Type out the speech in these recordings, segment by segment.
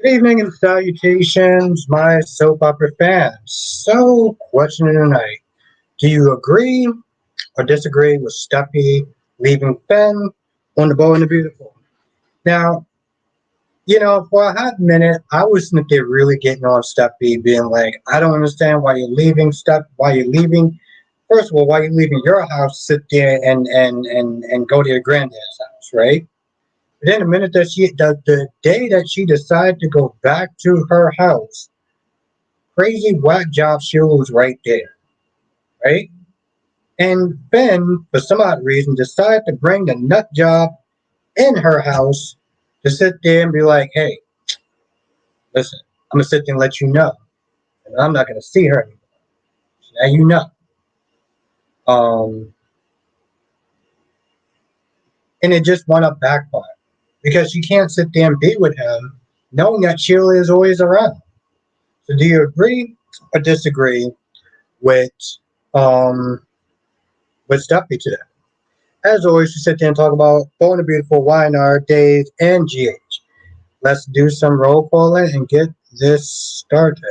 Good evening and salutations, my soap opera fans. So, question of the night. Do you agree or disagree with Steffy leaving Finn on the Bow and the Beautiful? Now, for a hot minute, I was sitting there really getting on Steffy, being like, I don't understand why you're leaving, Steph. Why you're leaving? First of all, why you leaving your house, sit there and go to your granddad's house, right? But then the minute that the day that she decided to go back to her house, crazy whack job shoes right there, right? And Ben, for some odd reason, decided to bring the nut job in her house to sit there and be like, hey, listen, I'm gonna sit there and let you know. And I'm not gonna see her anymore. So now you know. Um, and it just went up backfire. Because you can't sit there and be with him knowing that Sheila is always around. So do you agree or disagree with um with Steffi today? As always, we sit there and talk about Bold and Beautiful, YNR, Dave, and GH. Let's do some roll calling and get this started.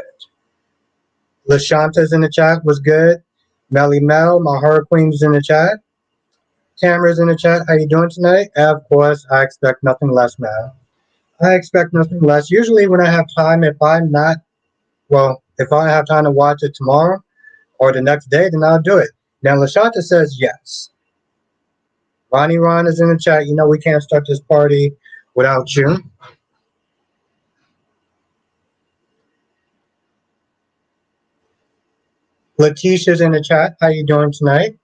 LaShanta's in the chat was good. Melly Mel, my horror queen's in the chat. Tamara's in the chat. How you doing tonight? Of course, I expect nothing less, man. I expect nothing less. Usually when I have time, if I have time to watch it tomorrow or the next day, then I'll do it. Now, LaShanta says yes. Ronnie Ron is in the chat. You know we can't start this party without you. Letitia's in the chat. How you doing tonight?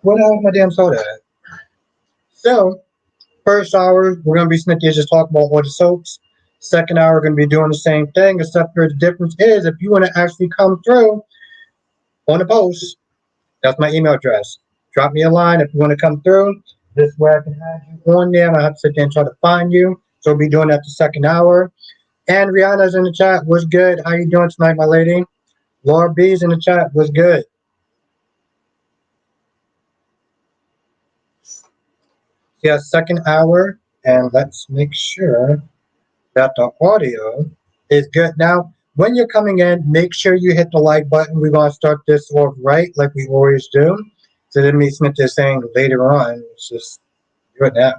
What the hell is my damn soda at? So, first hour, we're going to be sitting here just talking about all the soaps. Second hour, we're going to be doing the same thing, except for the difference is if you want to actually come through on the post, that's my email address. Drop me a line if you want to come through. This way I can add you on there. I have to sit there and try to find you. So we'll be doing that the second hour. And Rihanna's in the chat. What's good? How you doing tonight, my lady? Laura B's in the chat. What's good? Yeah, second hour. And let's make sure that the audio is good. Now, when you're coming in, make sure you hit the like button. We're going to start this off right like we always do. So that means Smith is saying later on. It's just do it now,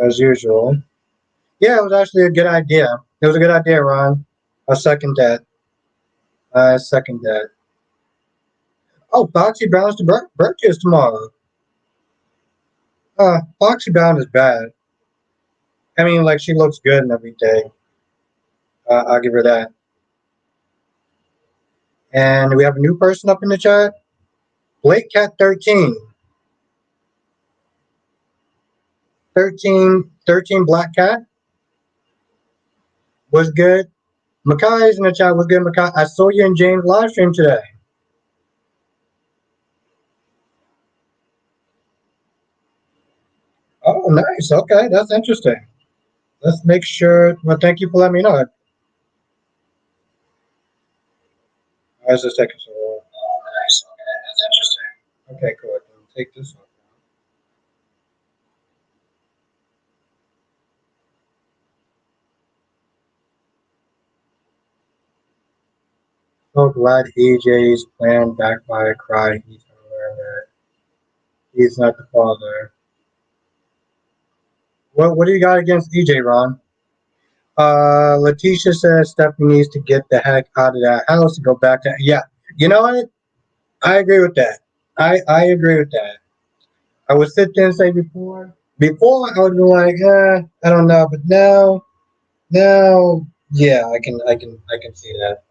as usual. Yeah, it was actually a good idea. It was a good idea, Ron. I second that. I second that. Oh, Foxy Brown's birthday is tomorrow. Foxy Brown is bad. I mean, like, she looks good and everything. I'll give her that. And we have a new person up in the chat. Blake Cat 13. 13 Black Cat was good. Makai's in the chat was good. Makai, I saw you in James' live stream today. Oh, nice. Okay, that's interesting. Let's make sure. Well, thank you for letting me know. As a second. So, nice. Okay, that's interesting. Okay, cool. I can take this one. So glad EJ's plan backfired. Cried. He's aware that he's not the father. What do you got against EJ, Ron? Letitia says Stephanie needs to get the heck out of that house and go back to. Yeah, you know what? I agree with that. I agree with that. I would sit there and say before I would be like, I don't know, but now, yeah, I can see that.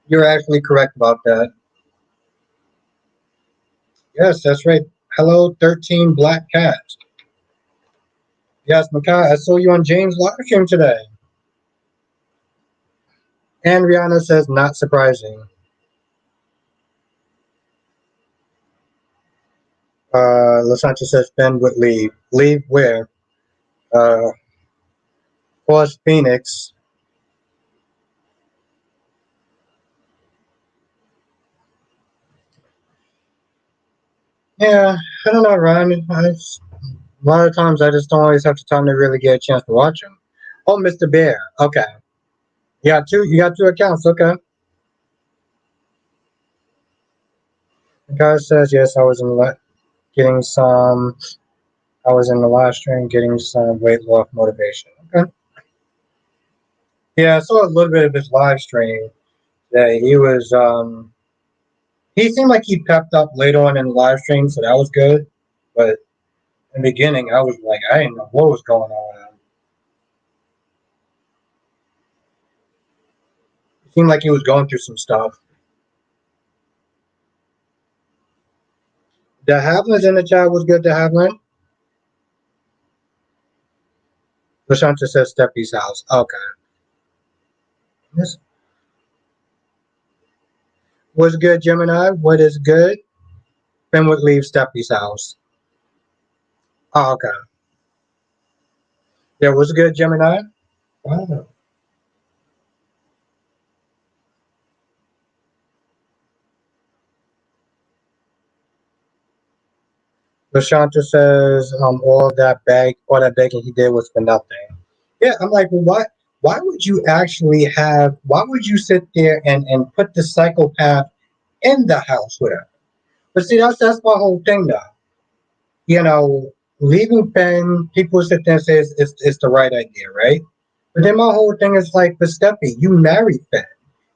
You're actually correct about that. Yes, that's right. Hello, 13 Black Cats. Yes, Makai, I saw you on James' live stream today. And Rihanna says, not surprising. Lasanta says Ben would leave. Leave where? Of course, Phoenix. Yeah, I don't know, Ryan. A lot of times I just don't always have the time to really get a chance to watch them. Oh, Mr. Bear. Okay. You got two. You got two accounts. Okay. The guy says yes. Getting some. I was in the live stream getting some weight loss motivation. Okay. Yeah, I saw a little bit of his live stream that he was. He seemed like he pepped up later on in the live stream, so that was good. But in the beginning, I was like, I didn't know what was going on. It seemed like he was going through some stuff. The Havlin's in the chat was good. The Havlin. Lashanta says Steffi's house. Okay. This was good, Gemini. What is good? Ben would leave Steffi's house. Oh, okay. Yeah, was good, Gemini. Wow. Lashanta says, all that begging he did was for nothing. Yeah, I'm like, well, why would you actually why would you sit there and put the psychopath in the house with her? But see, that's my whole thing though. You know, leaving Penn, people sit there and say it's the right idea, right? But then my whole thing is like, but Steffi, you married Penn.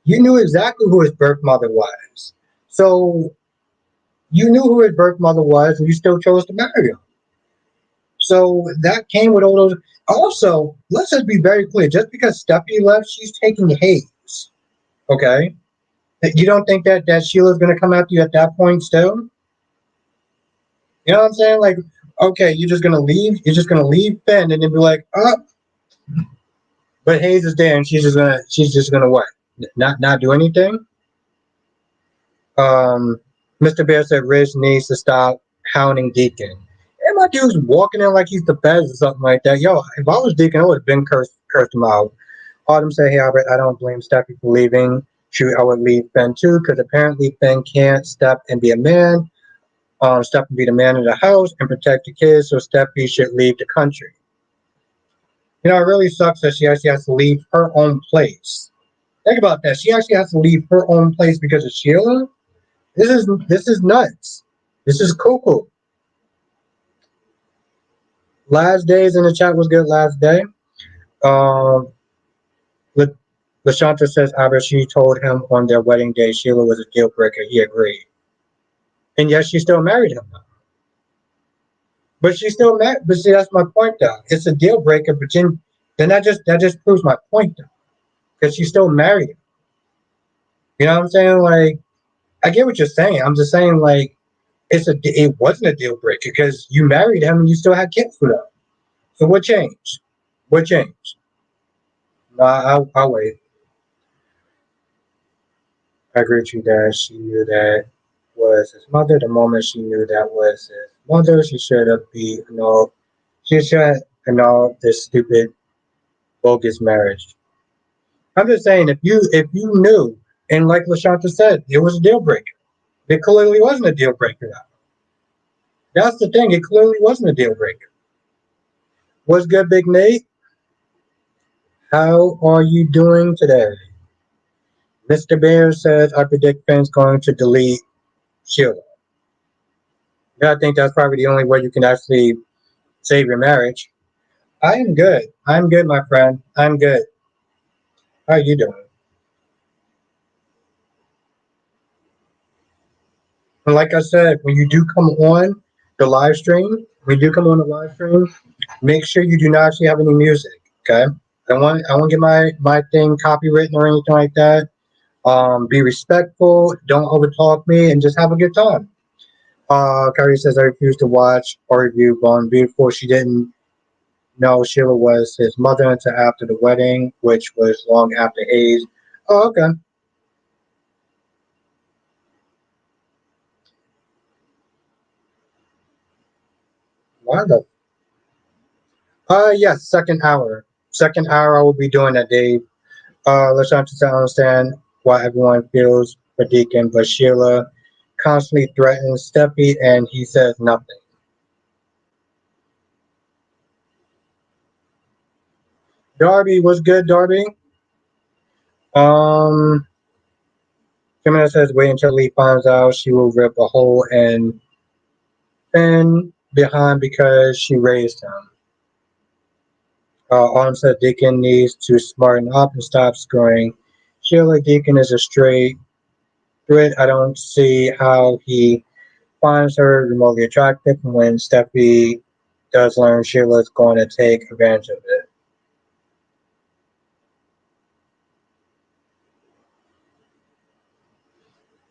You knew exactly who his birth mother was. So you knew who his birth mother was and you still chose to marry him. So that came with all those. Also, let's just be very clear. Just because Steffi left, she's taking Hayes. Okay? You don't think that Sheila's going to come after you at that point still? You know what I'm saying? Like, okay, you're just going to leave. You're just going to leave Ben and then be like, oh, but Hayes is there and she's just going to what? Not do anything? Um, Mr. Bear said Rich needs to stop hounding Deacon. And my dude's walking in like he's the best or something like that. Yo, if I was Deacon, I would have been cursed him out. Autumn said, hey, Albert, I don't blame Steffi for leaving. Shoot, I would leave Ben too, because apparently Ben can't step and be a man, step and be the man in the house and protect the kids, so Steffi should leave the country. You know, it really sucks that she actually has to leave her own place. Think about that. She actually has to leave her own place because of Sheila. This is nuts. This is cuckoo. Last days in the chat was good. Last day. Um, Lashanta says, Albert, she told him on their wedding day Sheila was a deal breaker. He agreed. And yes, she still married him. But she still married. But see, that's my point, though. It's a deal breaker, but then that just proves my point, though, because she still married him. You know what I'm saying? Like, I get what you're saying. I'm just saying, like, it wasn't a deal breaker because you married him and you still had kids with him. So what changed? What changed? No, I'll wait. I agree with you that she knew that was his mother. The moment she knew that was his mother, she should have be annulled. She should annul this stupid, bogus marriage. I'm just saying, if you knew, and like Lashanta said, it was a deal breaker. It clearly wasn't a deal breaker. That's the thing. It clearly wasn't a deal breaker. What's good, Big Nate? How are you doing today? Mr. Bear says, I predict Finn's going to delete Sheila. Yeah, I think that's probably the only way you can actually save your marriage. I am good. I'm good, my friend. I'm good. How are you doing? And like I said, when you do come on the live stream, make sure you do not actually have any music. Okay. I want to get my thing copywritten or anything like that. Be respectful. Don't overtalk me, and just have a good time. Kyrie says I refuse to watch or review Born Beautiful. She didn't know Sheila was his mother until after the wedding, which was long after Hayes. Oh, okay. Why the? Yes, second hour. Second hour, I will be doing that, Dave. Let's try to understand why everyone feels for Deacon, but Sheila constantly threatens Steffi and he says nothing. Darby, what's good, Darby? Um, Gemini says, wait until Lee finds out she will rip a hole in Finn behind because she raised him. Autumn said Deacon needs to smarten up and stop screwing. Sheila Deacon is a straight threat. I don't see how he finds her remotely attractive when Steffi does learn Sheila's going to take advantage of it.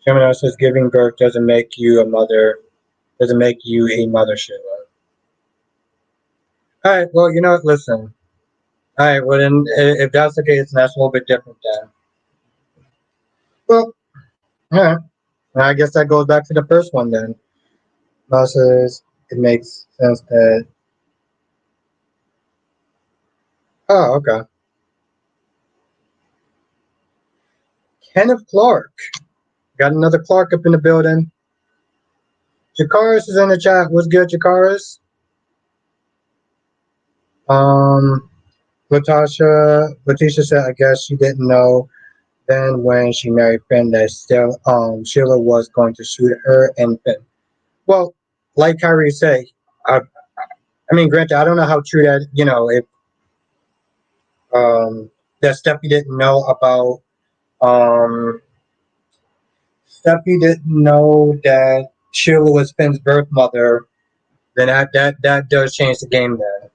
Gemini says giving birth doesn't make you a mother, Sheila. Alright, well, you know what, listen. Alright, well then if that's the case, then that's a little bit different then. Well, yeah. I guess that goes back to the first one then. Mel says it makes sense that okay. Kenneth Clark. Got another Clark up in the building. Jakaris is in the chat. What's good, Jakaris? Um, Letitia said, I guess she didn't know then when she married Finn that still Sheila was going to shoot her and Finn. Well, like Kyrie said, I, I mean, granted, I don't know how true that, if that Steffi didn't know about, um, Steffi didn't know that Sheila was Finn's birth mother, then that does change the game then.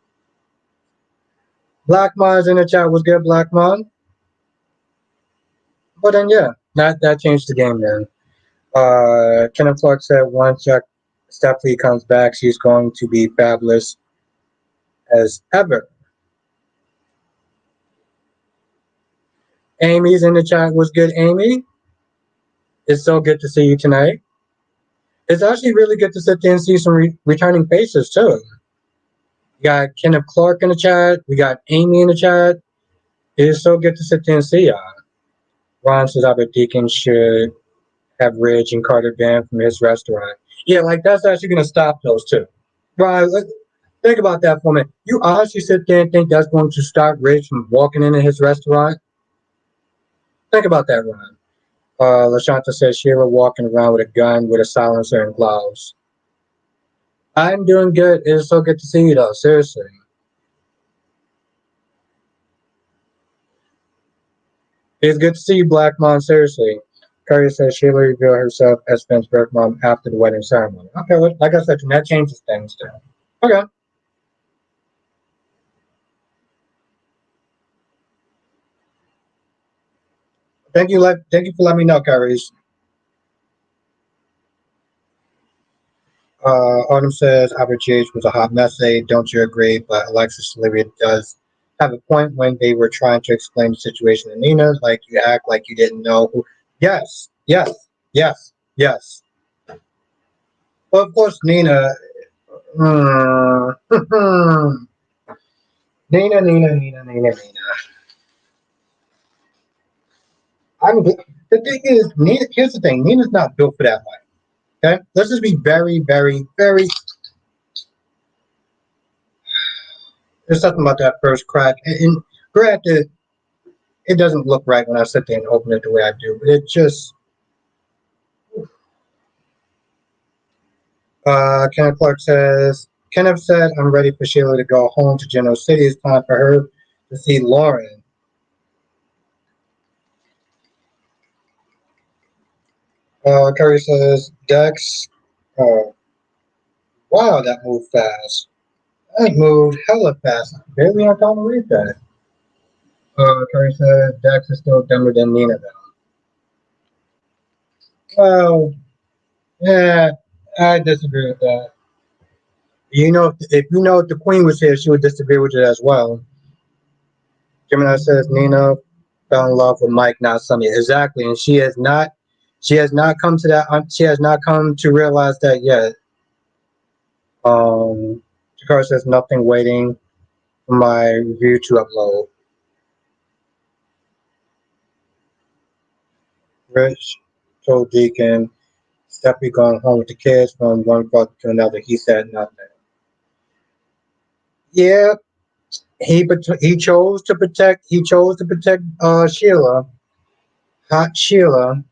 Blackmon's in the chat. Was good, Blackmon? But then, yeah, that changed the game then. Kenneth Clark said once Steffi comes back, she's going to be fabulous as ever. Amy's in the chat. Was good, Amy? It's so good to see you tonight. It's actually really good to sit there and see some returning faces too. We got Kenneth Clark in the chat. We got Amy in the chat. It is so good to sit there and see y'all. Ron says Albert Deacon should have Ridge and Carter banned from his restaurant. Yeah, like that's actually going to stop those too. Ron, think about that for a minute. You honestly sit there and think that's going to stop Ridge from walking into his restaurant? Think about that, Ron. LaShanta says Sheila walking around with a gun, with a silencer and gloves. I'm doing good. It's so good to see you, though. Seriously. It's good to see you, Black Mom. Seriously. Curry says Sheila revealed herself as Finn's birth mom after the wedding ceremony. Okay, well, like I said, that changes things, too. Okay. Thank you for letting me know, Curry. Autumn says Albert GH was a hot message. Don't you agree? But Alexis Olivia does have a point when they were trying to explain the situation to Nina. Like you act like you didn't know who. Yes, yes, yes, yes. Well, of course, Nina. Hmm, Nina. I'm. The thing is, Nina. Here's the thing. Nina's not built for that life. Okay, let's just be very, very, very. There's something about that first crack, and granted, it doesn't look right when I sit there and open it the way I do. But it just Kenneth Clark says Kenneth said I'm ready for Sheila to go home to Genoa City. It's time for her to see Lauren. Curry says Dex. Oh wow, that moved fast. That moved hella fast. I barely have time to read that. Curry said Dex is still dumber than Nina though. Well, yeah, I disagree with that. If you know if the Queen was here, she would disagree with it as well. Gemini says Nina fell in love with Mike, not Sonny. Exactly, and she has not. She has not come to that. She has not come to realize that yet. Jakar says nothing waiting for my review to upload. Rich told Deacon Steffy going home with the kids from one brother to another. He said nothing. Yeah, he chose to protect. He chose to protect Sheila, hot Sheila.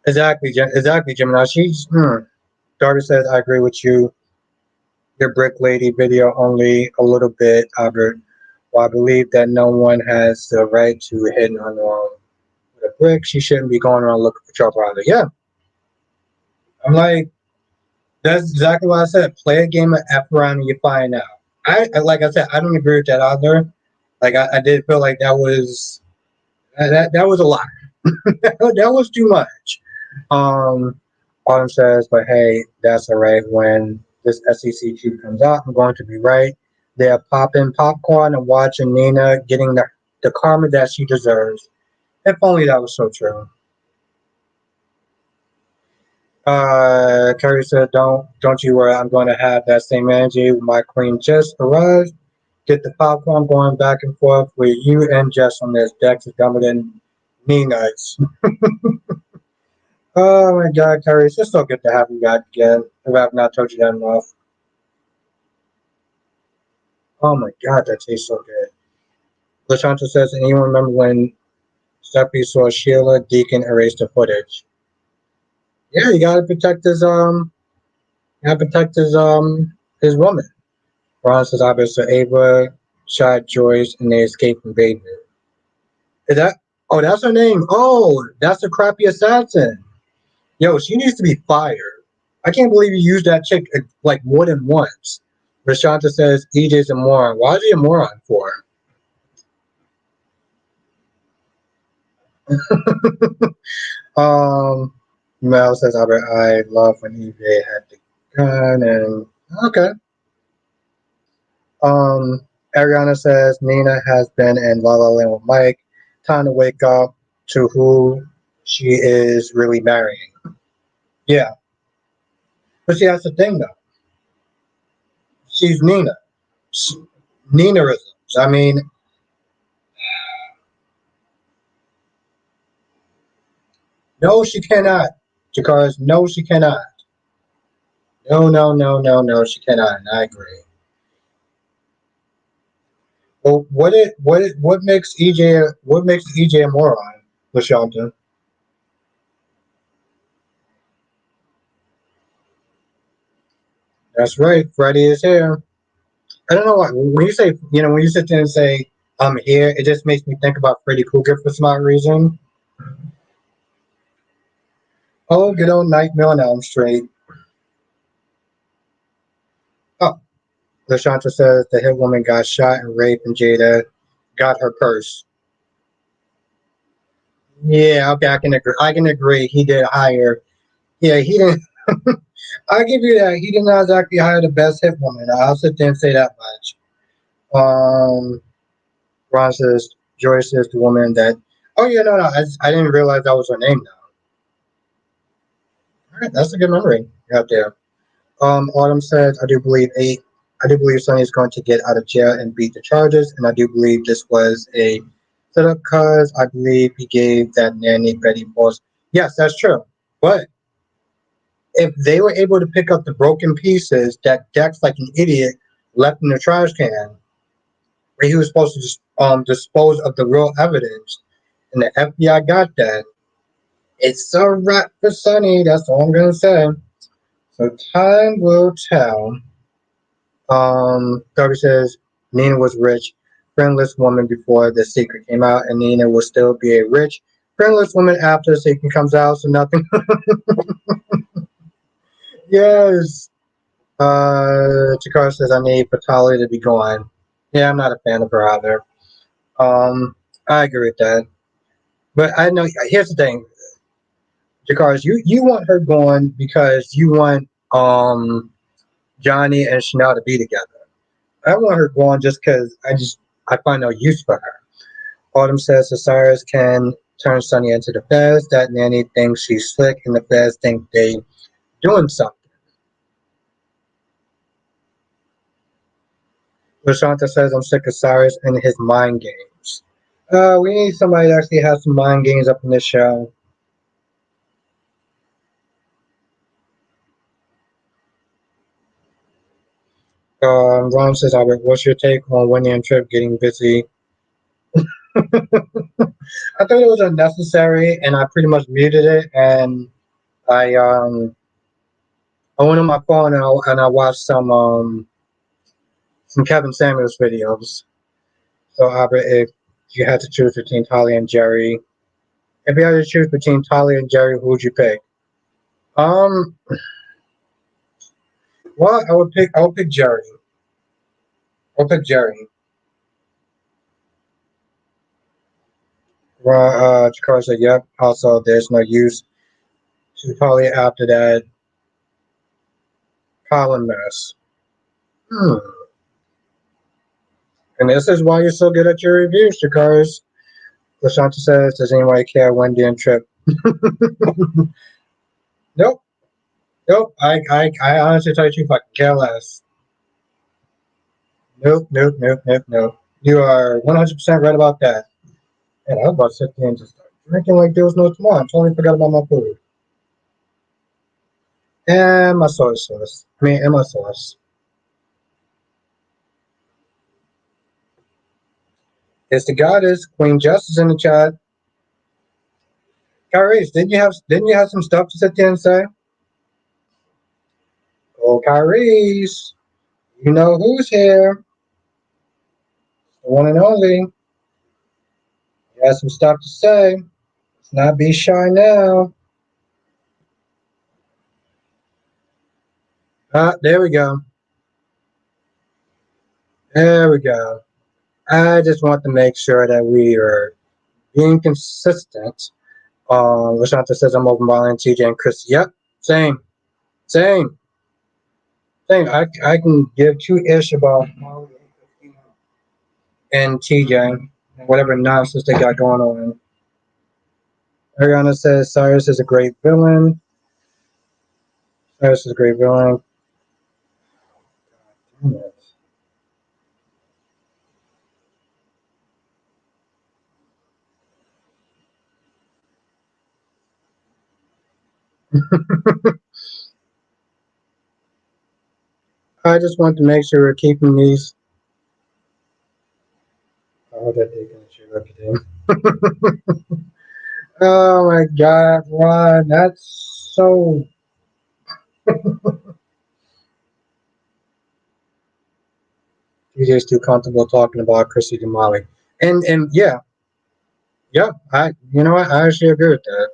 Exactly, exactly, Gemini. She's. Daughter says, "I agree with you. Your brick lady video only a little bit, Albert. While I believe that no one has the right to hit on with a brick, she shouldn't be going around looking for trouble either." Yeah, I'm like, that's exactly what I said. Play a game of F around and you find out. Like I said, I don't agree with that either. Like I did feel like that was a lot. That was too much. Um, Autumn says, but hey, that's all right. When this SEC chief comes out, I'm going to be right. They're popping popcorn and watching Nina getting the karma that she deserves. If only that was so true. Carrie said, don't you worry, I'm going to have that same energy. My queen just arrived. Get the popcorn going back and forth with you and Jess on this. Dex is dumber than Nina's. Oh my God, Carrie, it's just so good to have you back again. If I've not told you that enough. Oh my God, that tastes so good. LaShanta says, anyone remember when Steffi saw Sheila Deacon erase the footage? Yeah, you gotta protect his woman. Ron says, obviously Ava shot Joyce and they escaped from Baden. Is that? Oh, that's her name. Oh, that's the crappy assassin. Yo, she needs to be fired. I can't believe you used that chick like more than once. Rashanta says EJ's a moron. Why is he a moron for? um, Mel says Albert, I love when EJ had the gun and okay. Um, Ariana says Nina has been in La La Land with Mike. Time to wake up to who she is really marrying. Yeah, but see that's the thing though. She's Nina. She, Ninaisms. I mean, no, she cannot. Jakars, no, she cannot. No, no, no, no, no, she cannot. And I agree. Well, what makes EJ a moron, Lashonda? That's right. Freddie is here. I don't know why. When you say, when you sit there and say, "I'm here," it just makes me think about Freddy Krueger for some odd reason. Oh, good old Nightmare on Elm Street. Oh, Lashonda says the hit woman got shot and raped, and Jada got her purse. Yeah, okay, I can agree. I can agree. He did hire. Yeah, he didn't. I'll give you that. He did not exactly hire the best hit woman. I'll sit there and say that much. Um, Ron says Joyce is the woman that. Oh yeah, no, no. I didn't realize that was her name. Now, all right, that's a good memory out there. Autumn says, I do believe Sonny is going to get out of jail and beat the charges, and I do believe this was a setup because I believe he gave that nanny Betty Boss. Yes, that's true. But if they were able to pick up the broken pieces that Dex, like an idiot, left in the trash can, where he was supposed to just dispose of the real evidence, and the FBI got that, it's a wrap for Sonny. That's all I'm gonna say. So time will tell. Darby says Nina was rich, friendless woman before the secret came out, and Nina will still be a rich, friendless woman after the secret comes out. So nothing. Yes. Chikara says I need Patali to be gone. Yeah, I'm not a fan of her either. I agree with that. But I know here's the thing, Chikara, you want her gone because you want Johnny and Chanel to be together. I want her gone just because I find no use for her. Autumn says Osiris can turn Sunny into the Fez. That nanny thinks she's slick, and the Fez think they doing something. Lashanta says I'm sick of Cyrus and his mind games. We need somebody to actually have some mind games up in this show. Ron says, Albert, what's your take on Wendy and Trip getting busy? I thought it was unnecessary, and I pretty much muted it. And I I went on my phone and I watched some Kevin Samuels videos. So Albert, if you had to choose between Talia and Jerry, if you had to choose between Talia and Jerry, who would you pick? Um, well, I would pick Jerry. I'll pick Jerry. Jakar said, yep. Also, there's no use to Talia after that Colin mess. Hmm. And this is why you're so good at your reviews, Jakars. Lashanta says, does anybody care Wendy and Trip? Nope. Nope. I honestly tell you, I can care less. Nope, nope, nope, nope, nope. You are 100% right about that. And I was about to sit there and just start drinking like there was no tomorrow. I totally forgot about my food. And my soy sauce. And my sauce. It's the goddess, Queen Justice in the chat. Kyrie, didn't you have some stuff to sit there and say? Oh, Kyrie, you know who's here. The one and only. You have some stuff to say. Let's not be shy now. Ah, there we go. There we go. I just want to make sure that we are being consistent. Lashanta says I'm open balling TJ and Chris. Yep, same, same, same. I can give two ish about Molly and TJ and whatever nonsense they got going on. Ariana says Cyrus is a great villain. Cyrus is a great villain. Damn it. I just want to make sure we're keeping these. Oh, that they can shoot up today. Oh my God, Ron, that's so. TJ's too comfortable talking about Chrissy Demali. And yeah, yeah, you know what? I actually agree with that.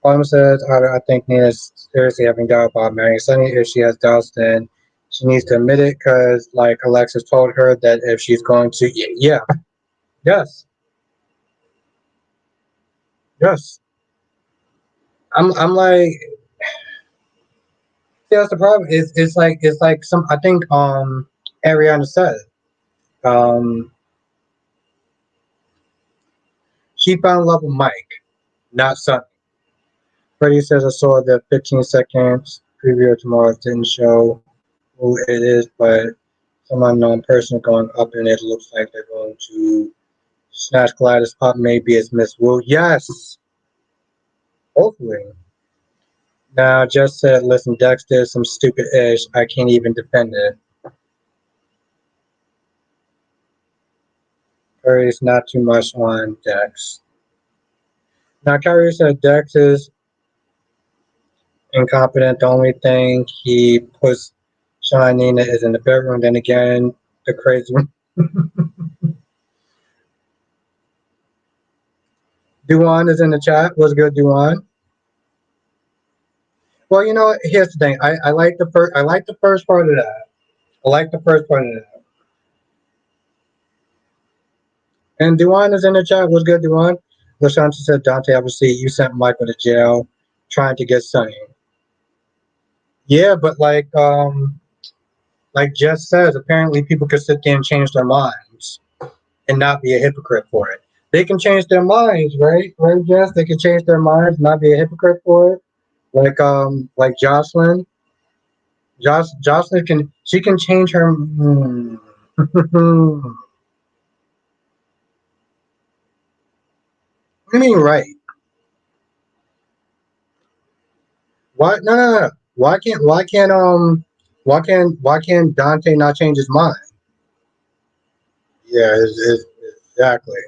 Palmer says, I think Nina's seriously having doubt about marrying Sonny. If she has doubts, then she needs to admit it because, like Alexis told her, that if she's going to, yeah, yes, yes. I'm like, see, that's the problem. It's like some. I think Ariana said um she found love with Mike, not Sonny. Freddie says I saw the 15 seconds preview of tomorrow. It didn't show who it is, but some unknown person going up, and it looks like they're going to snatch Gladys up. Maybe it's Miss Wu. Yes, hopefully. Now, just said, listen, Dexter, some stupid ish. I can't even defend it. Curry's not too much on Dex. Now, Kyrie said Dex is incompetent. The only thing he puts Sean Nina is in the bedroom. Then again, the crazy one. Duan is in the chat. What's good, Duan? Well, you know, here's the thing. I like the first. I like the first part of that. I like the first part of that. And Duan is in the chat. What's good, Duan? Lashanta said, Dante, obviously, you sent Michael to jail trying to get Sonny. Yeah, but like Jess says, apparently people can sit there and change their minds and not be a hypocrite for it. They can change their minds, right? Right, Jess? They can change their minds, not be a hypocrite for it. Like Jocelyn. Jocelyn can change her. I mean, right? Why? No, no, no. Why can't Why can't Dante not change his mind? Yeah, exactly.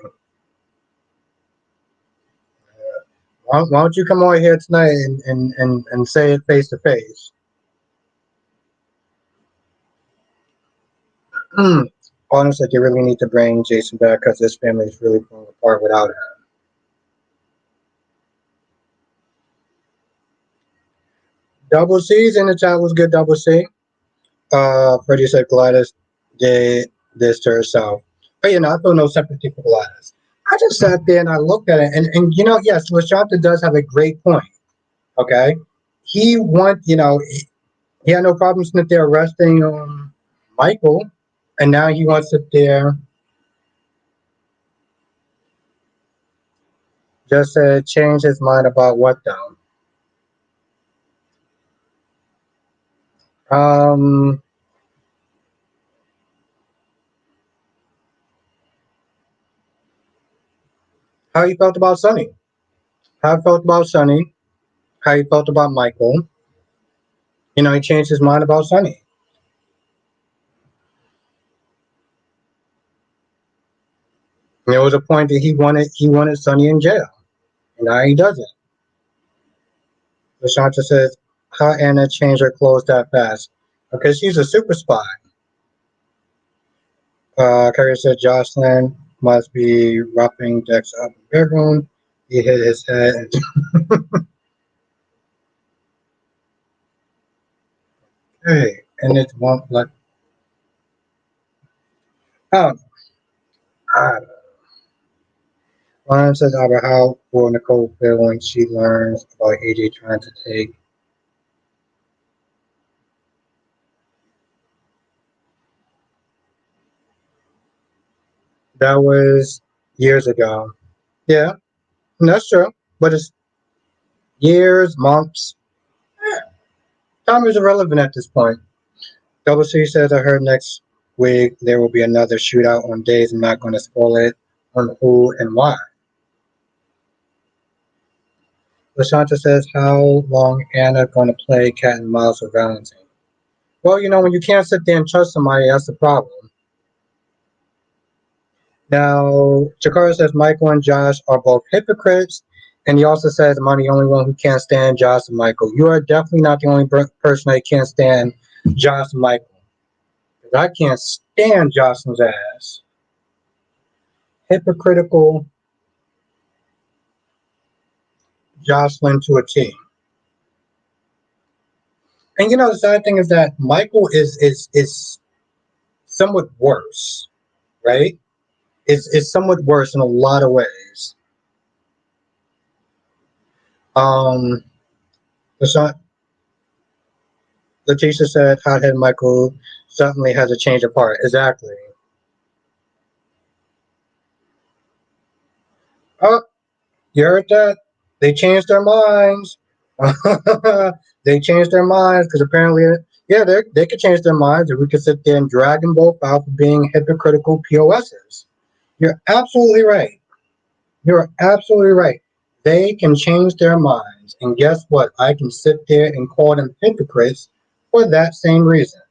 Why don't you come over here tonight and say it face to face? Honestly, they really need to bring Jason back because this family is really falling apart without him. Double C's in the chat was good. Double C. Freddie said Gladys did this to herself. But I feel no sympathy for Gladys. I just sat there and I looked at it, and yes, Lashanta does have a great point. Okay, he had no problem sitting there arresting Michael, and now he wants to sit there just to change his mind about what though. Um, how you felt about Sonny? How you felt about Sonny? How you felt about Michael? He changed his mind about Sonny. There was a point that he wanted Sonny in jail. And now he doesn't. Lashanta says, how Anna changed her clothes that fast? Because she's a super spy. Carrie said Jocelyn must be roughing Dex up in the bedroom. He hit his head. Hey, and it won't like, oh, I don't know. Ryan says, Albert, how will Nicole feel when she learns about AJ trying to take? That was years ago. Yeah, that's true. But it's years, months. Time is irrelevant at this point. Double C says, I heard next week there will be another shootout on days. I'm not going to spoil it on who and why. Lashanta says, how long Anna going to play cat and mouse with Valentine? Well, when you can't sit there and trust somebody, that's the problem. Now, Jakara says Michael and Josh are both hypocrites. And he also says, I'm the only one who can't stand Josh and Michael. You are definitely not the only person that can't stand Josh and Michael. Because I can't stand Jocelyn's ass. Hypocritical Jocelyn to a T. And the sad thing is that Michael is somewhat worse, right? Is somewhat worse in a lot of ways. Um, Letitia said, "Hothead Michael certainly has a change of heart." Exactly. Oh, you heard that? They changed their minds. They changed their minds because apparently, yeah, they could change their minds, and we could sit there and drag them both out for being hypocritical POSs. You're absolutely right. You're absolutely right. They can change their minds. And guess what? I can sit there and call them hypocrites for that same reason.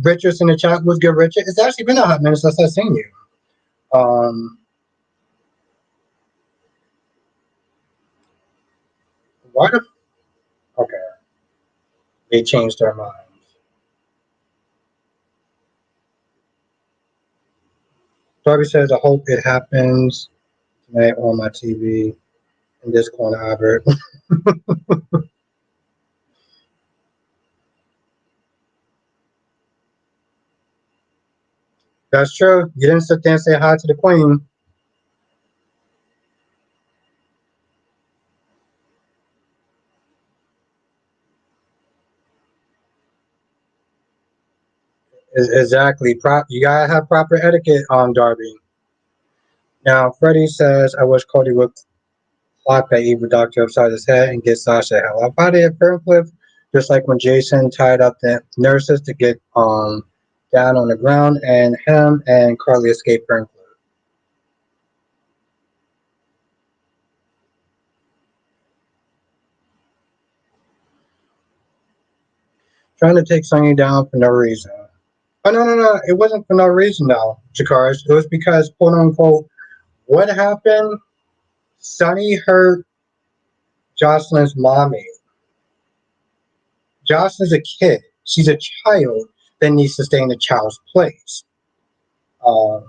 Richard's in the chat was good, Richard. It's actually been a hot minute since I've seen you. Um, what if, okay, they changed their minds. Darby says, I hope it happens tonight on my TV in this corner, Albert. That's true. You didn't sit there and say hi to the queen. Exactly. You gotta have proper etiquette on Darby. Now, Freddie says, I wish Cody would clock that evil doctor upside his head and get Sasha the hell up out of here, Ferncliff. Just like when Jason tied up the nurses to get down on the ground, and him and Carly escaped Ferncliff. Trying to take Sunny down for no reason. Oh no, no, no! It wasn't for no reason though, Jakars. It was because, quote unquote, what happened? Sunny hurt Jocelyn's mommy. Jocelyn's a kid. She's a child that needs to stay in the child's place. Um,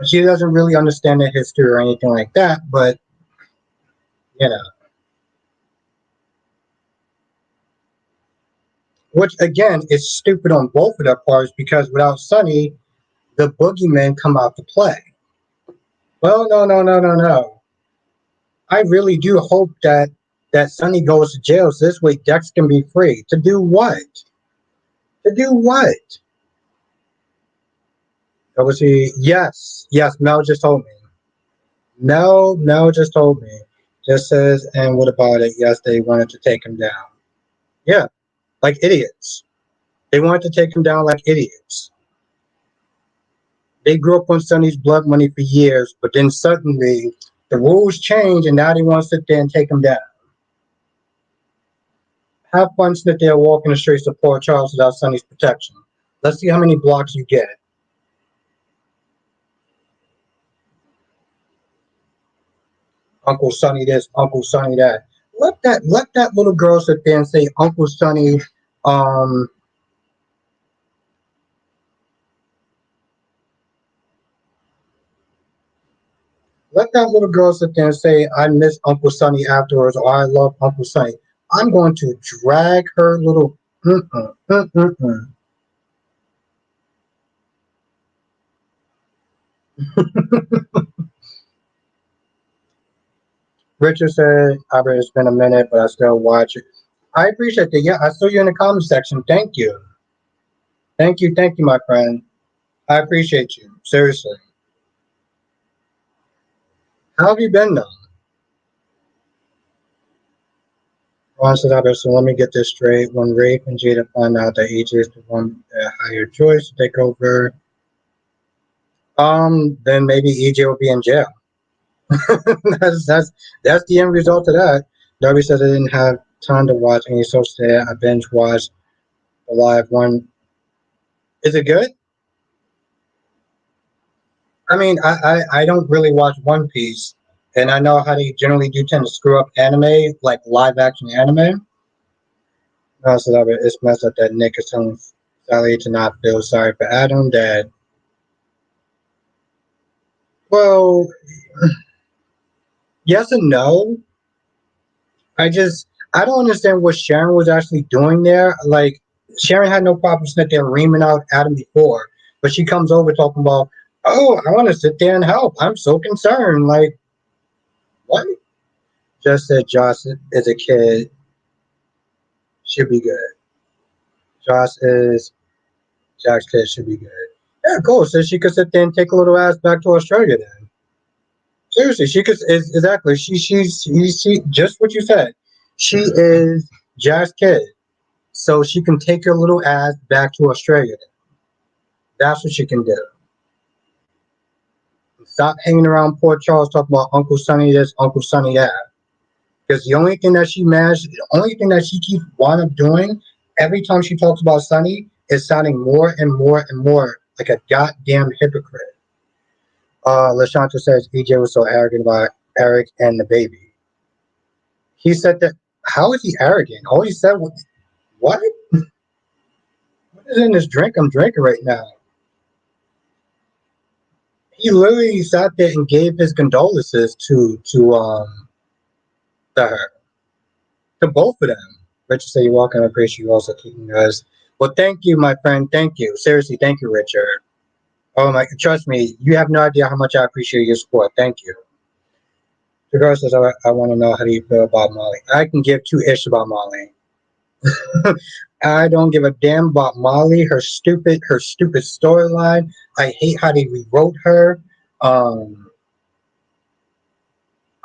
she doesn't really understand the history or anything like that, but you know, which again is stupid on both of their parts because without Sunny, the boogeymen come out to play. Well, no, no, no, no, no. I really do hope that Sunny goes to jail so this way Dex can be free. To do what? To do what? That was he. Yes, yes. Mel just told me. Mel just told me. Just says, and what about it? Yes, they wanted to take him down. Yeah, like idiots. They wanted to take him down like idiots. They grew up on Sonny's blood money for years, but then suddenly the rules change, and now they want to sit there and take him down. Have fun sitting there walking the streets of Port Charles without Sonny's protection. Let's see how many blocks you get. Uncle Sonny this, Uncle Sonny that. Let that little girl sit there and say Uncle Sonny. Um, Let that little girl sit there and say I miss Uncle Sonny afterwards, or I love Uncle Sonny. I'm going to drag her little. Mm-mm. Richard said, "Albert, it's been a minute, but I still watch it." I appreciate that. Yeah, I saw you in the comment section. Thank you, my friend. I appreciate you. Seriously. How have you been though? Ron said, Albert, so let me get this straight. When Rafe and Jada find out that EJ is the one that hired Joyce to take over, then maybe EJ will be in jail. That's the end result of that. Darby said I didn't have time to watch any so sad. I binge watched the live one. Is it good? I mean, I don't really watch One Piece, and I know how they generally do tend to screw up anime, like live action anime. So that it's messed up that Nick is telling Sally to not feel sorry for Adam. That well, yes and no. I don't understand what Sharon was actually doing there. Like Sharon had no problem sitting there reaming out Adam before, but she comes over talking about, oh, I want to sit there and help. I'm so concerned. Like what? Just said Josh is a kid should be good. Josh is Jack's kid should be good. Yeah, cool. So she could sit there and take a little ass back to Australia then. Seriously, she could exactly. She just what you said. She is Jack's kid, so she can take her little ass back to Australia. Then. That's what she can do. Stop hanging around Port Charles talking about Uncle Sonny this, Uncle Sonny that. Because the only thing that she managed, the only thing that she keeps wind up doing every time she talks about Sonny is sounding more and more and more like a goddamn hypocrite. LaShanta says EJ was so arrogant about Eric and the baby. He said that. How is he arrogant? All he said was, "What? What is in this drink I'm drinking right now?" He literally sat there and gave his condolences to her, to both of them. Richard said, "You're welcome. I appreciate you also keeping us." Well, thank you, my friend. Thank you. Seriously, thank you, Richard. Oh my, trust me, you have no idea how much I appreciate your support. Thank you. The girl says, I want to know how do you feel about Molly. I can give two ish about Molly. I don't give a damn about Molly, her stupid storyline. I hate how they rewrote her. Um,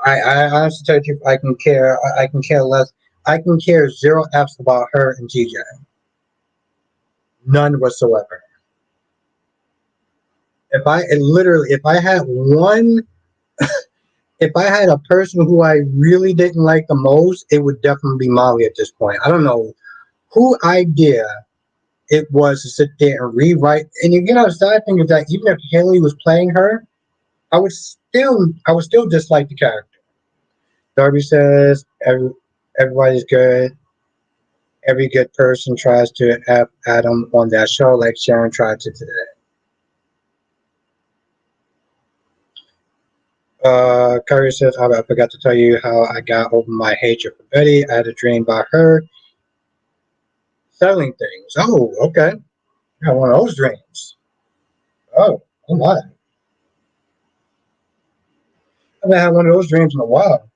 I honestly tell you, I can care. I can care less. I can care zero f's about her and TJ. None whatsoever. If I had one, if I had a person who I really didn't like the most, it would definitely be Molly at this point. I don't know who idea it was to sit there and rewrite. And you know, the sad thing is that even if Haley was playing her, I would still dislike the character. Darby says everybody's good. Every good person tries to F Adam on that show, like Sharon tried to today. Curry says, I forgot to tell you how I got over my hatred for Betty. I had a dream about her selling things. Oh, okay. I got one of those dreams. Oh, oh my. I haven't had one of those dreams in a while.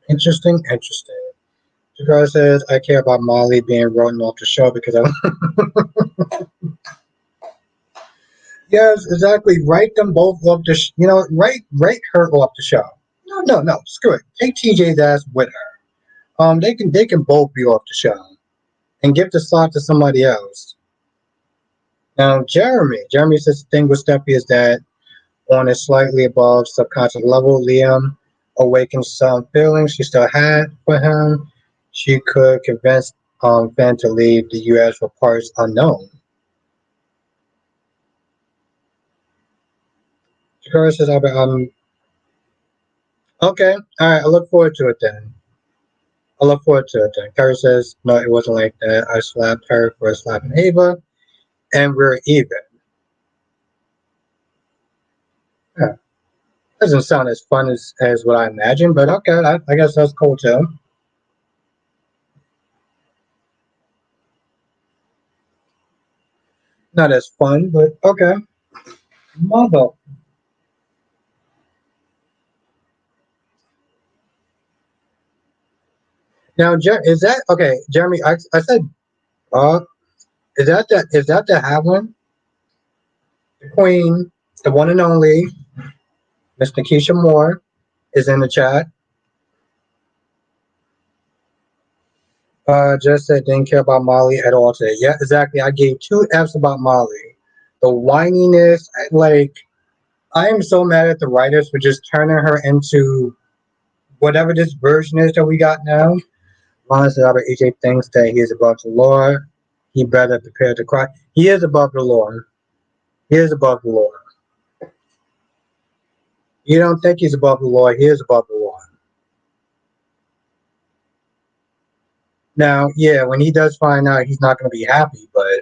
Interesting, interesting. Chicago says, I care about Molly being written off the show because I. Yes, exactly. Write them both off the. Write her off the show. No, no, no. Screw it. Take TJ's ass with her. They can both be off the show and give the slot to somebody else. Now, Jeremy says the thing with Steffi is that on a slightly above subconscious level, Liam awakened some feelings she still had for him. She could convince Finn to leave the U.S. for parts unknown. Shakira says, okay, all right, I look forward to it then. I look forward to it then. Carrie says, no, it wasn't like that. I slapped her for slapping Ava, and we're even. Yeah. Doesn't sound as fun as what I imagined, but okay, I guess that's cool too. Not as fun, but okay. Mother. Now, is that okay, Jeremy? I said, uh, is that the Havlin, the Queen, the one and only Miss Nikisha Moore is in the chat. Just said didn't care about Molly at all today. Yeah, exactly. I gave two F's about Molly. The whininess, like I am so mad at the writers for just turning her into whatever this version is that we got now. Honestly, Robert EJ thinks that he is above the law. He better prepare to cry. He is above the law. He is above the law. You don't think he's above the law? He is above the law. Now, yeah, when he does find out, he's not going to be happy. But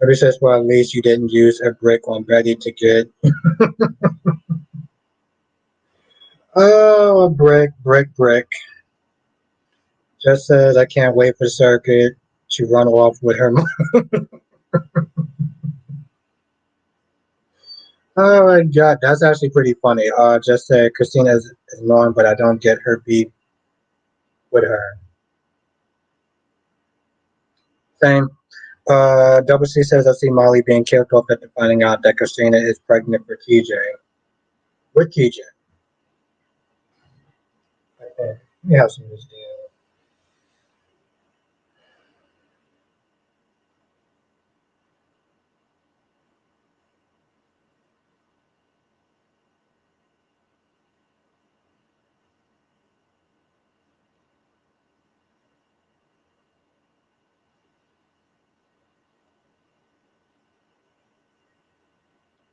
every says, well, at least you didn't use a brick on Betty to get. Oh, a brick, brick, brick. Just says I can't wait for Circuit to run off with her. Oh my god, that's actually pretty funny. Just said Christina is annoying, but I don't get her beef with her. Same. Double C says I see Molly being killed off after finding out that Christina is pregnant for TJ. With TJ. Okay. We have some of this deal.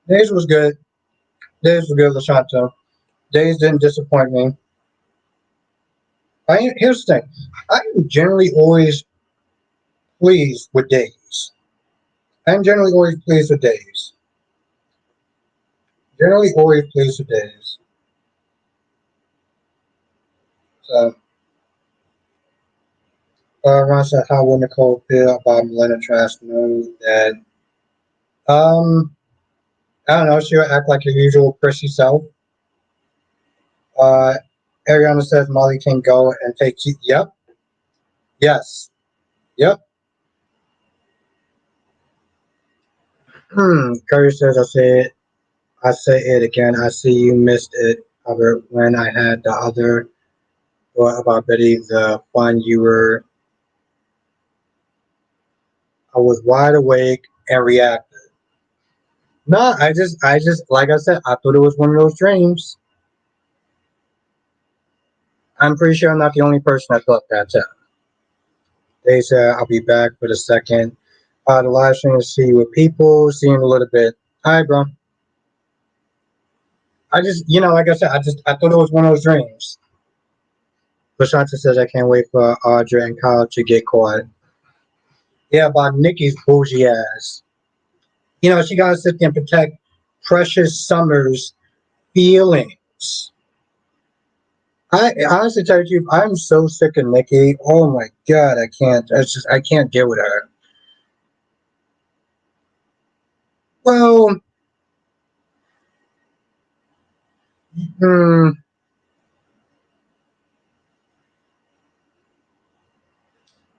Days was good. Days was good, LaShanta. Days didn't disappoint me. Here's the thing. I am generally always pleased with days. I'm generally always pleased with days. Generally always pleased with days. So, Ron said, how will Nicole feel about Melina Trask knows that, um, I don't know, she'll act like her usual prissy self. Uh, Ariana says Molly can go and take, yep, yes, yep. Curry says, I say it again. I see you missed it, Albert, when I had the other thought about Betty, the fun you were, I was wide awake and reacted. No, like I said, I thought it was one of those dreams. I'm pretty sure I'm not the only person that thought that too. They said I'll be back for the second. The live stream to see with people, seeing a little bit. Hi, bro. I just, like I said, I thought it was one of those dreams. Bashanta says I can't wait for Audra and Kyle to get caught. Yeah, about Nikki's bougie ass. She gotta sit there and protect Precious Summers' feelings. I honestly tell you, I'm so sick of Nikki. Oh my god, I can't. I can't deal with her. Well, hmm,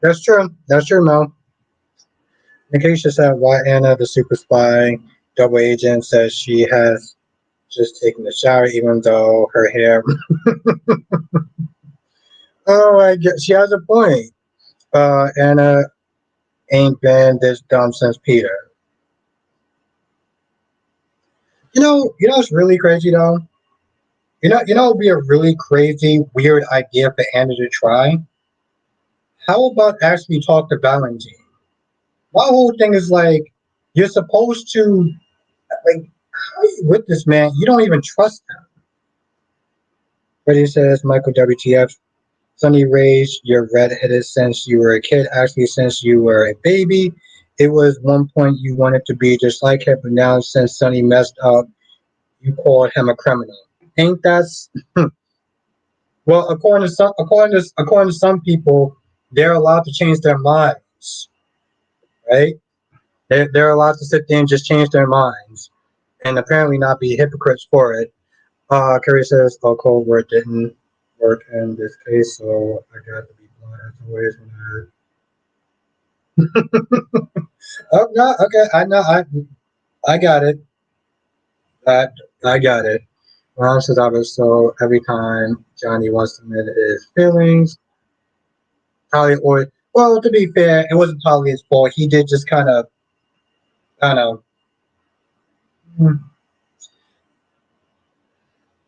that's true. That's true, Mel. Nikisha said why Anna, the super spy, double agent, says she has just taken a shower, even though her hair. Oh, I guess she has a point. Anna ain't been this dumb since Peter. It's really crazy though. It'd be a really crazy, weird idea for Anna to try. How about actually talk to Valentine? My whole thing is like, you're supposed to, like, how are you with this man? You don't even trust him. But he says, Michael WTF, Sonny raised your redheaded since you were a kid, actually since you were a baby. It was one point you wanted to be just like him, but now since Sonny messed up, you called him a criminal. Ain't that well? According to some people, they're allowed to change their minds, right? They're allowed to sit there and just change their minds, and apparently not be hypocrites for it. Kerry says, "Oh, cold word didn't work in this case, so I got to be blunt as always when I." Oh no, okay, I know, I got it. I got it. Ron says I was so every time Johnny wants to admit his feelings, Talia or well, to be fair, it wasn't Talia's fault. He did just kind of.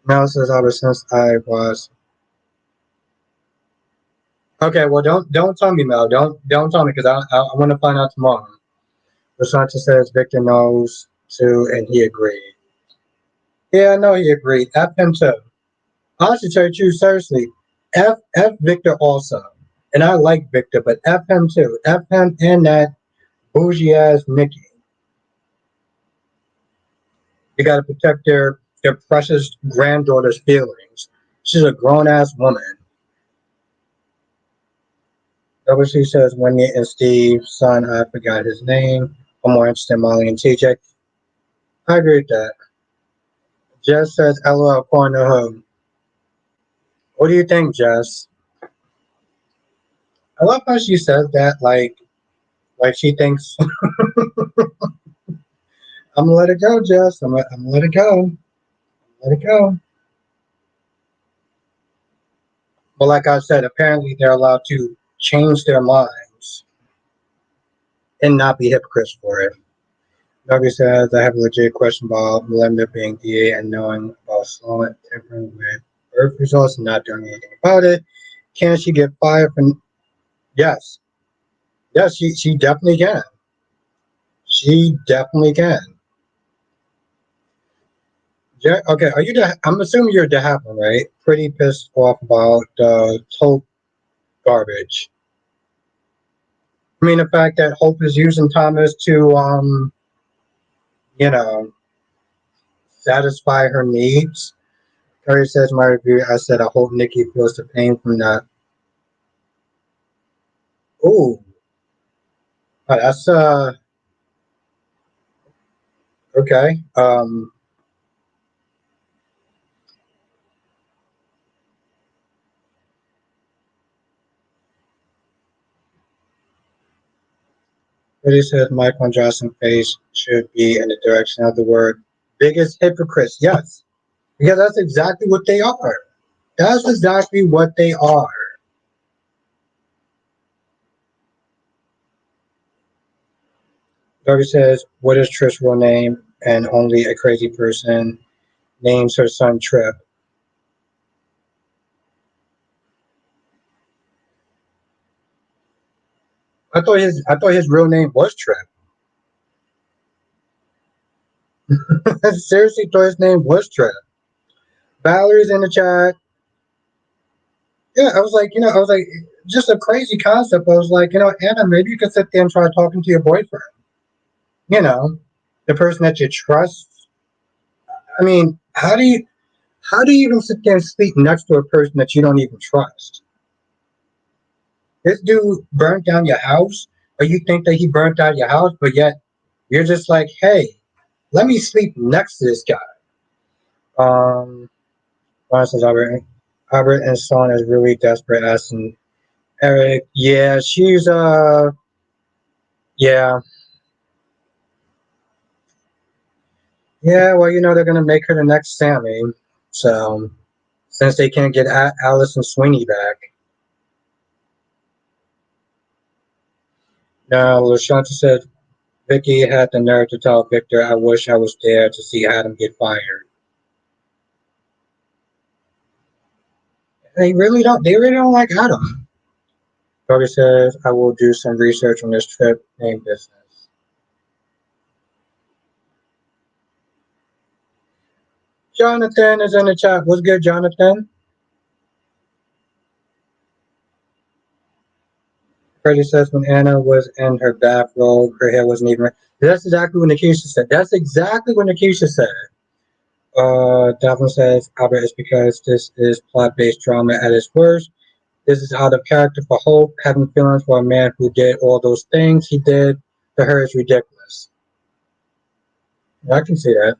Mel says I was since I was okay. Well, don't tell me, Mel. Don't tell me because I want to find out tomorrow. Rasanta says Victor knows too, and he agreed. Yeah, I know he agreed. F him too. Honestly, tell you the truth, seriously, F Victor also. And I like Victor, but F him too. F him and that bougie ass Nikki. You got to protect their precious granddaughter's feelings. She's a grown ass woman. WC says Wendy and Steve's son, I forgot his name. I'm more interested in Molly and TJ. I agree with that. Jess says LOL according to whom? What do you think, Jess? I love how she says that like she thinks I'm gonna let it go, Jess. I'm gonna let it go. Let it go. But like I said, apparently they're allowed to change their minds and not be hypocrites for it. Nobody says I have a legit question about Melinda being DA and knowing about Sloan tampering with birth results and not doing anything about it. Can she get fired from yes. Yes, she definitely can. She definitely can. Yeah, okay, are you I'm assuming you're DeHappen, right? Pretty pissed off about Hope garbage. I mean the fact that Hope is using Thomas to you know, satisfy her needs. Curry says my review. I said I hope Nikki feels the pain from that. Ooh, that's okay. Curry says Michael Johnson face should be in the direction of the word biggest hypocrites. Yes, because that's exactly what they are. That's exactly what they are. Curry says, "What is Trish's real name?" And only a crazy person names her son Trip. I thought his real name was Trip. I seriously thought his name was Trip. Valerie's in the chat. Yeah, I was like, just a crazy concept. I was like, Anna, maybe you could sit there and try talking to your boyfriend. You know, the person that you trust. I mean, how do you even sit there and sleep next to a person that you don't even trust? This dude burnt down your house, or you think that he burnt down your house, but yet you're just like, hey, let me sleep next to this guy. Um, says Albert. Albert and Son is really desperate, asking Eric. Yeah, yeah, yeah. Well, they're gonna make her the next Sammy. So since they can't get Alice and Sweeney back, now LaShanta said Vicky had the nerve to tell Victor, "I wish I was there to see Adam get fired." They really don't like Adam. Cody says, "I will do some research on this trip name business." Jonathan is in the chat. What's good, Jonathan? Freddie says when Anna was in her bathrobe, her hair wasn't even. That's exactly what Nikisha said. That's exactly what Nikisha said. Davin says, Albert, is because this is plot-based drama at its worst. This is out of character for Hope. Having feelings for a man who did all those things he did to her is ridiculous. I can see that.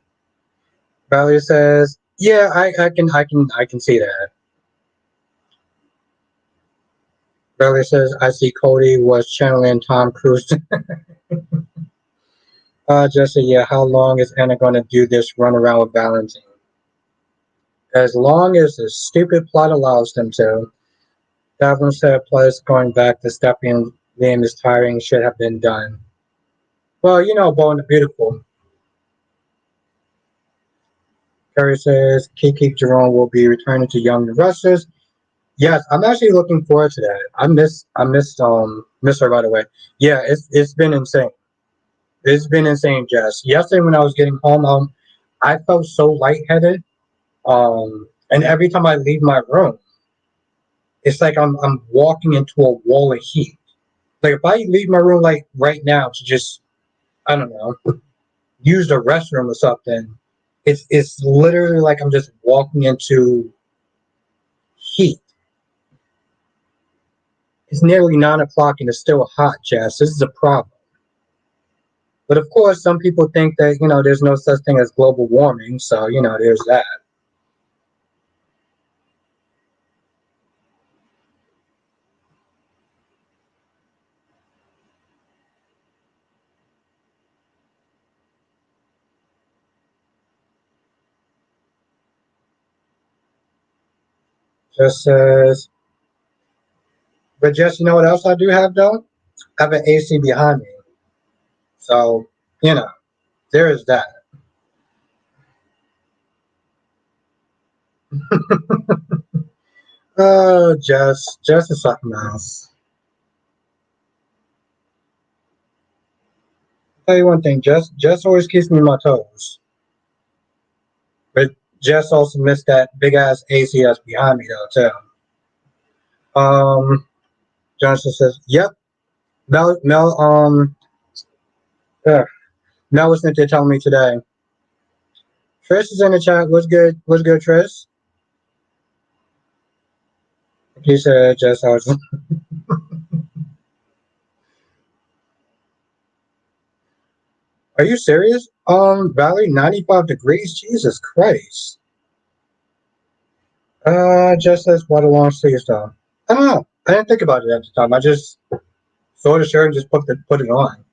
Valerie says, yeah, I can see that. Valerie says, I see Cody was channeling Tom Cruise. Jesse, yeah, how long is Anna gonna do this run around with Valentine? As long as the stupid plot allows them to. Davin said, plus going back to Steffy and Liam is tiring, should have been done. Well, Bo and the Beautiful. Carrie says, Kiki Jerome will be returning to Young and Restless. Yes, I'm actually looking forward to that. I miss her, by the way. Yeah, it's been insane. It's been insane, Jess. Yesterday when I was getting home, I felt so lightheaded. And every time I leave my room, it's like I'm walking into a wall of heat. Like if I leave my room like right now to just, I don't know, use the restroom or something, it's literally like I'm just walking into heat. It's nearly 9 o'clock and it's still hot, Jess. This is a problem. But of course, some people think that there's no such thing as global warming, so there's that. Just says, but just what else I do have though? I have an AC behind me, so you know there is that. Just is something else. Tell you one thing, Jess always keeps me on my toes, but Jess also missed that big ass AC that's behind me though too. Johnson says, "Yep." Uh, Mel was there telling me today. Trish is in the chat. What's good? What's good, Trish? He said, "Jess, I was." Are you serious? Valley, 95 degrees. Jesus Christ. Just says what a long sleeves though. I don't know. I didn't think about it at the time. I just saw the shirt and just put it on.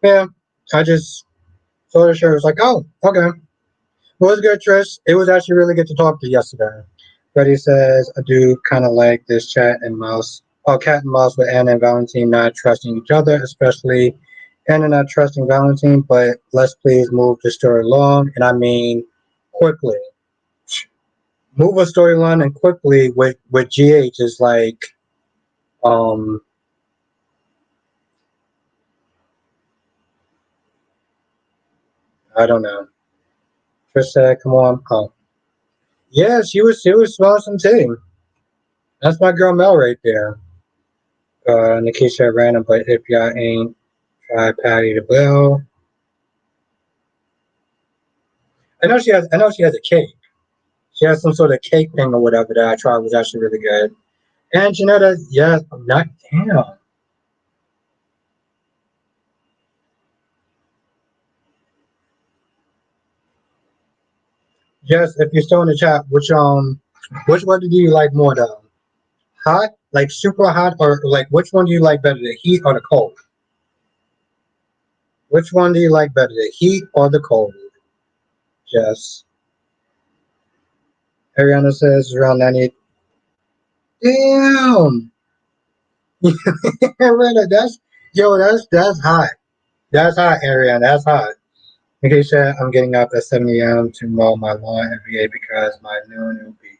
Yeah, I just saw the shirt. I was like, oh, okay. Well, it was good, Trish. It was actually really good to talk to you yesterday. Freddie says, I do kind of like this cat and mouse with Anna and Valentine not trusting each other, especially and not trusting Valentine, but let's please move the story along, and I mean quickly. Move a storyline and quickly with GH is like um I don't know. Trish said, "Come on, oh yeah, she was awesome too. That's my girl Mel right there." Nikisha random, but if y'all ain't tried Patty the Bell, I know she has a cake. She has some sort of cake thing or whatever that I tried was actually really good. And you know that yes, I'm not damn. Yes, if you're still in the chat, which one do you like more though? Hot, like super hot, or like which one do you like better, the heat or the cold? Which one do you like better, the heat or the cold? Yes. Ariana says around 90. Damn. Ariana, that's hot. That's hot, Ariana. That's hot. Okay, said I'm getting up at 7 a.m. to mow my lawn every day because my noon will be.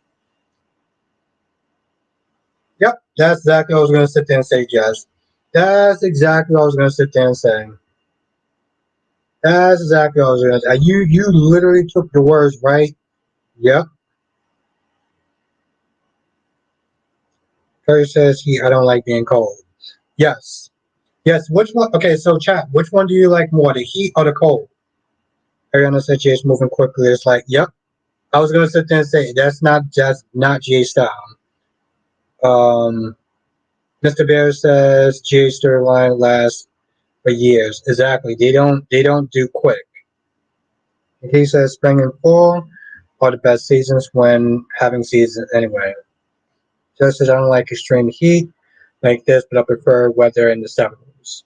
Yep, that's exactly what I was gonna sit there and say, Jess. That's exactly what I was gonna sit there and say. That's exactly what I was gonna say. You literally took the words right. Yep. Curry says I don't like being cold. Yes. Yes. Which one? Okay, so chat. Which one do you like more, the heat or the cold? Ariana said she is moving quickly. It's like, yep. I was gonna sit there and say that's not just not GA style. Mr. Bear says GA storyline lasts for years. Exactly. They don't do quick. He says spring and fall are the best seasons when having seasons anyway. Just as I don't like extreme heat like this, but I prefer weather in the summers.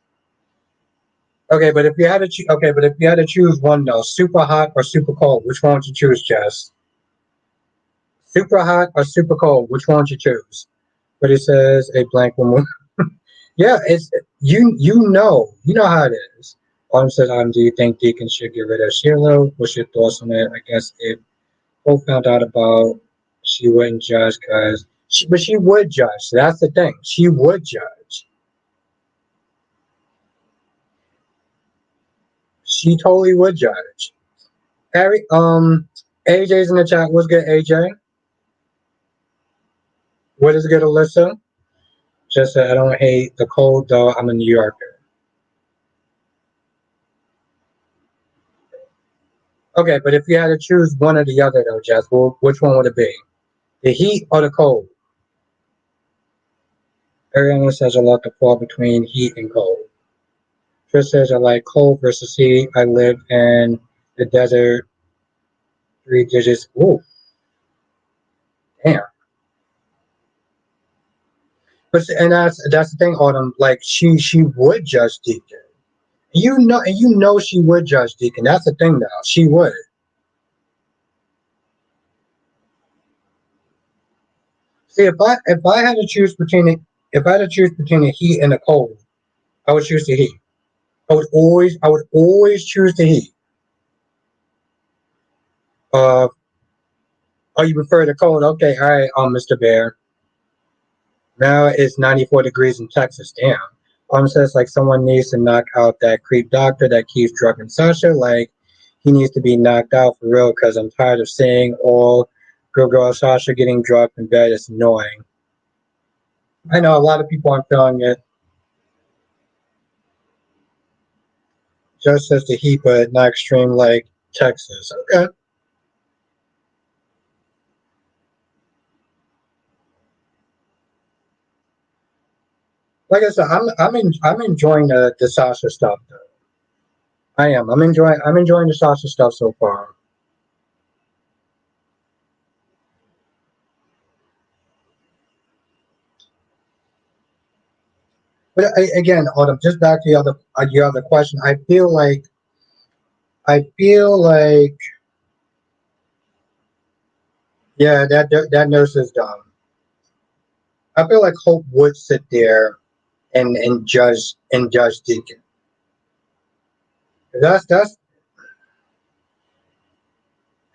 Okay, but if you had to choose one though, super hot or super cold, which one would you choose, Jess? Super hot or super cold, which one would you choose? But it says a blank woman. Yeah, it's you know how it is. Autumn says, do you think Deacon should get rid of Sheila? What's your thoughts on it? I guess if both found out about, she wouldn't judge but she would judge. So that's the thing. She would judge. She totally would judge. Harry, AJ's in the chat. What's good, AJ? What is good, Alyssa? Just said, I don't hate the cold though. I'm a New Yorker. Okay, but if you had to choose one or the other though, Jess, which one would it be? The heat or the cold? Ariana says I love the fall between heat and cold. Chris says I like cold versus heat. I live in the desert. 3 digits. Ooh, damn. But and that's the thing, Autumn. Like she would judge Deacon. You know she would judge Deacon. That's the thing, though. She would. See, if I had to choose between the heat and the cold, I would choose the heat. I would always choose the heat. Uh, oh, you prefer the cold? Okay, all right, Mr. Bear. Now it's 94 degrees in Texas. Damn. Says like someone needs to knock out that creep doctor that keeps drugging Sasha. Like he needs to be knocked out for real because I'm tired of seeing all girl Sasha getting drugged in bed. It's annoying. I know a lot of people aren't feeling it. Just as the heat, but not extreme like Texas. Okay. Like I said, I'm enjoying the Sasha stuff though. I am. I'm enjoying the Sasha stuff so far. But again, Autumn, just back to your other question. I feel like yeah, that nurse is dumb. I feel like Hope would sit there and judge Deacon. That's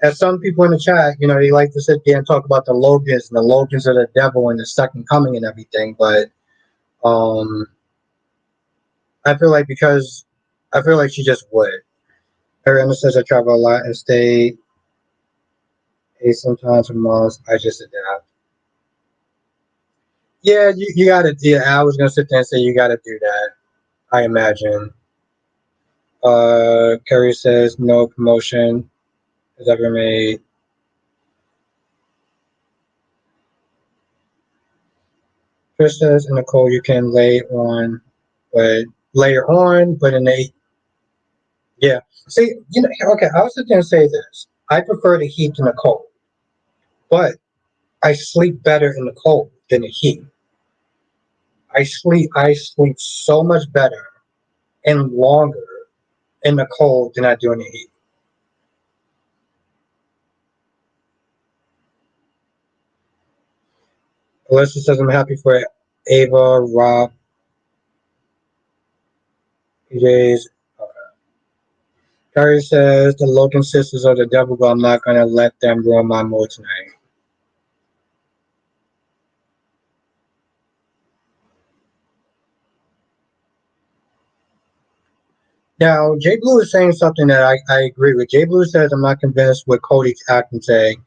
as some people in the chat, they like to sit there and talk about the Logans and the Logans are the devil and the second coming and everything. But um, I feel like because I feel like she just would. Ariana says I travel a lot and stay sometimes for months. I just adapt. Yeah, you gotta. Yeah, I was gonna sit there and say you gotta do that. I imagine. Kerry says no promotion has ever made. Chris says, and Nicole, you can but layer on, but in a yeah. See, okay. I was sitting there and say this. I prefer the heat than the cold, but I sleep better in the cold than the heat. I sleep so much better and longer in the cold than I do in the heat. Alyssa says I'm happy for Ava, Rob, PJs. Carrie says the Logan sisters are the devil, but I'm not gonna let them ruin my mood tonight. Now, Jay Blue is saying something that I agree with. Jay Blue says I'm not convinced with Cody's acting saying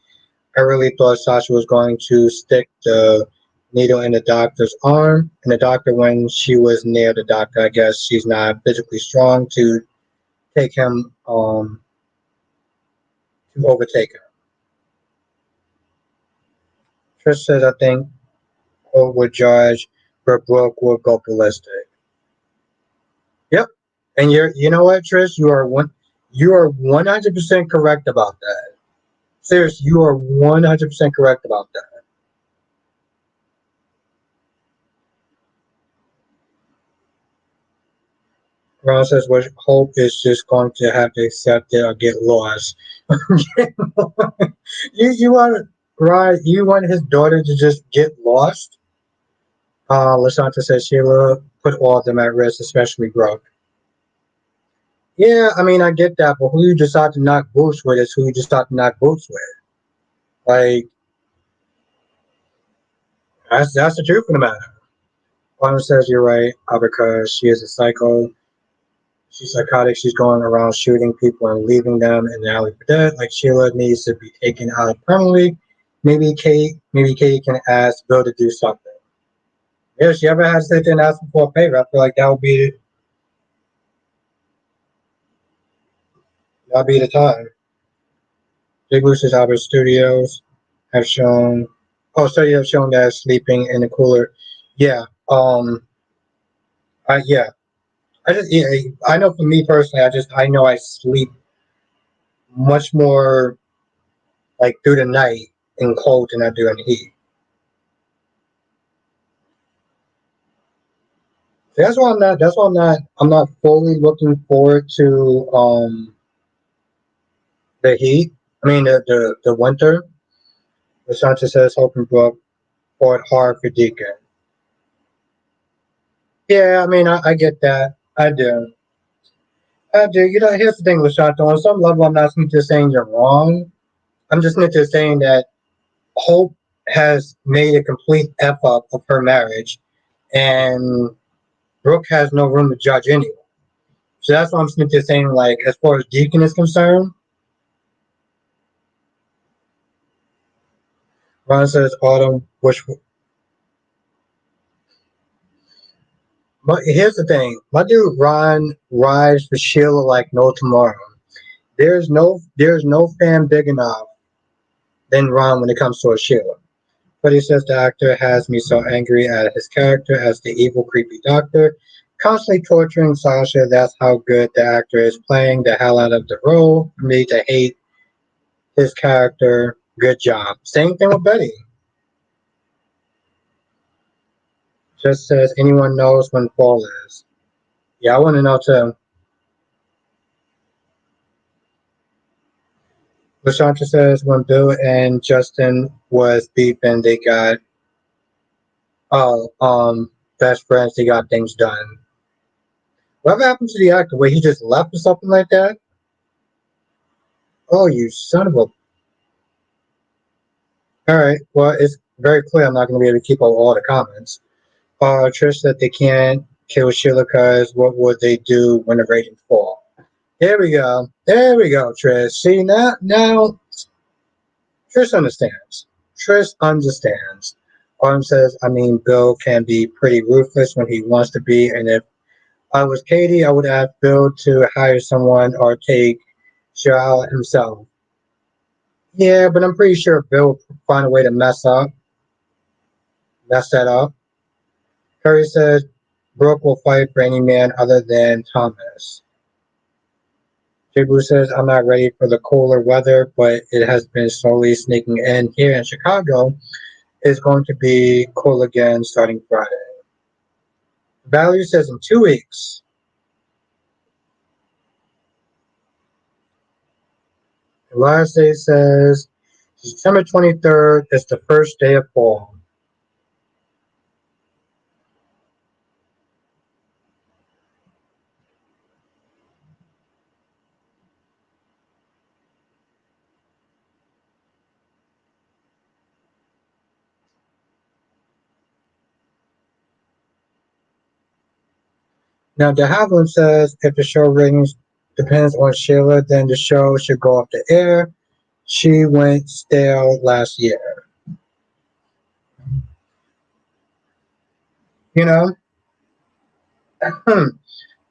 I really thought Sasha was going to stick the needle in the doctor's arm, and the doctor, when she was near the doctor, I guess she's not physically strong to take him to overtake her. Trish says I think Cole would judge, but Brooke will go ballistic. Yep, and you know what, Trish, you are 100% correct about that. Seriously, you are 100% correct about that. Ron says, "What hope is just going to have to accept it or get lost." you want Ron? You want his daughter to just get lost? Lasanta says Sheila put all of them at risk, especially Brooke. Yeah, I mean I get that, but who you decide to knock boots with is who you decide to knock boots with. Like that's the truth of the matter. Ron says you're right, because she is a psycho. She's psychotic. She's going around shooting people and leaving them in the alley for dead. Like Sheila needs to be taken out permanently. Maybe Kate can ask Bill to do something. Yeah, if she ever has to sit there and ask for a favor, I feel like that'll be the time. Big Lucy's Albert Studios have shown. Oh, so you have shown that sleeping in the cooler. Yeah. Yeah. Yeah, I know for me personally, I know I sleep much more like through the night in cold than I do in heat. That's why I'm not. That's why I'm not. I'm not fully looking forward to the heat. I mean the winter. The Sanchez says Hope and Brook fought hard for Deacon. Yeah, I mean I get that. I do. I do. Here's the thing, Lashanto. On some level, I'm not just saying you're wrong. I'm just saying that Hope has made a complete f up of her marriage, and Brooke has no room to judge anyway. So that's why I'm just saying, like, as far as Deacon is concerned, Ron says Autumn, which. But here's the thing, my dude Ron rides for Sheila like no tomorrow. There's no fan big enough than Ron when it comes to a Sheila. But he says the actor has me so angry at his character as the evil, creepy doctor, constantly torturing Sasha. That's how good the actor is playing the hell out of the role. For me to hate his character, good job. Same thing with Betty. Just says anyone knows when fall is. Yeah, I want to know too. Lashanta says when Bill and Justin was beefing, they got oh best friends. They got things done. Whatever happened to the actor? Where he just left or something like that? Oh, you son of a. Alright, well, it's very clear I'm not going to be able to keep all the comments. Trish said they can't kill Sheila because what would they do when the ratings fall? There we go. There we go, Trish. See, now Trish understands. Trish understands. Arm says, I mean, Bill can be pretty ruthless when he wants to be, and if I was Katie, I would ask Bill to hire someone or take Joel himself. Yeah, but I'm pretty sure Bill will find a way to mess that up. Curry says Brooke will fight for any man other than Thomas. Jibu says I'm not ready for the cooler weather, but it has been slowly sneaking in here in Chicago. It's going to be cool again starting Friday. Valerie says in 2 weeks. Last day says September 23rd is the first day of fall. Now, De Havilland says if the show ratings depends on Sheila, then the show should go off the air. She went stale last year. You know,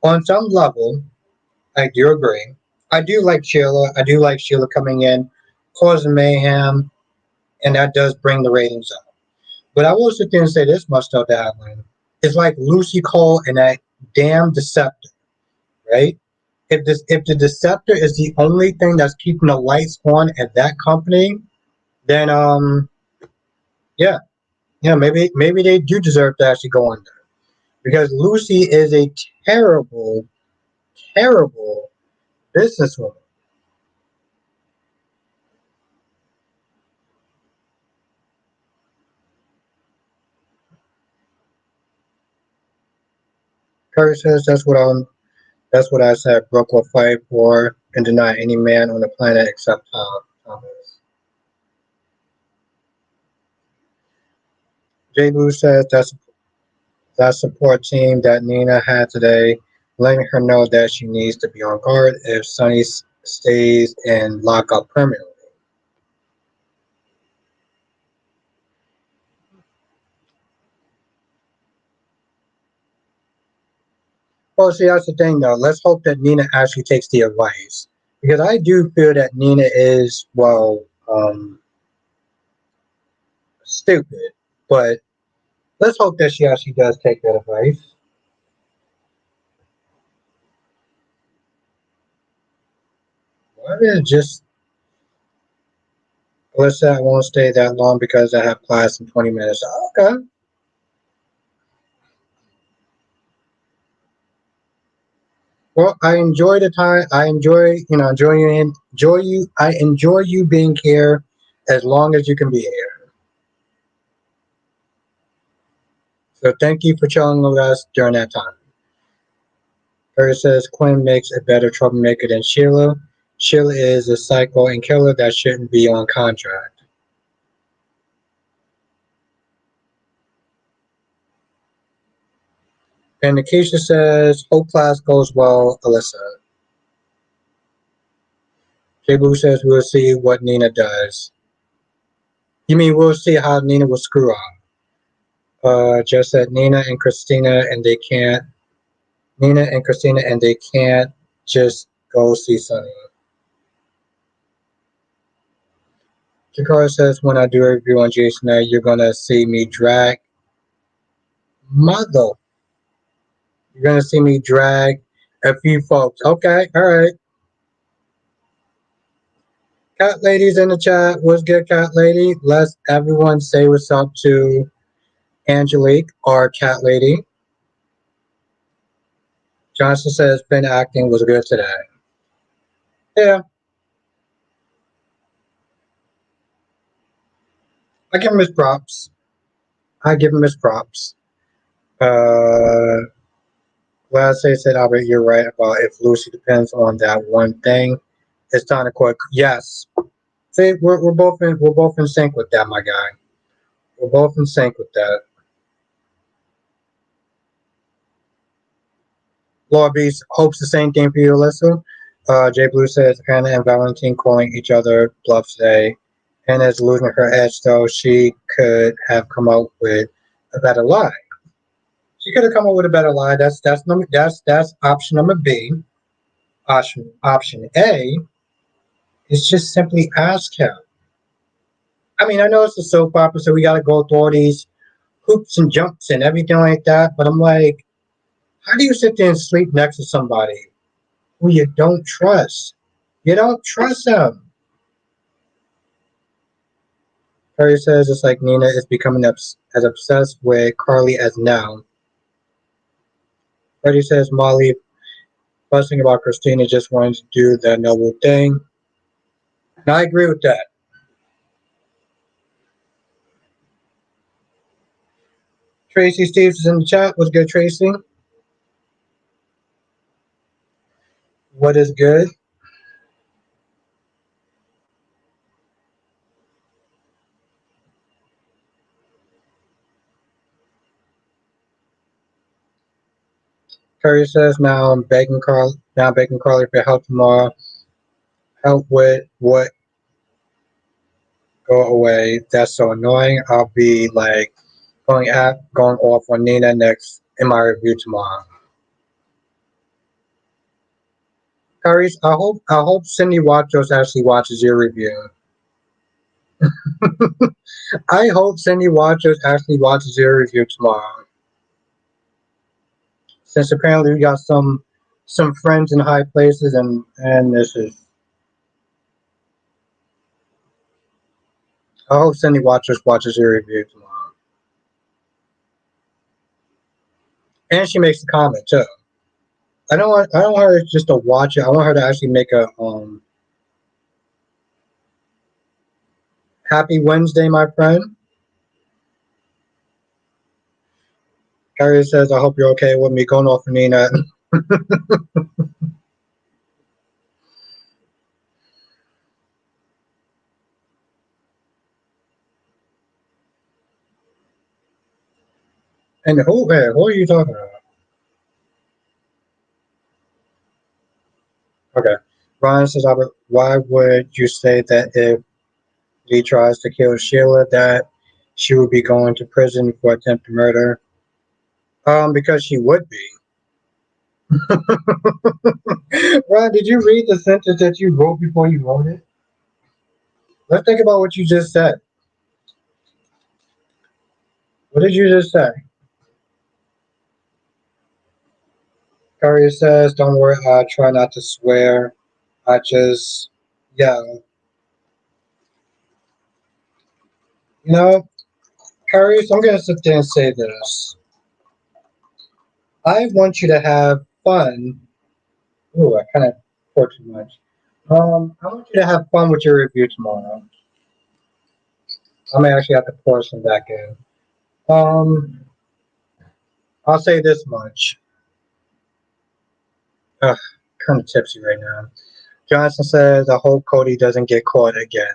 on some level, I do agree. I do like Sheila. I do like Sheila coming in, causing mayhem, and that does bring the ratings up. But I will sit there and say this much though, Davlin. It's like Lucy Cole and that damn Deceptor, right? If the Deceptor is the only thing that's keeping the lights on at that company, then yeah, maybe they do deserve to actually go under. Because Lucy is a terrible, terrible businesswoman. Curry says that's what I said. Brooke will fight for and deny any man on the planet except Thomas. J. Boo says that support team that Nina had today, letting her know that she needs to be on guard if Sonny stays in lockup permanently. Well, see, that's the thing, though. Let's hope that Nina actually takes the advice. Because I do feel that Nina is, well, stupid. But let's hope that she actually does take that advice. Why did it just, let's say I won't stay that long because I have class in 20 minutes. Okay. Well, I enjoy the time. I enjoy, I enjoy you being here as long as you can be here. So thank you for chilling with us during that time. Curry says Quinn makes a better troublemaker than Sheila. Sheila is a psycho and killer that shouldn't be on contract. And Akeisha says, hope class goes well, Alyssa. J-Boo says, we'll see what Nina does. You mean we'll see how Nina will screw up? Just said Nina and Christina and they can't just go see Sunny. Jakara says, when I do a review on Jason, you're gonna see me drag mother. You're gonna see me drag a few folks. Okay, all right. Cat ladies in the chat. What's good, cat lady? Let's everyone say what's up to Angelique, our cat lady. Johnson says Finn acting was good today. Yeah, I give him his props. I give him his props. Uh, Well, I said, Albert, you're right about if Lucy depends on that one thing. It's time to quit. Yes. See, we're both in sync with that, my guy. We're both in sync with that. Laura Beast hopes the same thing for you, Alyssa. Jay Blue says Hannah and Valentine calling each other bluffs today. Hannah's losing her edge, though she could have come up with a better lie. She could have come up with a better lie. That's option number B. Option A is just simply ask him. I mean, I know it's a soap opera, so we got to go through all these hoops and jumps and everything like that. But I'm like, how do you sit there and sleep next to somebody who you don't trust? You don't trust them. Harry says it's like Nina is becoming as obsessed with Carly as now. Freddie says Molly fussing about Christina just wanting to do the noble thing. And I agree with that. Tracy Steves is in the chat. What's good, Tracy? What is good? Curry says now I'm begging Carly for help tomorrow. Help with what go away. That's so annoying. I'll be like going off on Nina next in my review tomorrow. Curry, I hope Cindy Watchos actually watches your review. I hope Cindy Watchers actually watches your review tomorrow. Since apparently we got some friends in high places and this is I hope Cindy Watchers watches your review tomorrow. And she makes a comment too. I don't want her just to watch it. I want her to actually make a happy Wednesday, my friend. Carrie says, I hope you're okay with me going off of Nina. And who are you talking about? Okay. Ryan says, Albert, why would you say that if Lee tries to kill Sheila that she would be going to prison for attempted murder? Because she would be. Ryan, did you read the sentence that you wrote before you wrote it? Let's think about what you just said. What did you just say? Carrier says, don't worry, I try not to swear. I just, yeah. You know, Carrier, I'm going to sit there and say this. I want you to have fun. Ooh, I kind of poured too much. I want you to have fun with your review tomorrow. I may actually have to pour some back in. Um, I'll say this much. Ugh, kind of tipsy right now. Johnson says, I hope Cody doesn't get caught again.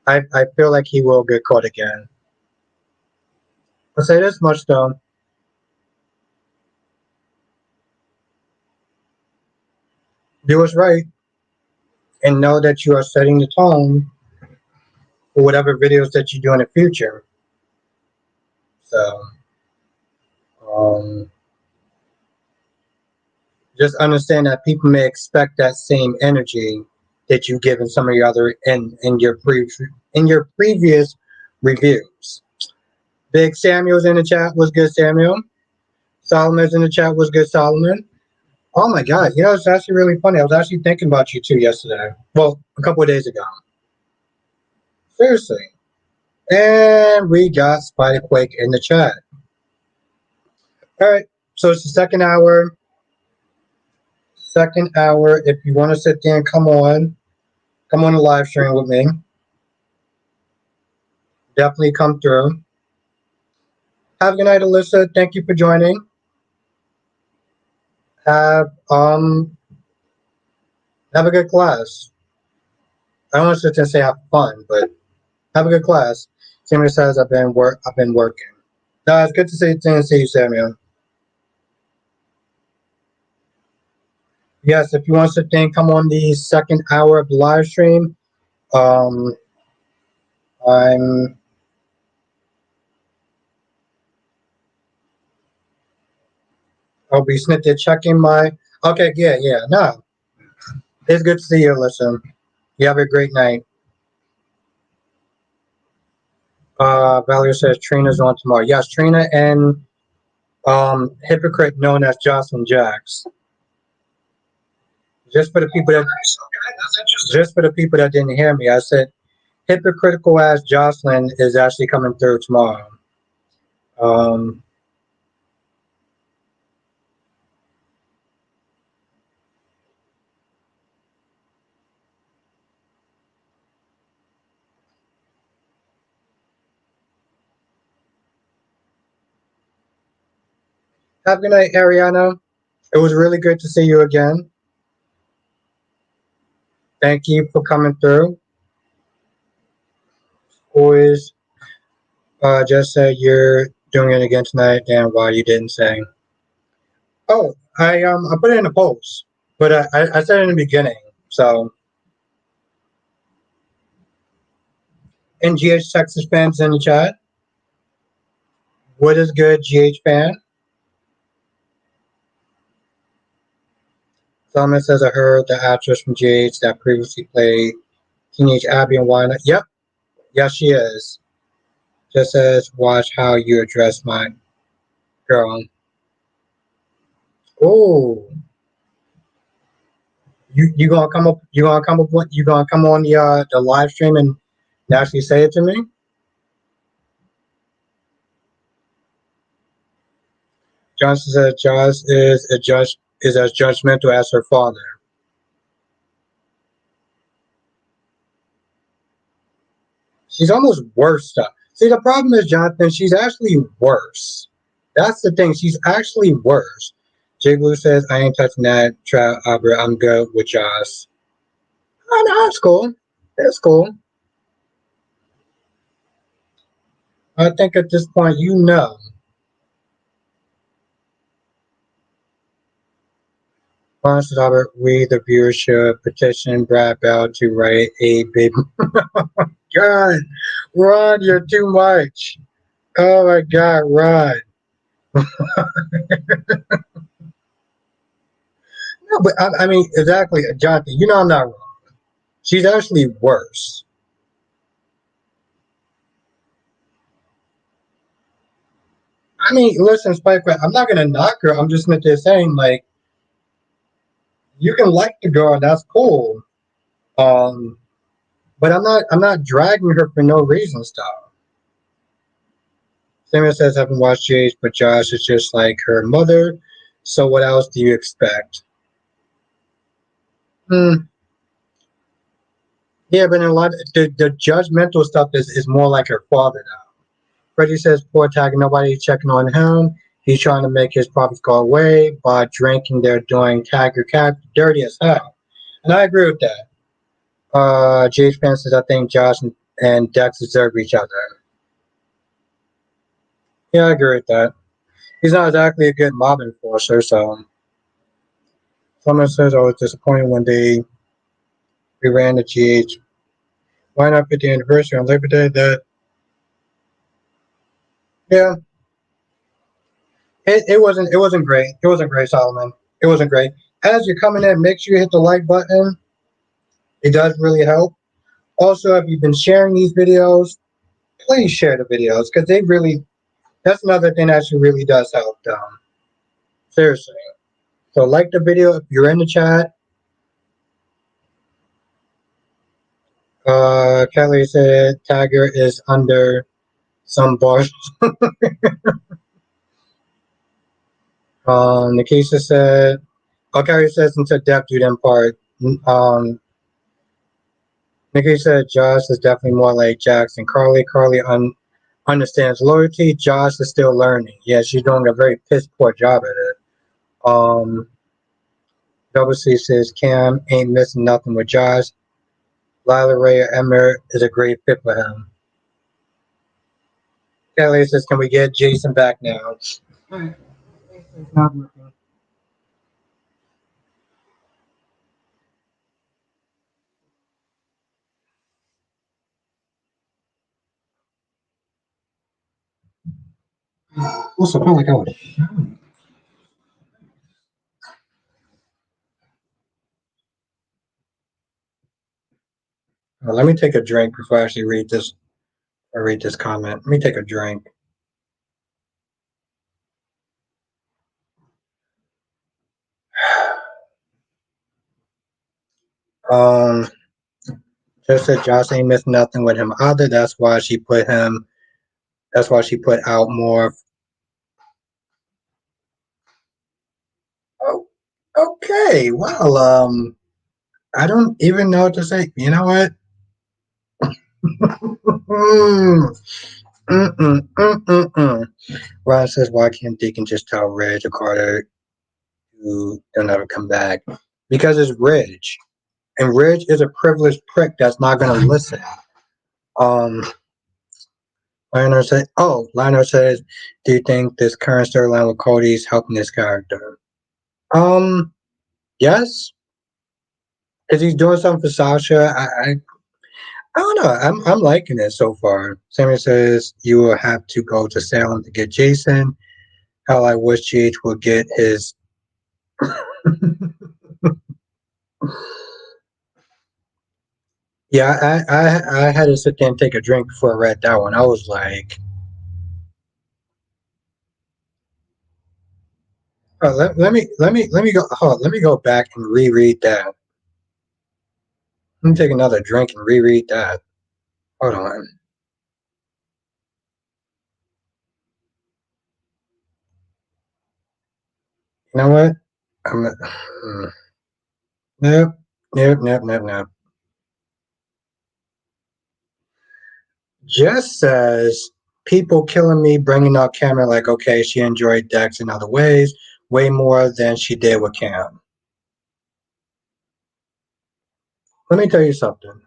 I feel like he will get caught again. I'll say this much though. Do what's right and know that you are setting the tone for whatever videos that you do in the future. So, um, just understand that people may expect that same energy that you give in some of your other in your previous reviews. Big Samuel's in the chat. Was good, Samuel? Solomon's in the chat. Was good, Solomon? Oh my God! You know, it's actually really funny. I was actually thinking about you too yesterday. Well, a couple of days ago. Seriously. And we got Spiderquake in the chat. All right. So it's the second hour. Second hour. If you want to sit there and come on the live stream with me. Definitely come through. Have a good night, Alyssa. Thank you for joining. Have have a good class. I don't want to say have fun, but have a good class. Samuel says I've been working. No, it's good to see you, Samuel. Yes, if you want to think, come on the second hour of the live stream. Um, I'm I'll be snippet checking my. Okay, yeah. No, it's good to see you. Listen, you have a great night. Valerie says Trina's on tomorrow. Yes, Trina and hypocrite known as Jocelyn Jacks. Just for the people that just for the people that didn't hear me, I said hypocritical as Jocelyn is actually coming through tomorrow. Um, have a good night, Ariana. It was really good to see you again. Thank you for coming through. Always just said you're doing it again tonight, and why you didn't say. Oh, I put it in a post, but I said it in the beginning. So, NGH Texas fans in the chat, what is good, GH fan? Thomas says I heard the actress from GH that previously played Teenage Abby and why not? Yep, yes she is. Just says watch how you address my girl. Oh, you gonna come up? You gonna come on the live stream and actually say it to me? Johnson said Joss is as judgmental as her father. She's almost worse stuff. See, the problem is, Jonathan, she's actually worse. That's the thing. She's actually worse. Jay Blue says, I ain't touching that trap, Albert. I'm good with Joss. Oh, no, it's cool. It's cool. I think at this point, you know. Honestly, Albert, we, the viewers, should petition Brad Bell to write a big. God, Ron, you're too much. Oh my God, Ron. No, but I mean, exactly, Jonathan. You know I'm not wrong. She's actually worse. I mean, listen, Spike, I'm not gonna knock her. I'm just saying, like, you can like the girl, that's cool. Um, but I'm not dragging her for no reason. Stuff. Samuel says, I haven't watched GH, but Josh is just like her mother. So what else do you expect? Hmm. Yeah, but in a lot, the judgmental stuff is more like her father now. Freddie says, poor Tag, nobody checking on him. He's trying to make his profits go away by drinking. They're doing Tiger Cat dirty as hell. And I agree with that. GH Fan says, I think Josh and Dex deserve each other. Yeah, I agree with that. He's not exactly a good mob enforcer, so. Someone says, I was disappointed when we ran the GH. Why not put the anniversary on Labor Day? Yeah, it wasn't great. It wasn't great, Solomon. It wasn't great. As you're coming in, make sure you hit the like button. It does really help. Also, if you've been sharing these videos, please share the videos because that's another thing that actually really does help them. Seriously. So like the video if you're in the chat. Kelly said Tiger is under some bars. Nikisha said, Kelly says until death do them part. Nikki said Josh is definitely more like Jackson. Carly understands loyalty. Josh is still learning. Yeah, she's doing a very piss poor job at it. Double C says Cam ain't missing nothing with Josh. Lila Ray or Emmer is a great fit for him. Kelly says, can we get Jason back now? Alright. It's not working. Also, I felt like I was shouting. Let me take a drink before I actually read this. I read this comment. Let me take a drink. Um, just said Josh ain't missing nothing with him either. That's why she put him. That's why she put out more. Oh, okay. Well, I don't even know what to say. You know what? Ron says, why can't Deacon just tell Reg or Carter to they'll never come back? Because it's Reg. And Reg is a privileged prick that's not going to listen. Um, Lionel says, do you think this current storyline with Cody is helping this character? Yes. Because he's doing something for Sasha. I don't know. I'm liking it so far. Samuel says, you will have to go to Salem to get Jason. Hell, I wish GH would get his. Yeah, I had to sit there and take a drink before I read that one. I was like, oh, let me go. Hold on, let me go back and reread that. Let me take another drink and reread that. Hold on. You know what? I'm nope, nope. Jess says people killing me, bringing out Cameron. Like, okay, she enjoyed Dex in other ways, way more than she did with Cam. Let me tell you something.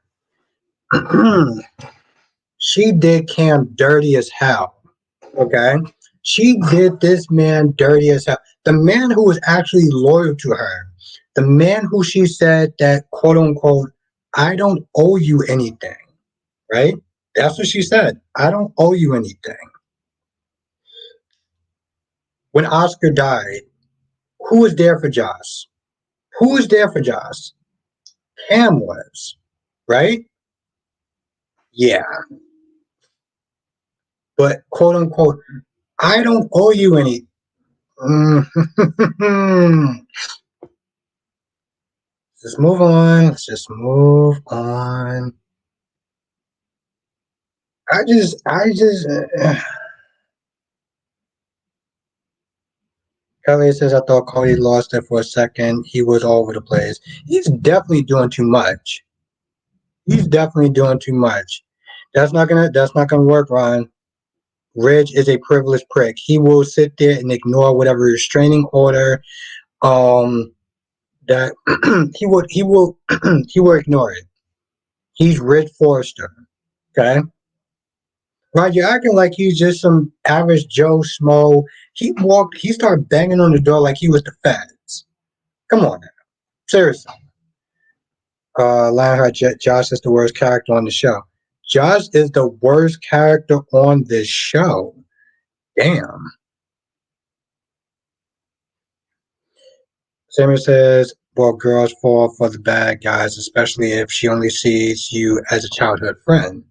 She did Cam dirty as hell. Okay, she did this man dirty as hell. The man who was actually loyal to her, the man who she said that quote unquote, I don't owe you anything. Right? That's what she said. I don't owe you anything. When Oscar died, who was there for Joss? Who was there for Joss? Cam was, right? Yeah. But quote unquote, I don't owe you any. Just move on. Let's just move on. Kelly says, I thought Cody lost it for a second. He was all over the place. He's definitely doing too much. He's definitely doing too much. That's not gonna work, Ron. Reg is a privileged prick. He will sit there and ignore whatever restraining order that he will ignore it. He's Reg Forrester. Okay? Right, you're acting like he's just some average Joe Schmo. He started banging on the door like he was the feds. Come on now. Seriously. Lionheart Josh is the worst character on the show. Josh is the worst character on this show. Damn. Samuel says, well, girls fall for the bad guys, especially if she only sees you as a childhood friend.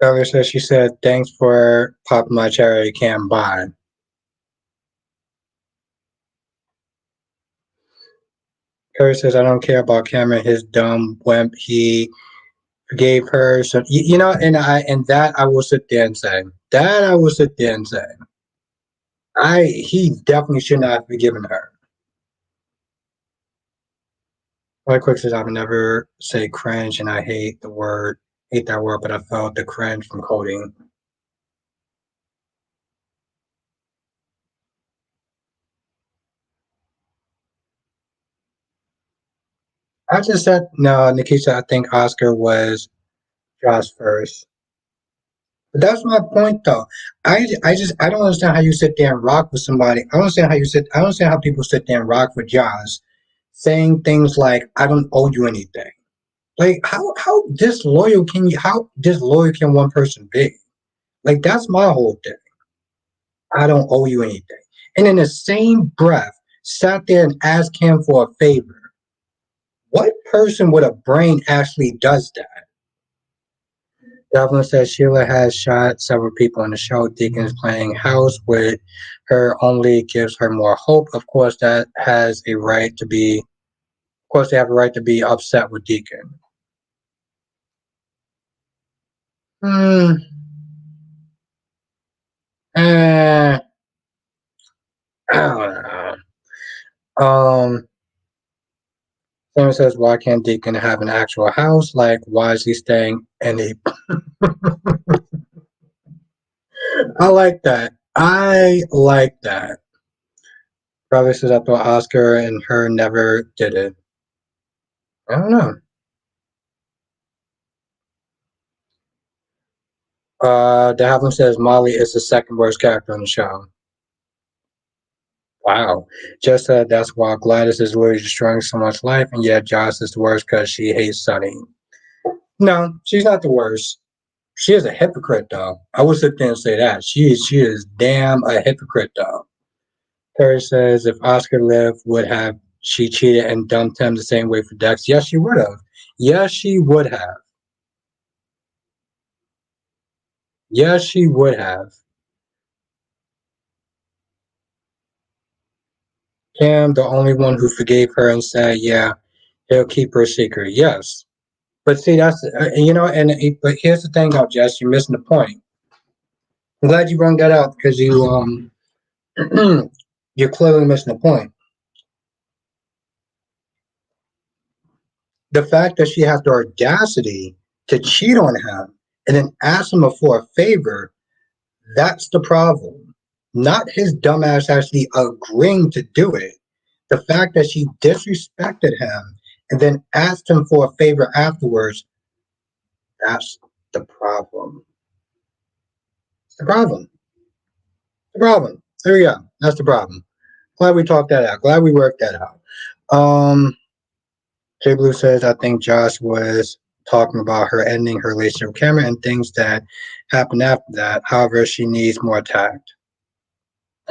Earlier says she said, thanks for popping my cherry, can't buy. Curry says, I don't care about Cameron, his dumb wimp. He forgave her. So, and that I will sit there and say, he definitely should not have forgiven her. Right quick says, I would never say cringe, and I hate the word hate that word, but I felt the cringe from Cody. I just said no, Nikisha. I think Oscar was Josh first. But that's my point, though. I don't understand how you sit there and rock with somebody. I don't understand how you sit. I don't understand how people sit there and rock with Josh, saying things like "I don't owe you anything." Like how disloyal can you? How disloyal can one person be? Like that's my whole thing. I don't owe you anything. And in the same breath, sat there and asked him for a favor. What person with a brain actually does that? Devlin says Sheila has shot several people on the show. Deacon's playing house with her only gives her more hope. Of course, that has a right to be. Of course, they have a right to be upset with Deacon. Hmm. Eh, I don't know. Someone says, why can't Deacon have an actual house? Like, why is he staying in a. I like that. I like that. Probably says I thought Oscar and her never did it. I don't know. De Havilland says Molly is the second worst character on the show. Wow. Just said that's why Gladys is literally destroying so much life, and yet Joss is the worst because she hates Sunny. No, she's not the worst. She is a hypocrite, though. I would sit there and say that. She is damn a hypocrite, though. Terry says if Oscar lived, would have she cheated and dumped him the same way for Dex? Yes, she would have. Yes, she would have. Yes, she would have. Cam, the only one who forgave her and said, yeah, he'll keep her secret. Yes. But see, that's, but here's the thing though, Jess, you're missing the point. I'm glad you brought that up because you're clearly missing the point. The fact that she has the audacity to cheat on him and then ask him for a favor, that's the problem. Not his dumbass actually agreeing to do it. The fact that she disrespected him and then asked him for a favor afterwards, that's the problem. It's the problem. The problem. There we go. That's the problem. Glad we talked that out. Glad we worked that out. Um, Jay Blue says, I think Josh was talking about her ending her relationship with Cameron and things that happened after that. However, she needs more tact.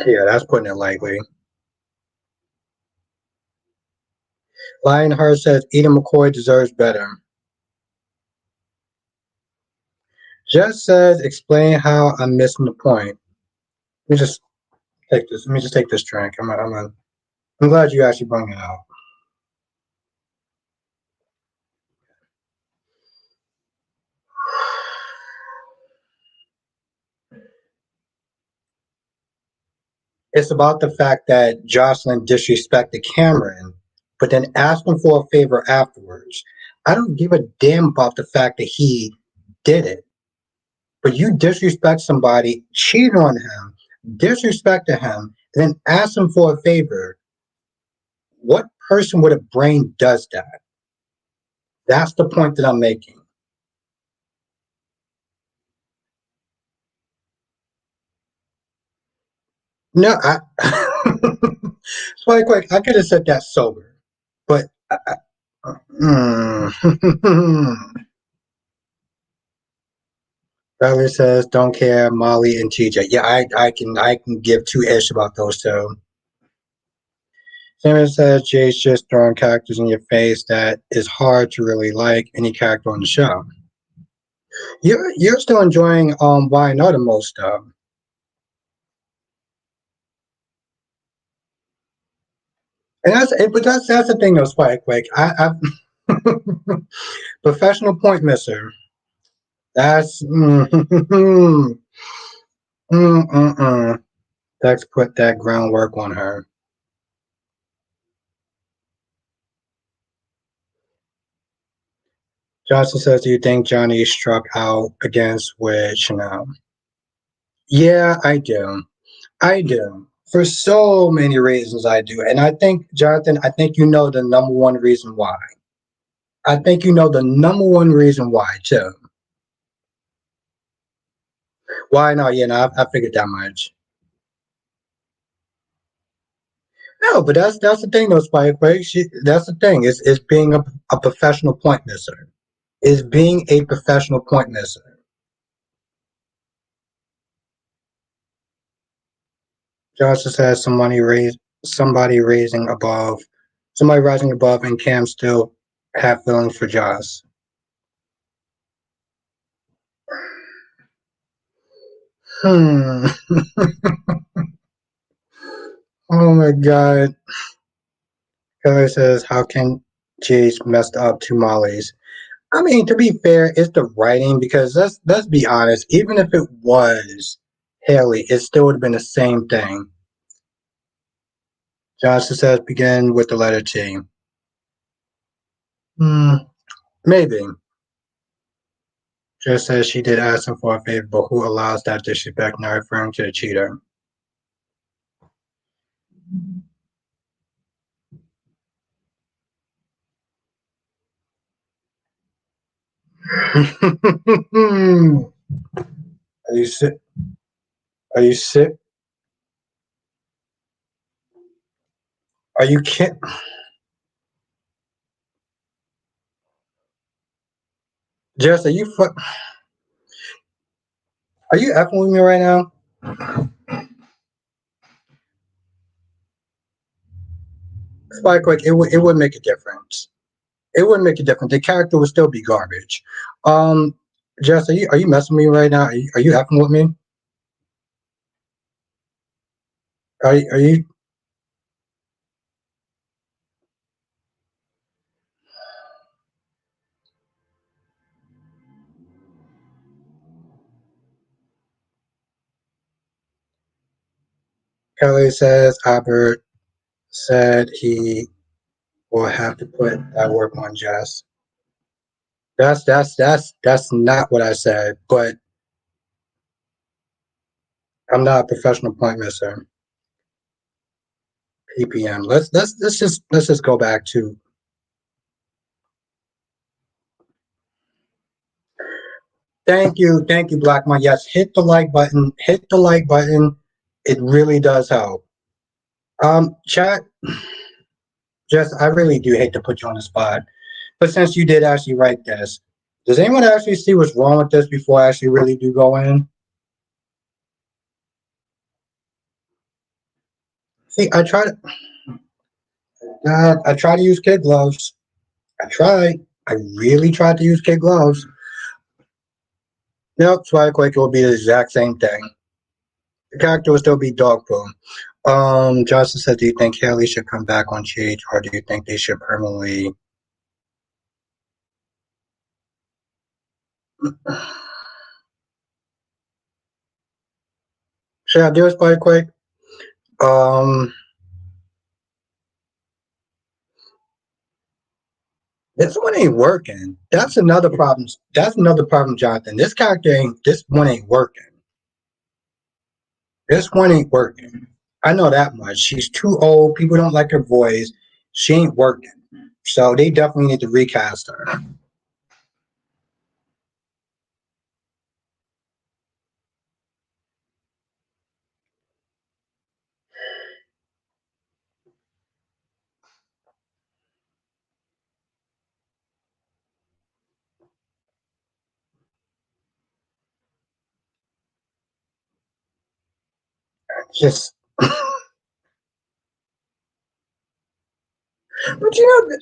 Yeah, that's putting it lightly. Lionheart says, Eden McCoy deserves better. Jess says, explain how I'm missing the point. Let me just take this. Let me just take this drink. I'm glad you actually brought it out. It's about the fact that Jocelyn disrespected Cameron, but then asked him for a favor afterwards. I don't give a damn about the fact that he did it, but you disrespect somebody, cheat on him, disrespected him, and then ask him for a favor. What person with a brain does that? That's the point that I'm making. No, so quick, I could have said that sober, but Valerie says, "Don't care." Molly and TJ. Yeah, I can give two ish about those two. Simon says, "Jay's just throwing characters in your face that is hard to really like any character on the show." You're still enjoying Why Not the most though. And that's the thing though, Spike. Like I professional point misser. That's Dex put that groundwork on her. Johnson says, "Do you think Johnny struck out against which?" No. Yeah, I do. I do. For so many reasons, I do. And I think, Jonathan, I think you know the number one reason why. I think you know the number one reason why, too. Why not? Yeah, no, I figured that much. No, but that's the thing, though, Spike. Right? That's the thing. Is being a professional point misser. Is being a professional point misser. Johnson says somebody raising above, somebody rising above, and Cam still have feelings for Josh. Hmm. Oh my God. Kelly says, "How can Jay's messed up two Mollies?" I mean, to be fair, it's the writing because let's be honest. Even if it was Haley, it still would have been the same thing. Johnson says, "Begin with the letter T." Hmm. Maybe. Just says she did ask him for a favor, but who allows that disrespect? Now referring to the cheater. Are you sick? Are you sick? Are you kidding? Jess, are you effing with me right now? Spike, quick, it would make a difference. It wouldn't make a difference. The character would still be garbage. Um, Jess, are you messing with me right now? Are you effing with me? Are you? Kelly says Albert said he will have to put that work on Jess. That's not what I said. But I'm not a professional point misser. PPM. Let's just go back to. Thank you, Blackmon. Yes, hit the like button. Hit the like button. It really does help. Chat. Jess, I really do hate to put you on the spot, but since you did actually write this, does anyone actually see what's wrong with this before I actually really do go in? See, I try to use kid gloves. I tried. I really tried to use kid gloves. Nope, Swag will be the exact same thing. The character will still be dog poo. Johnson said, "Do you think Haley should come back on stage, or do you think they should permanently?" Should I do this quite quick? Um, this one ain't working. That's another problem. That's another problem, Jonathan. This character ain't. This one ain't working. This one ain't working. I know that much. She's too old. People don't like her voice. She ain't working. So they definitely need to recast her. Just, but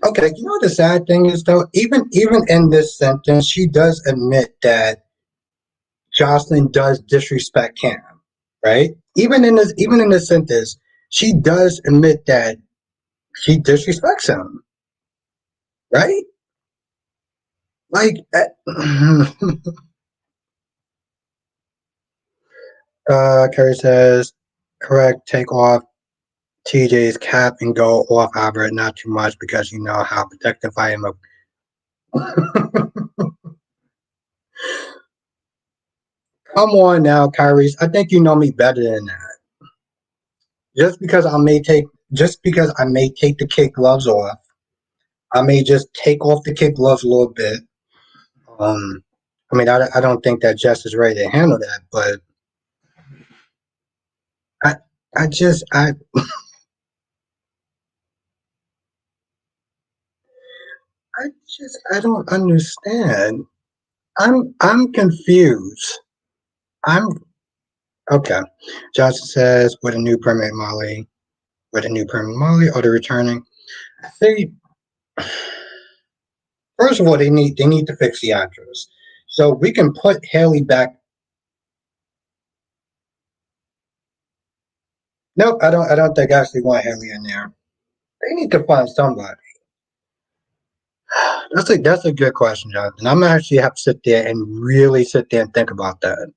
okay. You know the sad thing is though, even in this sentence, she does admit that Jocelyn does disrespect Cam, right? Even in this sentence, she does admit that she disrespects him, right? Like, Carrie says, correct. Take off TJ's cap and go off Albert, not too much because you know how protective I am of. Come on now, Kyrie. I think you know me better than that. Just because I may take, just because I may take the kid gloves off, I may just take off the kid gloves a little bit. Um, I mean, I don't think that Jess is ready to handle that, but I, I just, I I don't understand. I'm confused. I'm okay. Johnson says with a new permit, Molly, with a new permit, Molly, or the returning. See, first of all, they need to fix the address, so we can put Haley back. Nope, I don't think I actually want Haley in there. They need to find somebody. That's a good question, Jonathan. I'm gonna actually have to sit there and really sit there and think about that.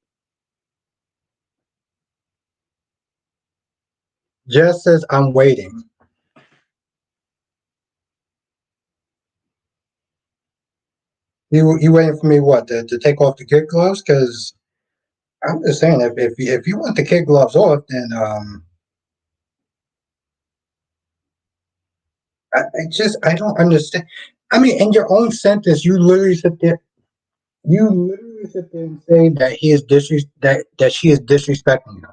Jess says I'm waiting. You waiting for me what to take off the kid gloves? Because I'm just saying if you want the kid gloves off, then I don't understand. I mean, in your own sentence, you literally sit there and say that that she is disrespecting you.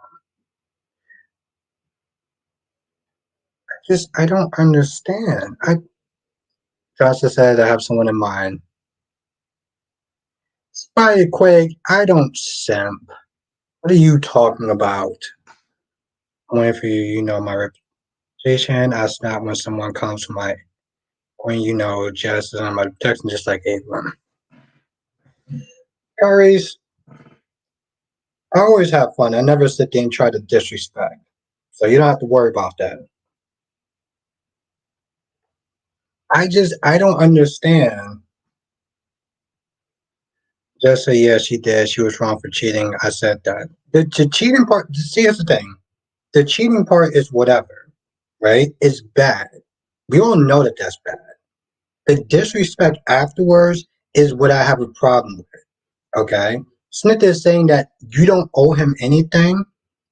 I don't understand. Joshua said I have someone in mind. Spider Quake, I don't simp. What are you talking about? I'm waiting for you. You know my reputation. I snap when someone comes from my when you know just on my protection, just like Abram. Curries, I always have fun. I never sit there and try to disrespect. So you don't have to worry about that. I don't understand. Just say yeah, she did. She was wrong for cheating. I said that. The cheating part. See, here's the thing. The cheating part is whatever, right? It's bad. We all know that that's bad. The disrespect afterwards is what I have a problem with. Okay, Smith is saying that you don't owe him anything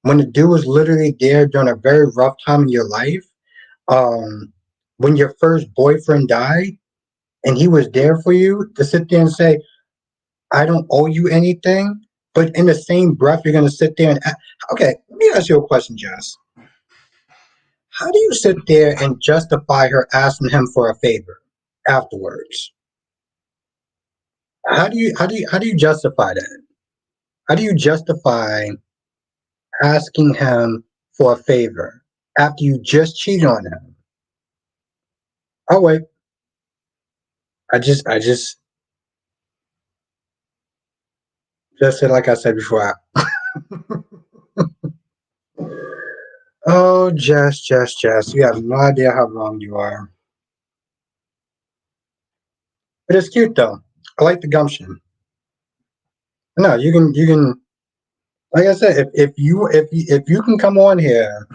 when the dude was literally there during a very rough time in your life. Um, when your first boyfriend died and he was there for you to sit there and say, I don't owe you anything. But in the same breath, you're going to sit there and, okay, let me ask you a question, Jess. How do you sit there and justify her asking him for a favor afterwards? How do you justify that? How do you justify asking him for a favor after you just cheated on him? Oh wait, I just said like I said before. Oh, Jess, you have no idea how wrong you are. But it's cute though. I like the gumption. No, you can like I said, if you can come on here,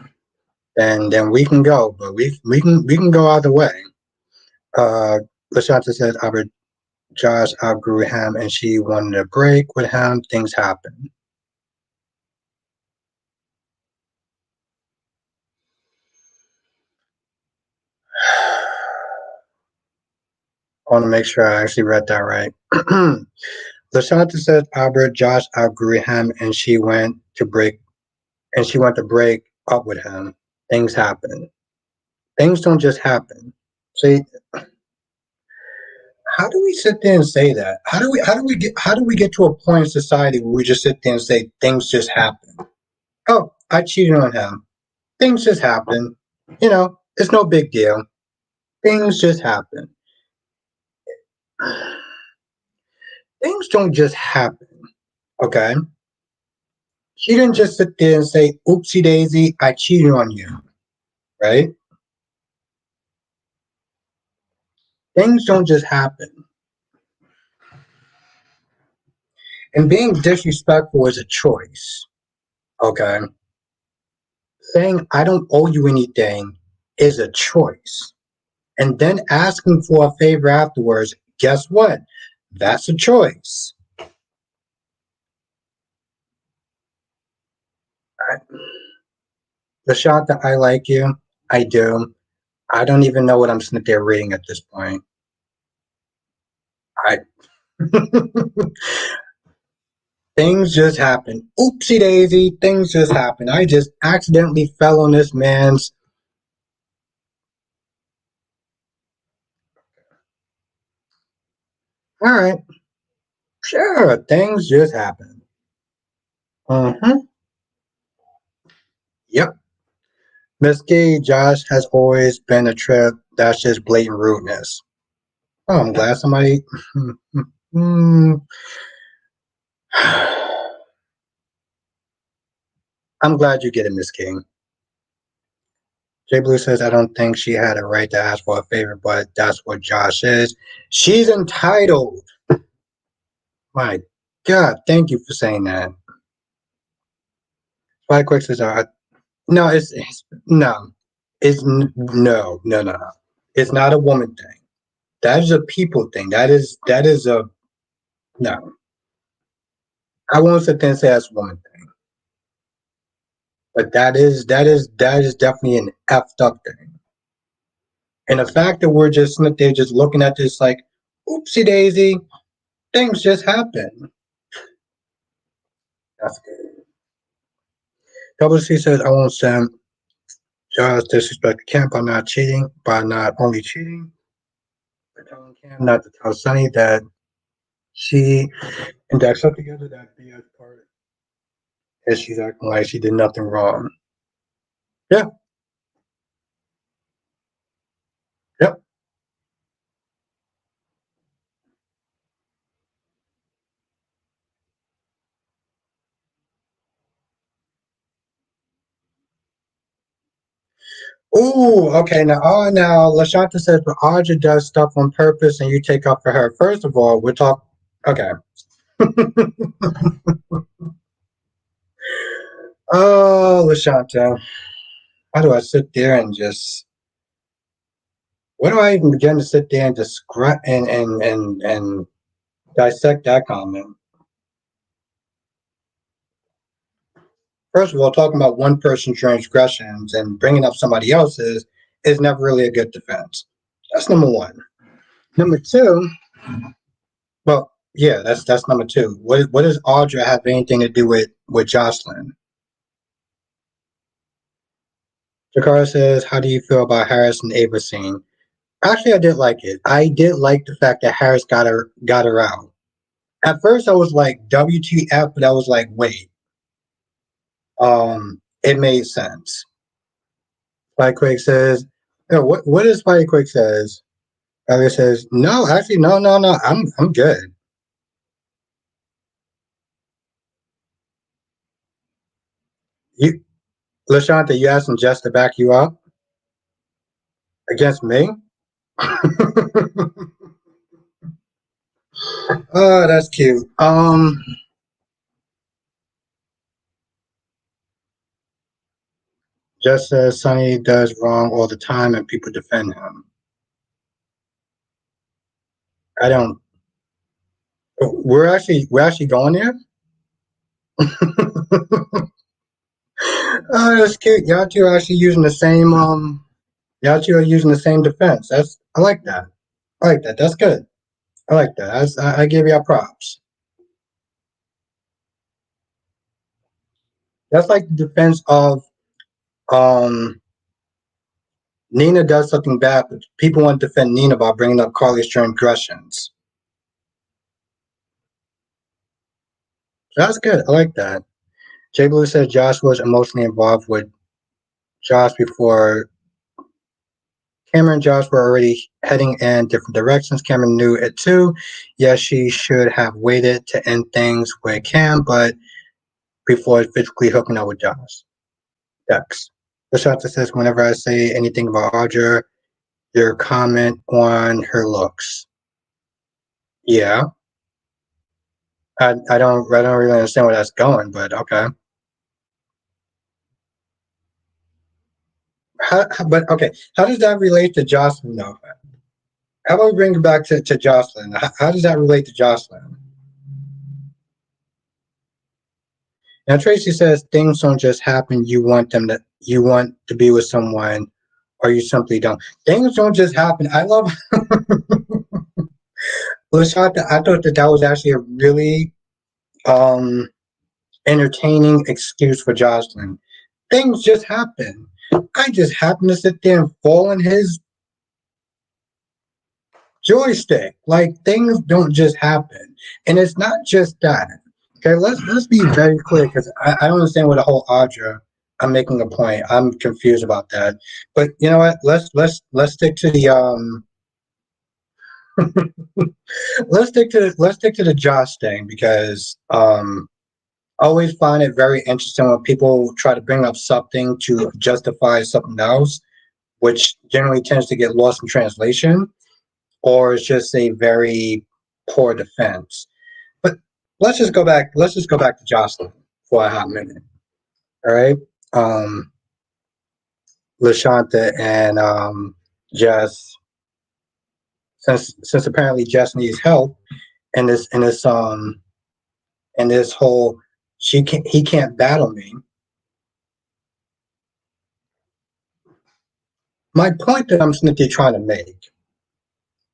then we can go. But we can go either way. Uh, Lashanta said, Albert Josh outgrew him, and she wanted a break with him. Things happen. I want to make sure I actually read that right. Lashanta said Albert Josh outgrew him, and she went to break up with him. Things happen. Things don't just happen. See, how do we sit there and say that? How do we get to a point in society where we just sit there and say things just happen? Oh, I cheated on him. Things just happen. It's no big deal. Things just happen. Things don't just happen. Okay. She didn't just sit there and say, oopsie daisy, I cheated on you. Right? Things don't just happen. And being disrespectful is a choice. Okay. Saying I don't owe you anything is a choice. And then asking for a favor afterwards, guess what? That's a choice. The shot that I like you, I do. I don't even know what I'm sitting there reading at this point. I Things just happen. Oopsie daisy, things just happen. I just accidentally fell on this man's. All right, sure, things just happen. Mm-hmm. Yep. Miss K, Josh has always been a trip. That's just blatant rudeness. Oh, I'm glad somebody. I'm glad you get it, Miss King. Jay Blue says, I don't think she had a right to ask for a favor, but that's what Josh is. She's entitled. My God, thank you for saying that. Spy Quick says, no, no. No. It's not a woman thing. That is a people thing. That is a, no. I won't sit there and say that's a woman thing. But that is definitely an effed up thing. And the fact that we're just sitting there just looking at this like, oopsie daisy, things just happen. That's good. Double C says, I won't send Josh disrespect the camp by not cheating, by not only cheating, but telling Cam not to tell Sonny that she and Dax up together, that BS part, and she's acting like she did nothing wrong. Yeah, yep. Ooh, okay. Now Lashanta says, but Audra does stuff on purpose, and you take up for her. First of all, we're talking. Okay. Oh, Lashanta, how do I sit there and just? Where do I even begin to sit there and just and dissect that comment? First of all, talking about one person's transgressions and bringing up somebody else's is never really a good defense. That's number one. Number two, well, yeah, that's number two. What does Audra have anything to do with Jocelyn? Jakara says, "How do you feel about Harris and Ava scene?" Actually, I did like it. I did like the fact that Harris got her out. At first, I was like, "WTF?" But I was like, "Wait." It made sense. Spikequake says, "Oh, what is Spikequake says?" Elliot says, "No, actually, no. I'm good." You, Lashanta, you asking Jess to back you up against me? Oh, that's cute. Jess says Sonny does wrong all the time, and people defend him. I don't. We're actually going there. Oh, that's cute. Y'all two are actually using the same. Y'all two are using the same defense. I like that. I like that. That's good. I like that. I give y'all props. That's like the defense of um Nina does something bad, but people want to defend Nina by bringing up Carly's transgressions. So that's good. I like that. Jay Blue said Josh was emotionally involved with Josh before Cameron and Josh were already heading in different directions. Cameron knew it too. Yes, she should have waited to end things with Cam, but before physically hooking up with Josh. Dex. Lashanta says, whenever I say anything about Audra, your comment on her looks. Yeah. I don't really understand where that's going, but okay. But okay, how does that relate to Jocelyn though? How about we bring it back to Jocelyn? How does that relate to Jocelyn? Now Tracy says things don't just happen. You want to be with someone, or you simply don't. Things don't just happen. I love Lashanta. I thought that that was actually a really um entertaining excuse for Jocelyn. Things just happen. I just happen to sit there and fall in his joystick. Like things don't just happen, and it's not just that. Okay, let's be very clear because I don't understand what the whole Audra. I'm making a point. I'm confused about that. But you know what? Let's stick to the let's stick to the Josh thing because I always find it very interesting when people try to bring up something to justify something else, which generally tends to get lost in translation or is just a very poor defense. But let's just go back to Jocelyn for a hot minute. All right. Um Lashanta and Jess, since apparently Jess needs help in this whole he can't battle me. My point that I'm simply trying to make,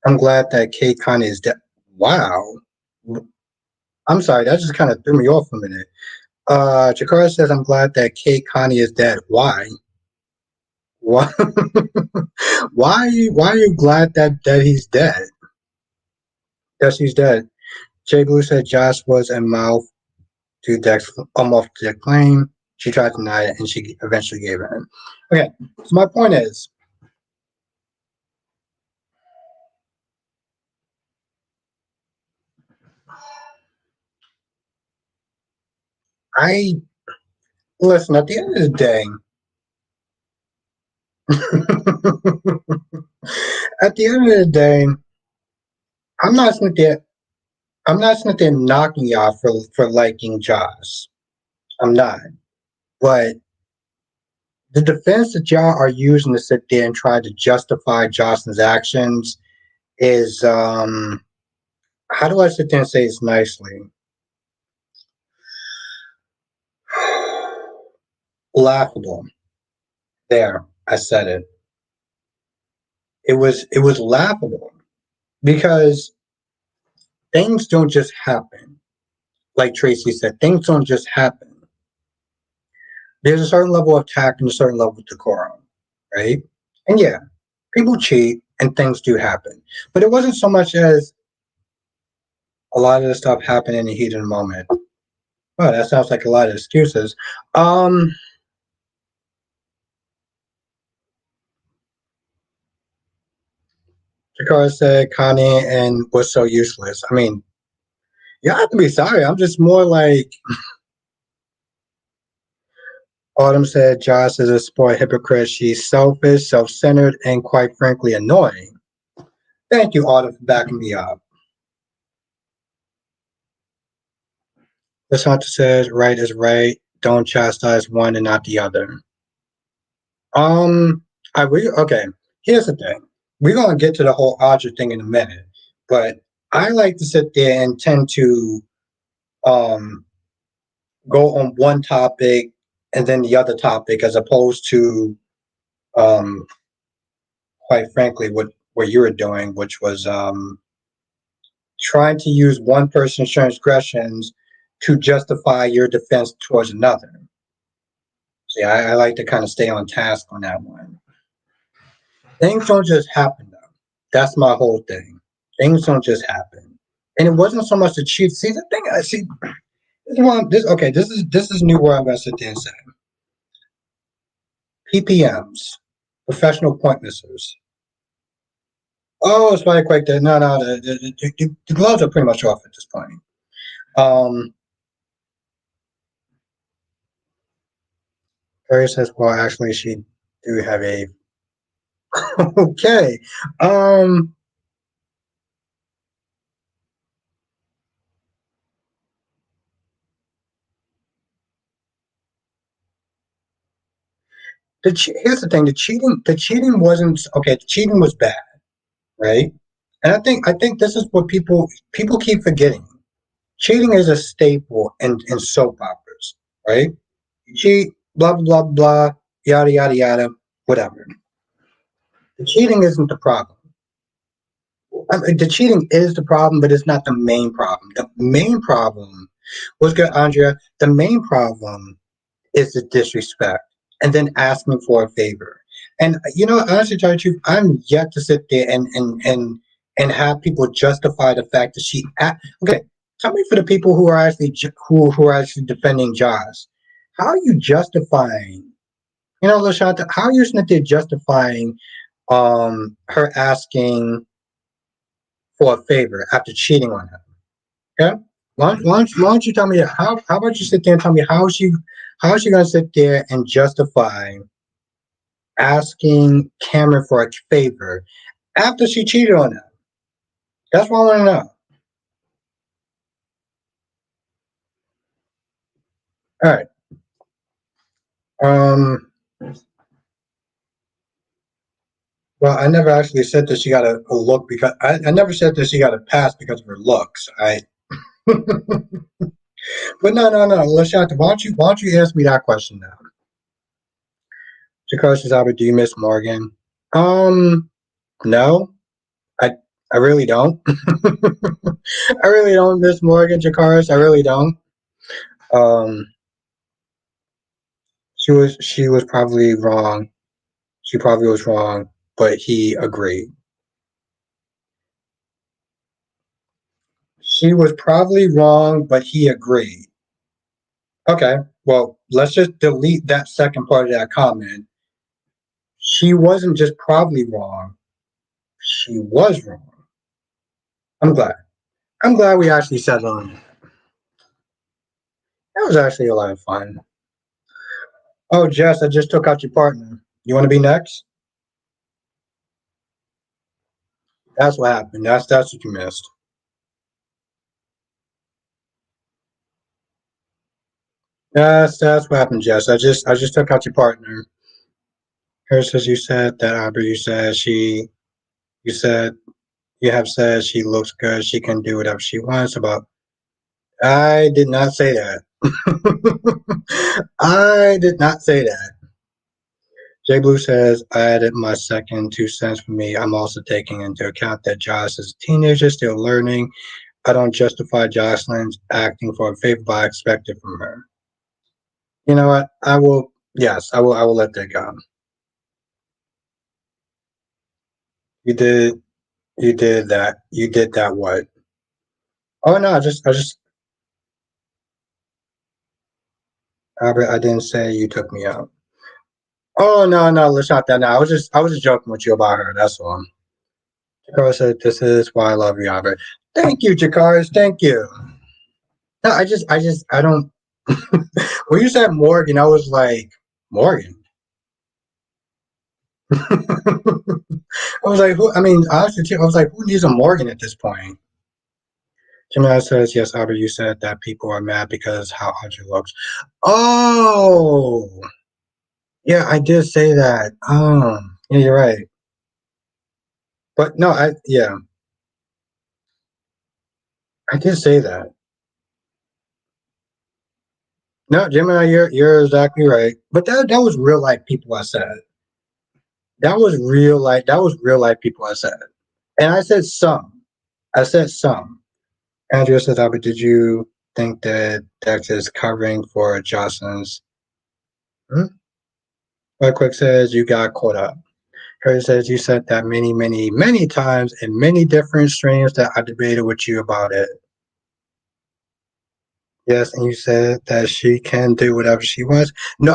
I'm glad that Kate Connie is dead. Wow. I'm sorry, that just kind of threw me off a minute. Jakara says, I'm glad that Kate Connie is dead. Why? Why? Why are you glad that he's dead? Yes, he's dead. Jay Blue said Josh was a mouth to Dex, almost to the claim. She tried to deny it, and she eventually gave it in. Okay, so my point is, I listen. At the end of the day, at the end of the day, I'm not sitting there. I'm not sitting there knocking y'all for liking Josh. I'm not. But the defense that y'all are using to sit there and try to justify Jocelyn's actions is how do I sit there and say this nicely? Laughable. There, I said it. It was laughable because things don't just happen. Like Tracy said, things don't just happen. There's a certain level of tact and a certain level of decorum, right? And yeah, people cheat and things do happen. But it wasn't so much as a lot of the stuff happened in the heat of the moment. Oh, that sounds like a lot of excuses. Um, Jakar said Connie and was so useless. I mean, you have to be sorry. I'm just more like Autumn said Josh is a spoiled hypocrite. She's selfish, self-centered, and quite frankly annoying. Thank you, Autumn, for backing me up. Lasanta says right is right. Don't chastise one and not the other. Um, okay. Here's the thing. We're gonna get to the whole Audra thing in a minute, but I like to sit there and tend to um go on one topic and then the other topic as opposed to um quite frankly what you were doing, which was trying to use one person's transgressions to justify your defense towards another. See, I like to kind of stay on task on that one. Things don't just happen though. That's my whole thing. Things don't just happen. And it wasn't so much the cheat. See the thing I see this is new where I'm gonna sit there and say. PPMs, professional point missers. Oh, it's probably quite that. No, no, the gloves are pretty much off at this point. Um, Harry says, well, actually, she do have a. Okay. Um, here's the thing: the cheating wasn't okay. The cheating was bad, right? And I think this is what people keep forgetting. Cheating is a staple in soap operas. right? You cheat, blah blah blah blah, yada yada yada, whatever. The cheating isn't the problem. I mean, the cheating is the problem, but it's not the main problem. The main problem was good, Andrea. The main problem is the disrespect, and then asking for a favor. And honestly, tell you the truth, I'm yet to sit there and have people justify the fact that okay. Tell me, for the people who are actually who are actually defending Jaws, how are you justifying? Lashanta, how are you sitting there justifying her asking for a favor after cheating on him? Okay, why don't you tell me that? How about you sit there and tell me how is she gonna sit there and justify asking Cameron for a favor after she cheated on him? That's what I want to know. All right. Um. Well, I never actually said that she got a look because I never said that she got a pass because of her looks. But no. Lashanta, why don't you ask me that question now? Jakar says, Albert, do you miss Morgan? No, I I really don't. I really don't miss Morgan Jakaris. I really don't. Um, she was probably wrong. She probably was wrong, but he agreed. She was probably wrong, but he agreed. Okay, well, let's just delete that second part of that comment. She wasn't just probably wrong. She was wrong. I'm glad. I'm glad we actually settled on it. That was actually a lot of fun. Oh, Jess, I just took out your partner. You want to be next? That's what happened. That's what you missed. That's what happened, Jess. I just took out your partner. Her says you said that Aubrey. You said you have said she looks good. She can do whatever she wants. About I did not say that. I did not say that. Jay Blue says I added my second 2 cents for me. I'm also taking into account that Josh is a teenager, still learning. I don't justify Jocelyn's acting for a favor, but I expect it from her. You know what? I will. Yes, I will. I will let that go. You did. You did that. You did that. What? Oh no! I just. Albert, I didn't say you took me out. Oh no! Let's not that. Now I was just joking with you about her. That's all. Jakara said, "This is why I love you, Albert." Thank you, Jakars. Thank you. No, I don't. When you said Morgan, I was like, Morgan. I was like, who? I mean, honestly, I was like, who needs a Morgan at this point? Gemini says, yes, Albert, you said that people are mad because how Audrey looks. Oh, yeah, I did say that. Yeah, you're right. But no, yeah, I did say that. No, Gemini, you're exactly right. But that was real life people I said. That was real life people I said. And I said some. I said some. Andrea says, Albert, did you think that Dex is covering for Jocelyn's? Hmm? Right quick says, you got caught up. Harry says, you said that many, many, many times in many different streams that I debated with you about it. Yes, and you said that she can do whatever she wants. No,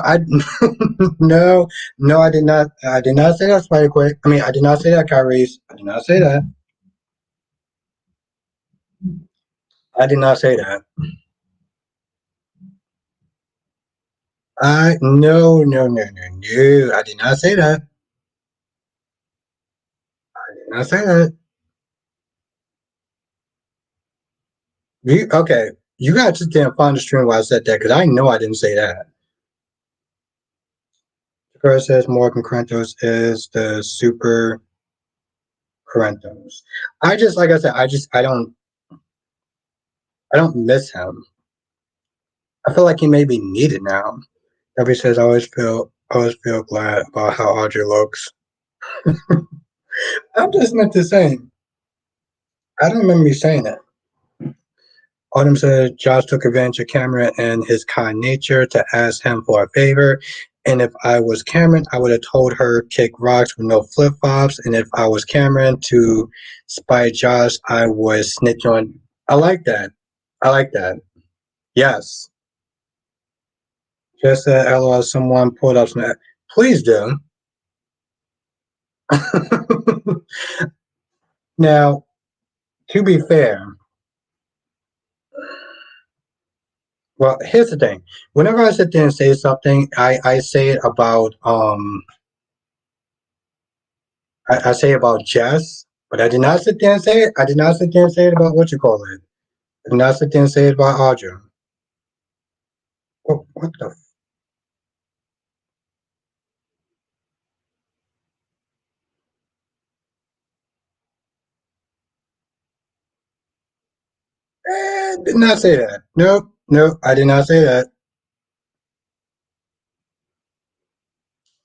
no, I did not. I did not say that, Spider Quick. I mean, I did not say that, Kyrie. I did not say that. I did not say that. No. I did not say that. I did not say that. Okay? You got to sit there and find the stream where I said that because I know I didn't say that. Sakura says Morgan Krentos is the super Krentos. Like I said, I don't miss him. I feel like he may be needed now. Steffi says, I always feel glad about how Audrey looks. I'm just meant to say, I don't remember me saying that. Autumn said Josh took advantage of Cameron and his kind nature to ask him for a favor. And if I was Cameron, I would have told her kick rocks with no flip flops. And if I was Cameron to spite Josh, I would snitch on. I like that. I like that. Yes. Just said, LOL, someone pulled up some. Please do. Now, to be fair, well, here's the thing. Whenever I sit there and say something, I say it about I say about Jess, but I did not sit there and say it. I did not sit there and say it about what you call it. I did not sit there and say it about Audra. What the? Did not say that. Nope, nope. I did not say that.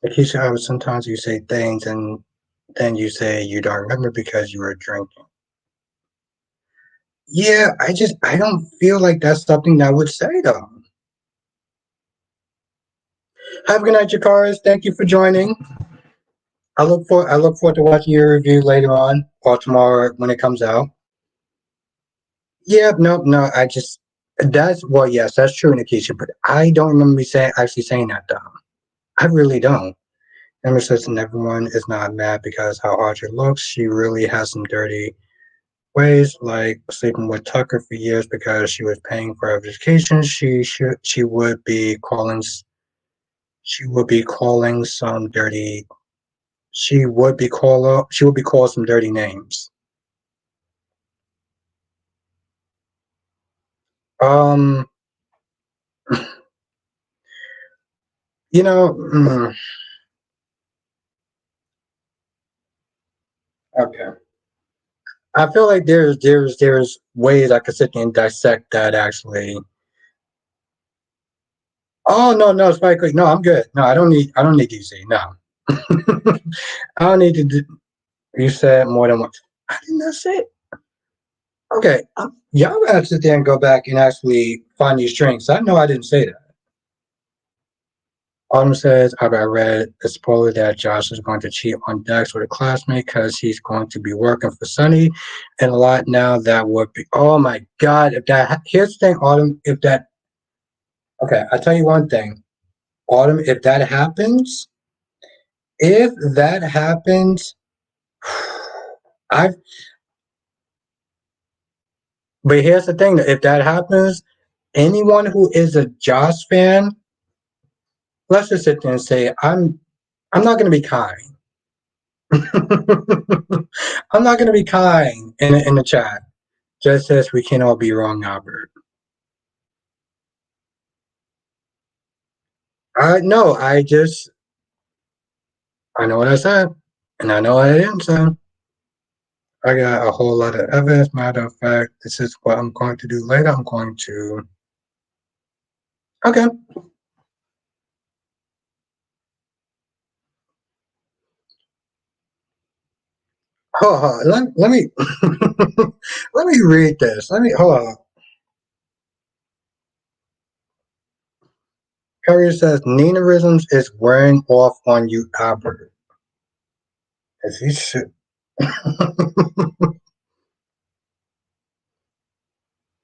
Keisha, sometimes you say things and then you say you don't remember because you were drinking. Yeah, I don't feel like that's something that I would say though. Have a good night, Jakars. Thank you for joining. I look forward to watching your review later on or tomorrow when it comes out. Yeah, no. Yes, that's true, Nikisha. But I don't remember me actually saying that though. I really don't. Remember, says, and everyone is not mad because how Audrey looks. She really has some dirty ways, like sleeping with Tucker for years because she was paying for her education. She would be calling some dirty. She would be called some dirty names. Um, you know, okay. I feel like there's ways I could sit there and dissect that actually. Oh no, Spike Lee. No, I'm good. No, I don't need DC. No. I don't need to do, you said more than once. I did not say it. Okay. Y'all gotta have to sit there and go back and actually find these strings. I know I didn't say that. Autumn says, I read a spoiler that Josh is going to cheat on Dex with a classmate because he's going to be working for Sunny. And a lot now that would be, oh my God. Here's the thing, Autumn, okay, I'll tell you one thing. Autumn, if that happens, I, but here's the thing, if that happens, anyone who is a Josh fan, let's just sit there and say, I'm not going to be kind. I'm not going to be kind in the chat. Just says we can all be wrong, Albert. No, I know what I said, and I know what I didn't say. I got a whole lot of evidence. Matter of fact, this is what I'm going to do later. I'm going to. Okay. Hold on. Let me let me read this. Let me hold on. Courier says Ninarisms is wearing off on you, Albert. As he should.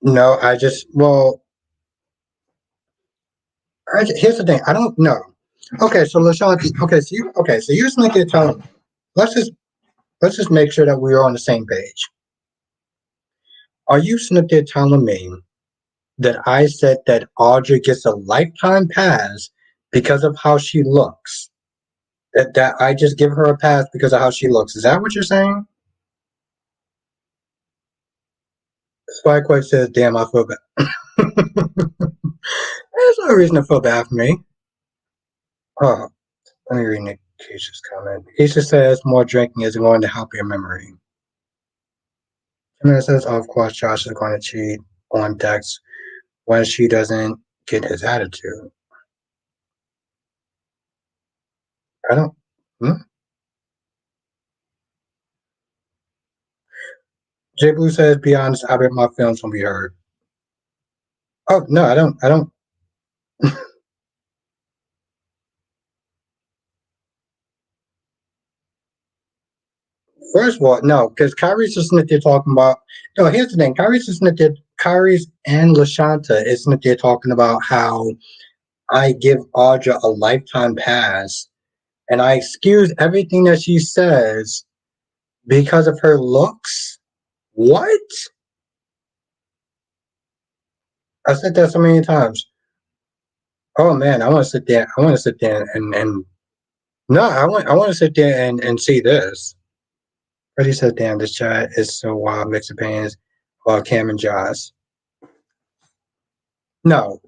No, here's the thing. I don't know. Okay, so LaShawn, so you're just making it tell. Let's just let's just make sure that we're on the same page. Are you sitting there telling me that I said that Audrey gets a lifetime pass because of how she looks? That I just give her a pass because of how she looks? Is that what you're saying? Spikequake says, "Damn, I feel bad." There's no reason to feel bad for me. Oh, let me read Nick Keisha's comment. Keisha says more drinking is going to help your memory. And it says, oh, of course, Josh is going to cheat on Dex when she doesn't get his attitude. I don't. Hmm? J Blue says, "Be honest. I bet my feelings will be hurt." Oh no, I don't. I don't. First of all, no, because Kyrie's just sitting there talking about. No, here's the thing. Kyrie's just sitting there. Kyrie's and Lashanta is sitting there talking about how I give Audra a lifetime pass, and I excuse everything that she says because of her looks. What? I said that so many times. Oh man, I want to sit there. I want to sit there and no, I want to sit there and see this. Freddie said, "Damn, this chat is so wild. Mixed opinions about Cam and Josh." No,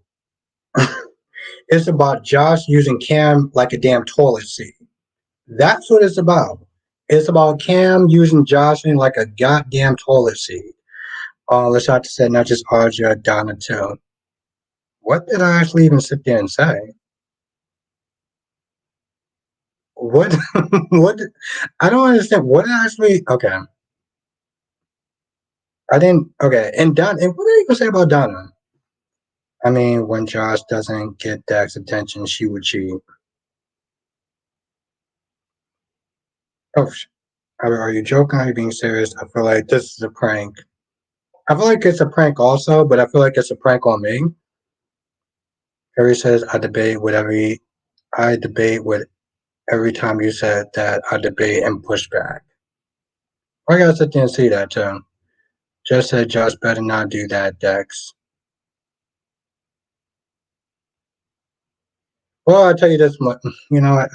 it's about Josh using Cam like a damn toilet seat. That's what it's about. It's about Cam using Josh like a goddamn toilet seat. Let's have to say not just Audra, Donna too. What did I actually even sit there and say? What? what? I don't understand. What did I actually? Okay, I didn't. Okay, and Donna. And what did you gonna say about Donna? I mean, when Josh doesn't get Dak's attention, she would cheat. Oh, are you joking? Are you being serious? I feel like this is a prank. I feel like it's a prank also, but I feel like it's a prank on me. Harry says, I debate with every time you said that, I debate and push back. I gotta sit there and see that too. Just said Josh better not do that, Dex. Well, I'll tell you this much. You know what?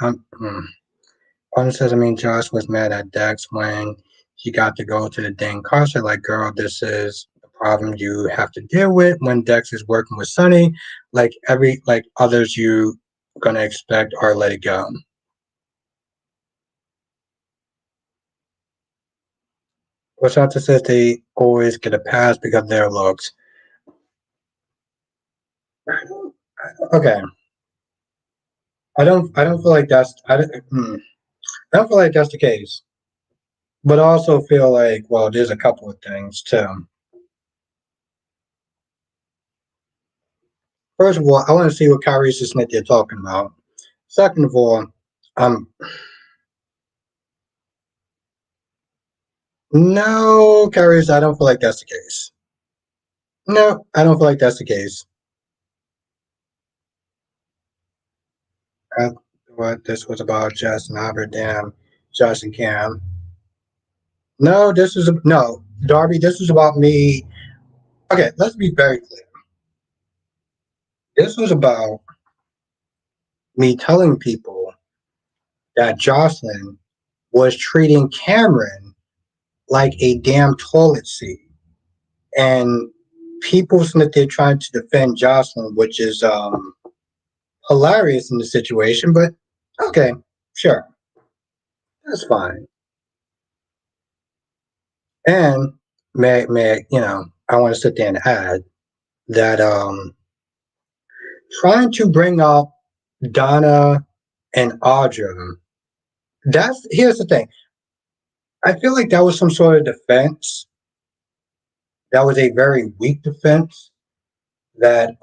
One says, I mean, Josh was mad at Dex when he got to go to the dang concert. Like, girl, this is the problem you have to deal with when Dex is working with Sonny. Like others you gonna expect or let it go. Washata says they always get a pass because of their looks. Okay, I don't feel like I don't feel like that's the case. But I also feel like, well, there's a couple of things too. First of all, I want to see what Kyrie Smith they're talking about. Second of all, um, no, Kyrie, I don't feel like that's the case. No, I don't feel like that's the case. I, what this was about Justin Albert, damn, Josh and Cam. No, this is no, Darby. This is about me. Okay, let's be very clear. This was about me telling people that Jocelyn was treating Cameron like a damn toilet seat. And people think that they're trying to defend Jocelyn, which is hilarious in the situation, but okay, sure, that's fine. And I want to sit there and add that trying to bring up Donna and Audra, here's the thing. I feel like that was some sort of defense. That was a very weak defense that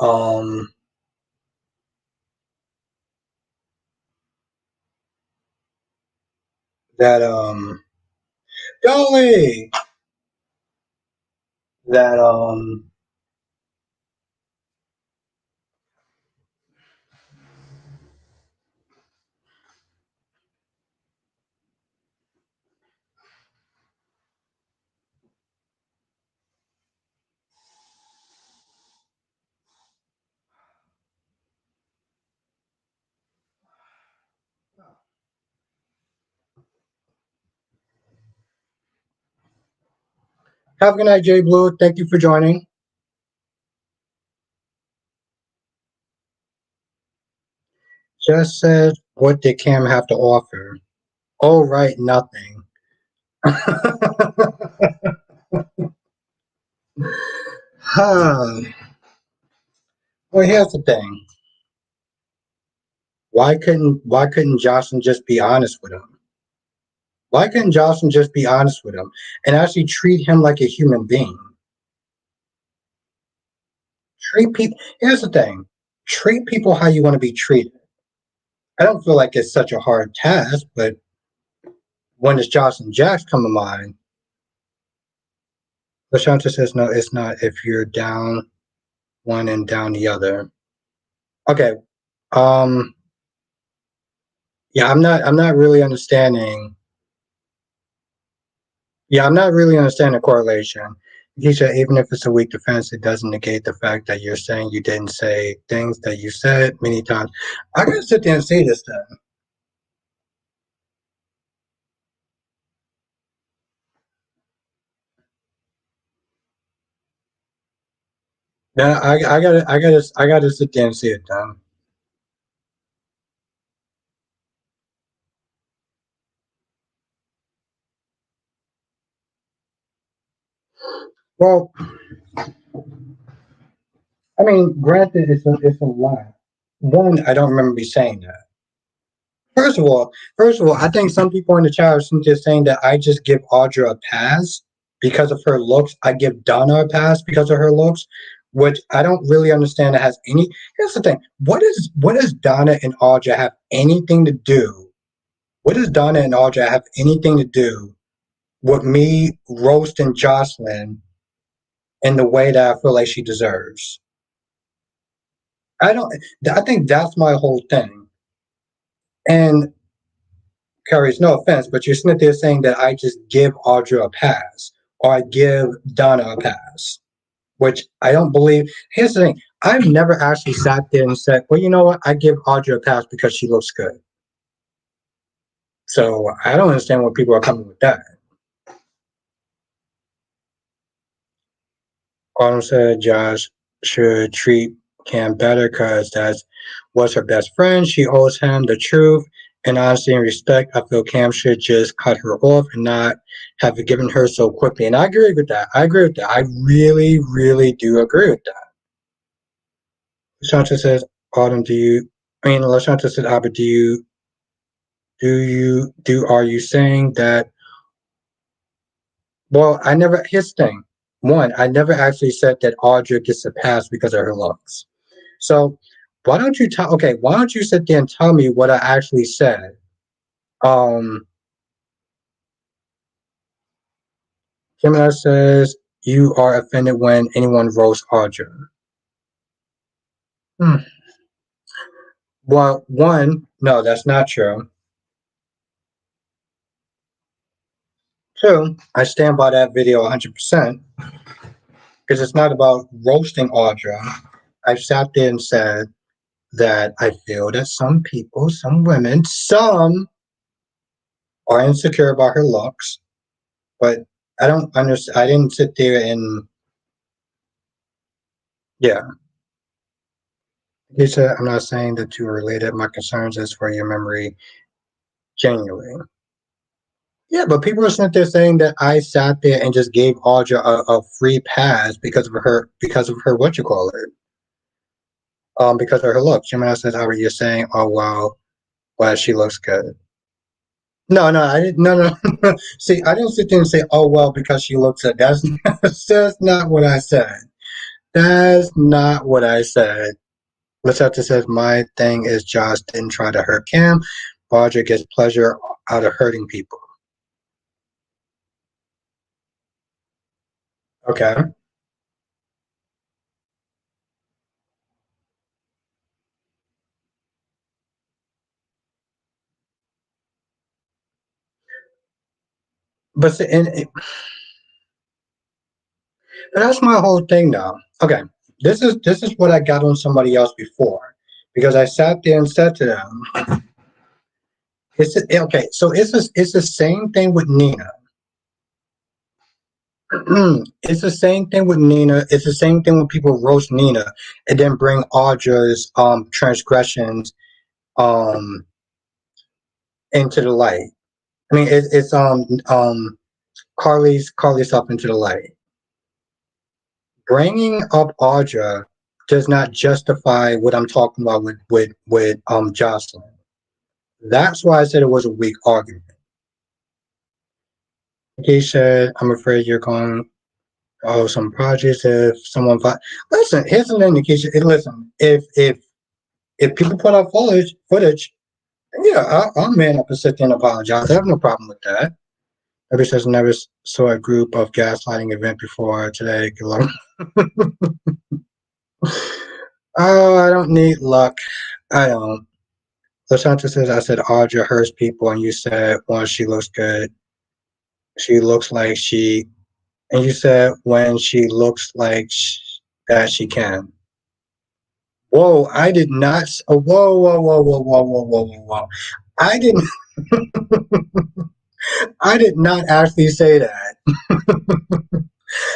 that Dolly that have a good night, Jay Blue. Thank you for joining. Just said, what did Cam have to offer? Oh, right, nothing. Huh. Well, here's the thing. Why couldn't Jocelyn just be honest with him? Why couldn't Jocelyn just be honest with him and actually treat him like a human being? Treat people. Here's the thing. Treat people how you want to be treated. I don't feel like it's such a hard task, but when does Jocelyn Jacks come to mind? LaShanta says no, it's not if you're down one and down the other. Okay. Um yeah, I'm not really understanding. Yeah, I'm not really understanding the correlation. He said even if it's a weak defense, it doesn't negate the fact that you're saying you didn't say things that you said many times. I gotta sit there and see this then. Yeah, I gotta sit there and see it then. Well, I mean, granted, it's a lot. One, I don't remember me saying that. First of all, I think some people in the chat are just saying that I just give Audra a pass because of her looks. I give Donna a pass because of her looks, which I don't really understand. That has any. Here's the thing: what does Donna and Audra have anything to do? What does Donna and Audra have anything to do with me roasting Jocelyn in the way that I feel like she deserves? I don't. I think that's my whole thing. And Carries no offense, but you're sitting there saying that I just give Audra a pass or I give Donna a pass, which I don't believe. Here's the thing: I've never actually sat there and said, "Well, you know what? I give Audra a pass because she looks good." So I don't understand where people are coming with that. Autumn said Josh should treat Cam better because that's was her best friend. She owes him the truth and honesty and respect. I feel Cam should just cut her off and not have given her so quickly. And I agree with that. I agree with that. I really, really do agree with that. Lashanta says, Autumn, Lashanta said, Abba, are you saying that well, I never. Here's the thing. One, I never actually said that Audra gets a pass because of her looks. So why don't you tell? Okay, why don't you sit there and tell me what I actually said? Um, Gemini says you are offended when anyone roasts Audra. Hmm. Well, one, no, that's not true. Two, I stand by that video 100% because it's not about roasting Audra. I sat there and said that I feel that some people, some women, some are insecure about her looks, but I don't understand. I didn't sit there and yeah. He said, "I'm not saying that you are related. My concerns is for your memory genuinely." Yeah, but people are sitting there saying that I sat there and just gave Audra a free pass because of her what you call it, because of her looks. Gemini says, "However, you're saying, oh well, she looks good." No, no, I didn't. No, no. See, I didn't sit there and say, "Oh well," because she looks good. That's not what I said. That's not what I said. Lisetta says, my thing is Josh didn't try to hurt Cam. Roger gets pleasure out of hurting people. Okay. But, but that's my whole thing now. Okay. This is what I got on somebody else before. Because I sat there and said to them, okay, so it's the same thing with Nina. It's the same thing with Nina. It's the same thing when people roast Nina and then bring Audra's transgressions um into the light. I mean, it's Carly's up into the light. Bringing up Audra does not justify what I'm talking about with Jocelyn. That's why I said it was a weak argument. He said, "I'm afraid you're going oh some projects if someone listen." Here's an indication. Listen, if people put out footage, yeah, I'll man up and sit there and apologize. I have no problem with that. Every says never saw a group of gaslighting event before today. Oh, I don't need luck. I don't. Lashanta says, I said Audra hurts people, and you said, well, she looks good. She looks like she, and you said, when she looks like that she can. Whoa, I did not. Oh, whoa, whoa, whoa, whoa, whoa, whoa, whoa, whoa, whoa. I didn't, I did not actually say that.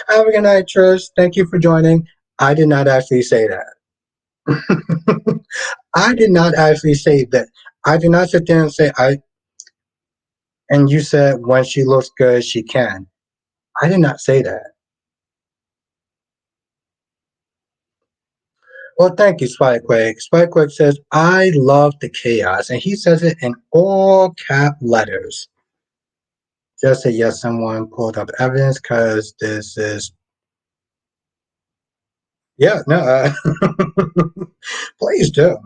Have a good night, Trish. Thank you for joining. I did not actually say that. I did not actually say that. I did not sit there and say and you said when she looks good, she can. I did not say that. Well, thank you, Spikequake. Spikequake says, I love the chaos. And he says it in all cap letters. Just say, yes, someone pulled up evidence because this is. Yeah, no. Please do.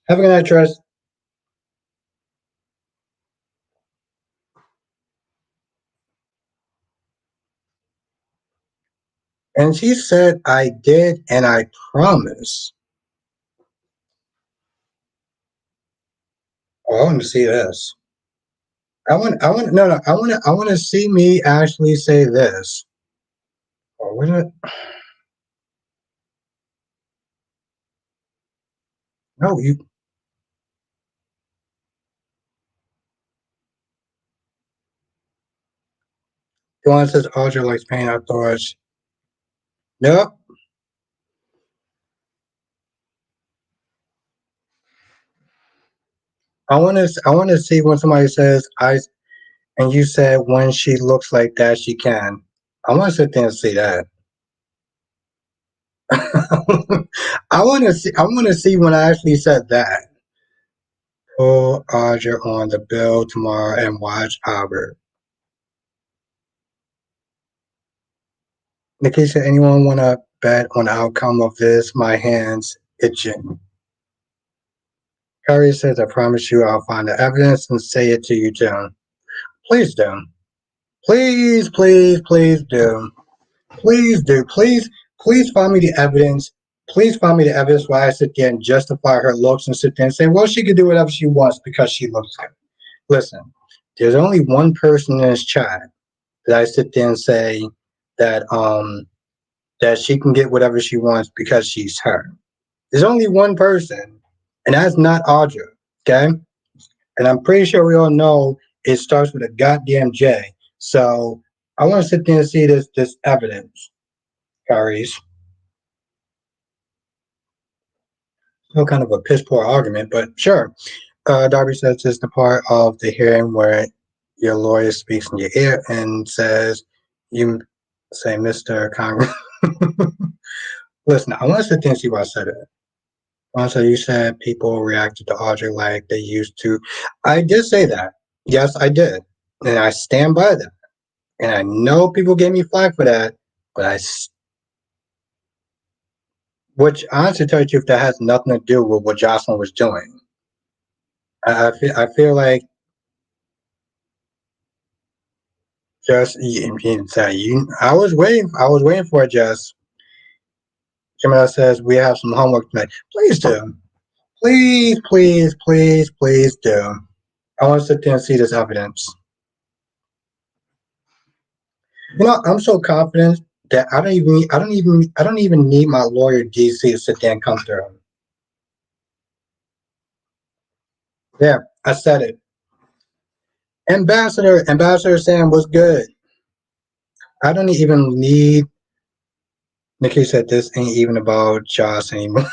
Have a good night, Trust. And she said, I did, and I promise. Oh, I want to see this. No, I want to see me actually say this. Oh, what did it? No, you. The one that says Audra likes paint outdoors. Nope. I want to see when somebody says I, and you said when she looks like that, she can. I want to sit there and see that. I want to see. I want to see when I actually said that. Pull Audra on the bill tomorrow and watch Albert. Nikisha, anyone want to bet on the outcome of this? My hands itching. Harry says, I promise you I'll find the evidence and say it to you, Joan. Please do. Please, please, please do. Please do. Please find me the evidence. Please find me the evidence why I sit there and justify her looks and sit there and say, well, she can do whatever she wants because she looks good. Listen, there's only one person in this chat that I sit there and say that that she can get whatever she wants because she's her. There's only one person, and that's not Audra. Okay? And I'm pretty sure we all know it starts with a goddamn J. So I want to sit there and see this evidence, Kyrie's. Still kind of a piss poor argument, but sure. Darby says it's the part of the hearing where your lawyer speaks in your ear and says, you say, Mr. Congress. Listen, I want to sit there and see why I said it. Also, you said people reacted to Audrey like they used to. I did say that. Yes, I did. And I stand by that. And I know people gave me flack for that, but which honestly tell you the truth, that has nothing to do with what Jocelyn was doing. I feel like just I was waiting for it. Just Jamila says we have some homework tonight. Please do, please, please, please, please do. I want to sit there and see this evidence. You know, I'm so confident that I don't even need my lawyer DC to sit there and come through. Yeah, I said it. Ambassador Sam was good. I don't even need. Nikki said this ain't even about Josh anymore.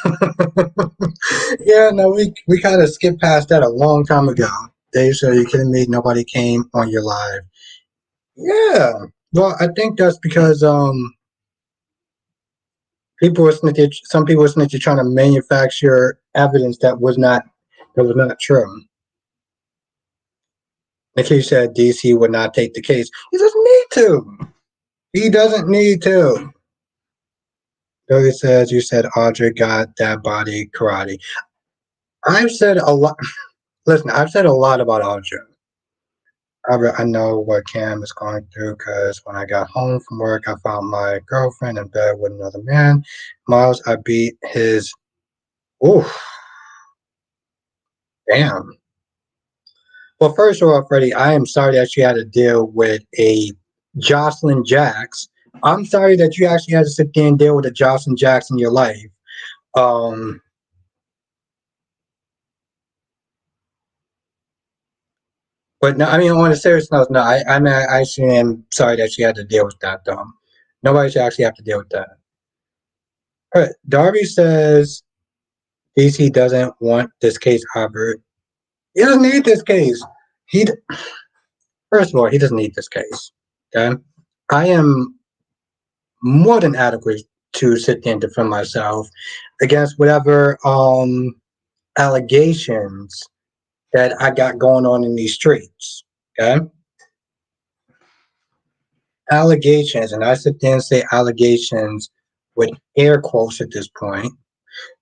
Yeah, no, we kind of skipped past that a long time ago. Dave said, "Are you kidding me? Nobody came on your live." Yeah, well, I think that's because People were snitching. Some people were snitching, trying to manufacture evidence that was not true. Nikki said DC would not take the case. He doesn't need to. He doesn't need to. Billy says you said Audrey got that body karate. I've said a lot. Listen, I've said a lot about Audrey. I know what Cam is going through because when I got home from work, I found my girlfriend in bed with another man. Miles, I beat his. Oof, damn. Well, first of all, Freddie, I am sorry that you had to deal with a Jocelyn Jax. I'm sorry that you actually had to sit there and deal with a Jocelyn Jax in your life. Um, but no, I mean, on a serious note, no, I actually am sorry that you had to deal with that, though. Nobody should actually have to deal with that. All right, Darby says DC doesn't want this case, Albert. He doesn't need this case. He First of all, he doesn't need this case. Okay, I am more than adequate to sit there and defend myself against whatever allegations that I got going on in these streets. Okay, allegations, and I sit there and say allegations with air quotes at this point.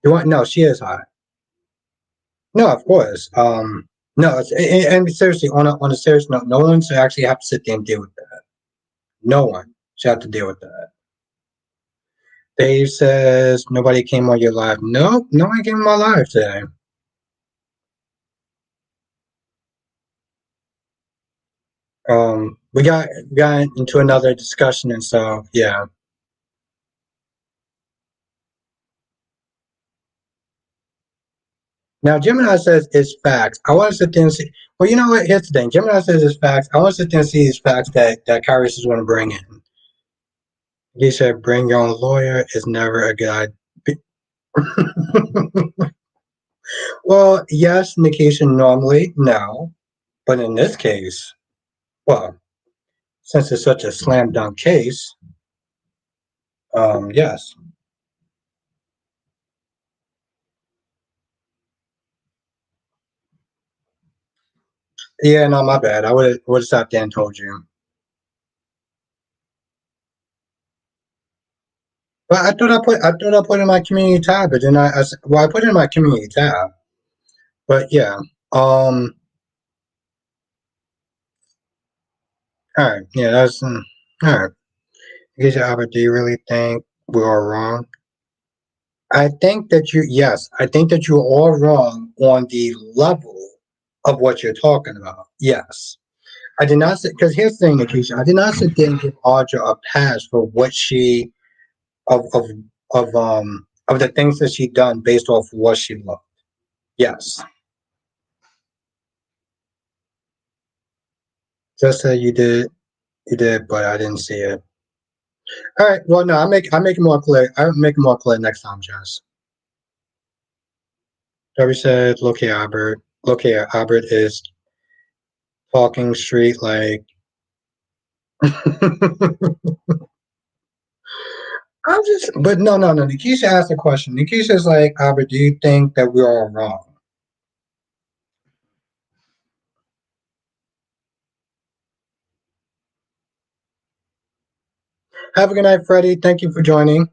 You want? No, she is hot. No, of course. No, and seriously, on a serious note, no one should actually have to sit there and deal with that. No one should have to deal with that. Dave says nobody came on your live. Nope, no one came on my live today. We got into another discussion, and so yeah. Now Gemini says it's facts. I want to sit there and see. Well, you know what? Here's the thing. Gemini says it's facts. I want to sit there and see these facts that Kyrus is going to bring in. He said, "Bring your own lawyer is never a good idea." Well, yes, Nikisha, normally, no. But in this case, well, since it's such a slam dunk case, yes. Yeah, no, my bad. I would have stopped there and told you. But I thought I put in my community tab, but then I put it in my community tab. But yeah, all right, yeah, that's all right. Lisa Albert, do you really think we are wrong? I think that you're all wrong on the level of what you're talking about. Yes. I did not sit because here's the thing, Nikisha. I did not sit there and give Audra a pass for what she of of of the things that she done based off what she loved. Yes, just that you did, but I didn't see it. All right. Well, no, I make it more clear. I make it more clear next time, Jess. Debbie said, "Look here, Albert. Look here, Albert is talking street like." But no, no, no. Nikisha asked a question. Nikisha's like, Albert, do you think that we're all wrong? Have a good night, Freddie. Thank you for joining.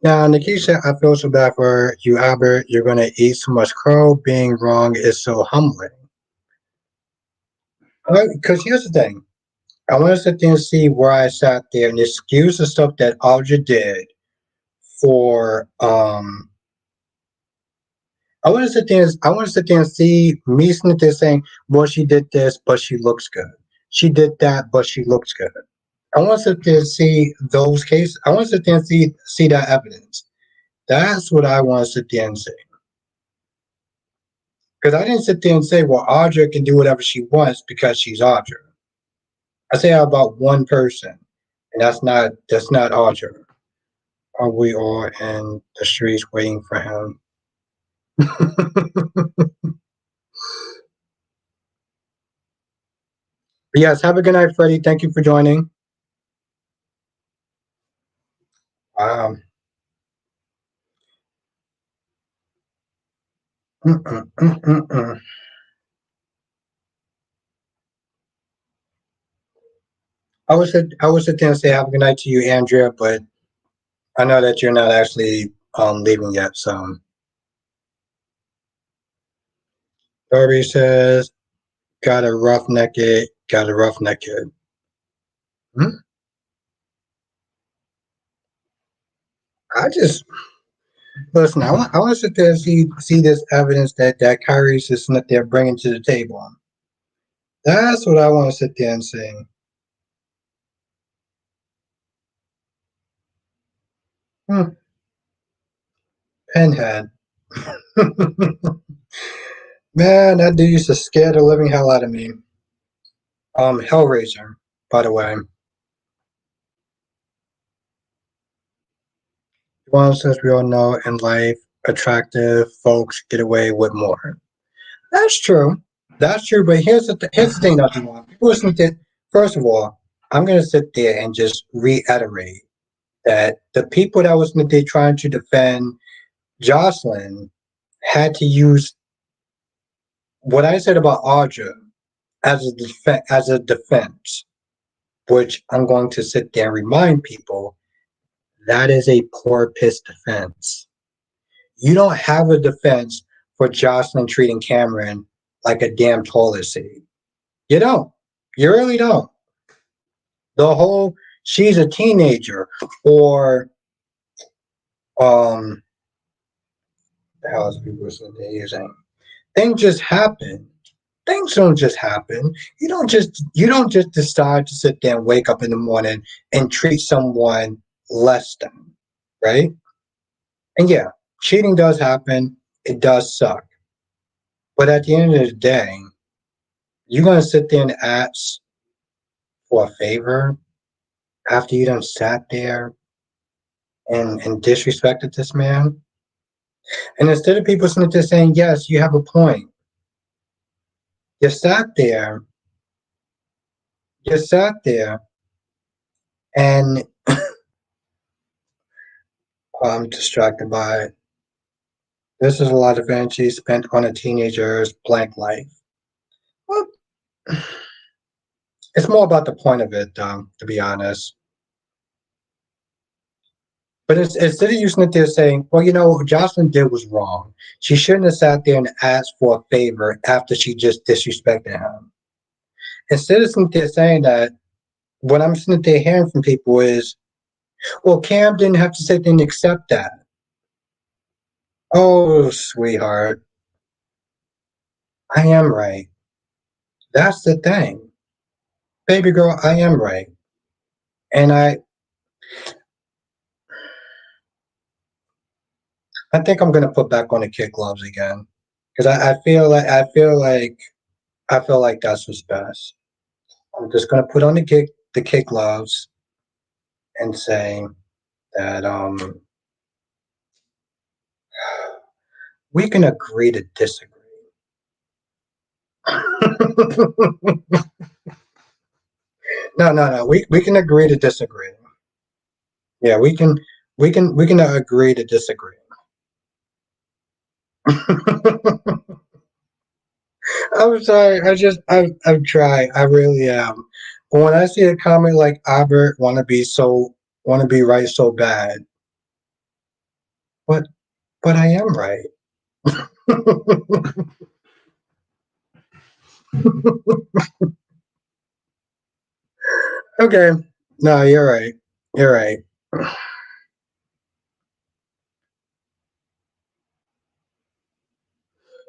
Now, Nikisha, I feel so bad for you, Albert. You're going to eat so much crow. Being wrong is so humbling. Because here's the thing. I want to sit there and see where I sat there and excuse the stuff that Audra did for I want to sit there and see me sitting there saying, well, she did this, but she looks good. She did that, but she looks good. I want to sit there and see those cases. I want to sit there and see that evidence. That's what I want to sit there and say. Because I didn't sit there and say, well, Audra can do whatever she wants because she's Audra. I say about one person, and that's not Audra. Are we all in the streets waiting for him? Yes, have a good night, Freddie. Thank you for joining. Um, mm, mm, mm, mm, mm. I would sit there and say have a good night to you, Andrea, but I know that you're not actually leaving yet. So Darby says, got a roughneck it. Hmm? I just listen. I want to sit there and see this evidence that Kyrie's just sitting there bringing to the table. That's what I want to sit there and say. Hmm, Pinhead, man, that dude used to scare the living hell out of me. Hellraiser, by the way. Well, since we all know in life, attractive folks get away with more. That's true. That's true. But here's the thing, Dr. Juan. People listen to first of all, I'm gonna sit there and just reiterate that the people that was there trying to defend Jocelyn had to use what I said about Audra as a defense, which I'm going to sit there and remind people that is a poor piss defense. You don't have a defense for Jocelyn treating Cameron like a damn toilet seat. You don't. You really don't. The whole she's a teenager or um the hell is people they're using. Things just happen. Things don't just happen. You don't just decide to sit there and wake up in the morning and treat someone less than, right? And yeah, cheating does happen. It does suck. But at the end of the day, you're gonna sit there and ask for a favor after you done sat there and disrespected this man. And instead of people sitting there saying, yes, you have a point, you sat there, you sat there and I'm distracted by it. This is a lot of energy spent on a teenager's blank life. Well, it's more about the point of it, to be honest. But instead of you sitting there saying, well, what Jocelyn did was wrong. She shouldn't have sat there and asked for a favor after she just disrespected him. Instead of sitting there saying that, what I'm sitting there hearing from people is, well, Cam didn't have to sit there and accept that. Oh, sweetheart, I am right. That's the thing. Baby girl, I am right. And I think I'm gonna put back on the kid gloves again. Because I feel like that's what's best. I'm just gonna put on the kid gloves and say that we can agree to disagree. No. We can agree to disagree. Yeah, we can agree to disagree. I'm sorry. I'm trying. I really am. But when I see a comment like Albert want to be right so bad, but I am right. Okay. No, you're right. You're right.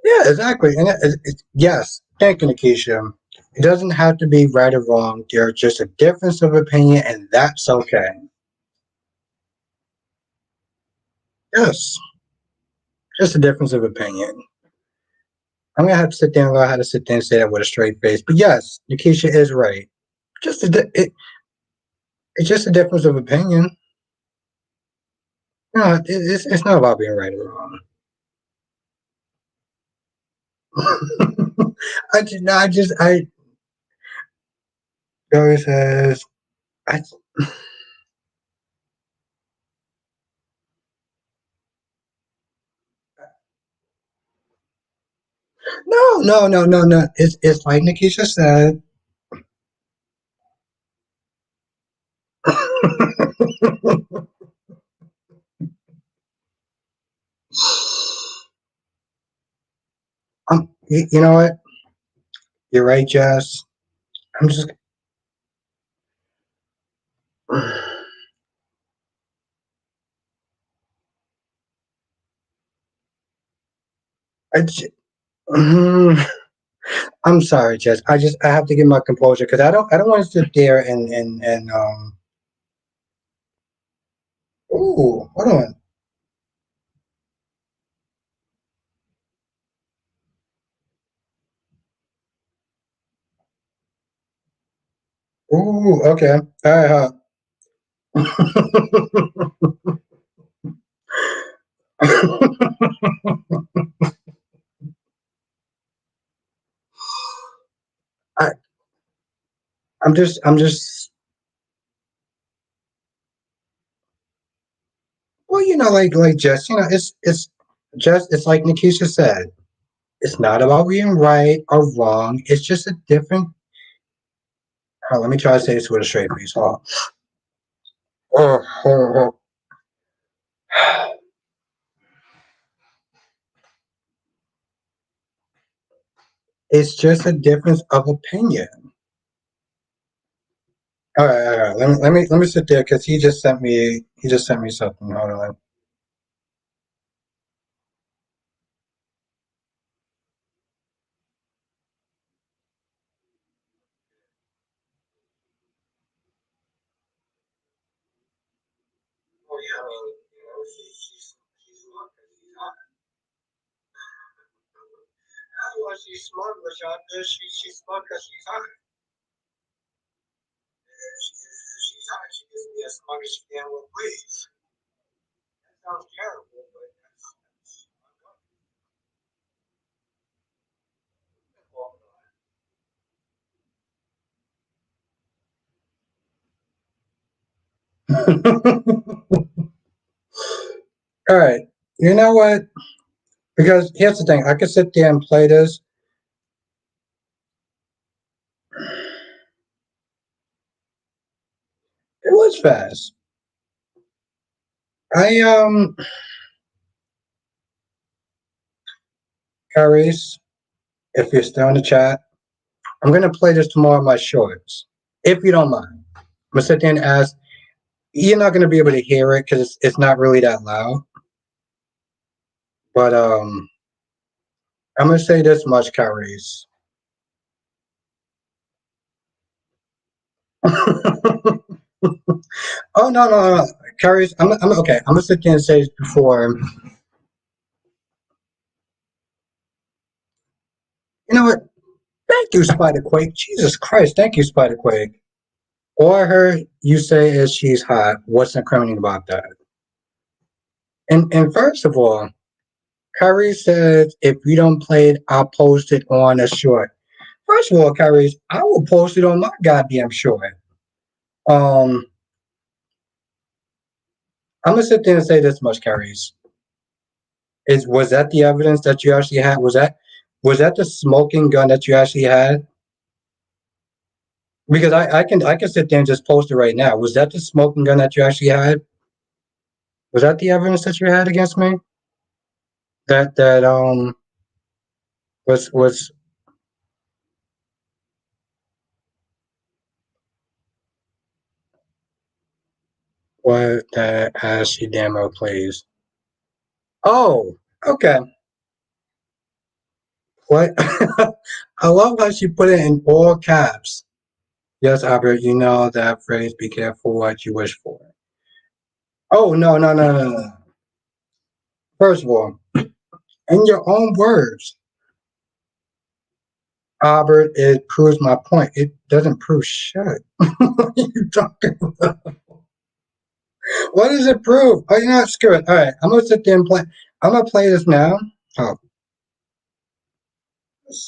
Yeah, exactly. And yes, thank you, Nikisha. It doesn't have to be right or wrong. There's just a difference of opinion, and that's okay. Yes, just a difference of opinion. I'm gonna have to sit down and learn how to sit there and say that with a straight face. But yes, Nikisha is right. Just it's just a difference of opinion. No, it's not about being right or wrong. I Joey says I No, no, no, no, no. It's like Nikisha said. You know what? You're right, Jess. I'm just. I j- I'm sorry, Jess. I have to get my composure because I don't want to sit there and. Ooh, hold on. Ooh, okay. All right, I, I'm just. Well, like Jess, it's like Nikisha said. It's not about being right or wrong. It's just a different. Let me try to say this with a straight face. Oh, oh, oh. It's just a difference of opinion. All right. Let me sit there because he just sent me something. Hold on. Oh yeah, I mean, she's smart because she's hot. That's why she's smart, Rashad. She's smart because she's hot. If she's hot, she can be as smart as she can with please. That sounds terrible, but that's All right. You know what? Because here's the thing. I could sit there and play this. It was fast. I Caris, if you're still in the chat, I'm gonna play this tomorrow on my shorts, if you don't mind. I'm gonna sit there and ask. You're not gonna be able to hear it because it's not really that loud. But I'm gonna say this much, Caris. Oh no, Caris. I'm okay. I'm gonna sit there and say this before. You know what? Thank you, Spider Quake. Jesus Christ, thank you, Spider Quake. All I heard you say is she's hot. What's incriminating about that? And first of all, Kyrie says if you don't play it, I'll post it on a short. First of all, Kyrie, I will post it on my goddamn short. Um, I'm gonna sit there and say this much, Kyrie. Was that the evidence that you actually had? Was that the smoking gun that you actually had? Because I can sit there and just post it right now. Was that the smoking gun that you actually had? Was that the evidence that you had against me? That was what that Ashley demo plays. Oh, okay. What? I love how she put it in all caps. Yes, Albert, you know that phrase, be careful what you wish for. Oh, no, no, no, no, no. First of all, in your own words, Albert, it proves my point. It doesn't prove shit. What are you talking about? What does it prove? Oh, you know what? Screw it. All right, I'm going to sit there and play. I'm going to play this now. Oh,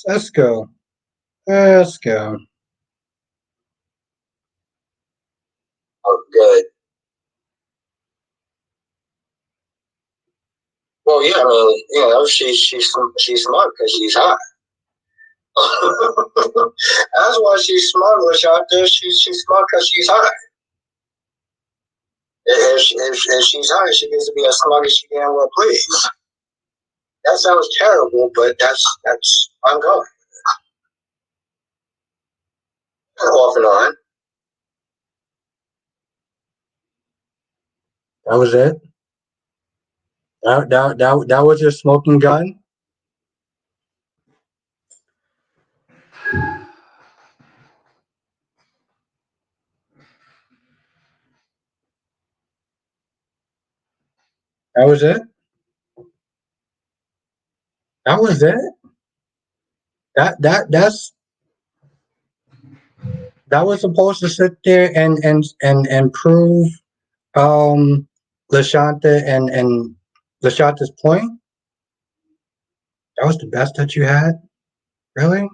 let's go. Let's go. Oh, good. Well, yeah, I mean, she's smart because she's hot. That's why she's smug, Lashonda. She's smug because she's high. If she's high, she gets to be as smug as she can well please. That sounds terrible, but that's I'm going. Off and on. That was it. That was your smoking gun. That was it. That was it. That's that was supposed to sit there and prove um Lashonta and Lashanta's point. That was the best that you had, really,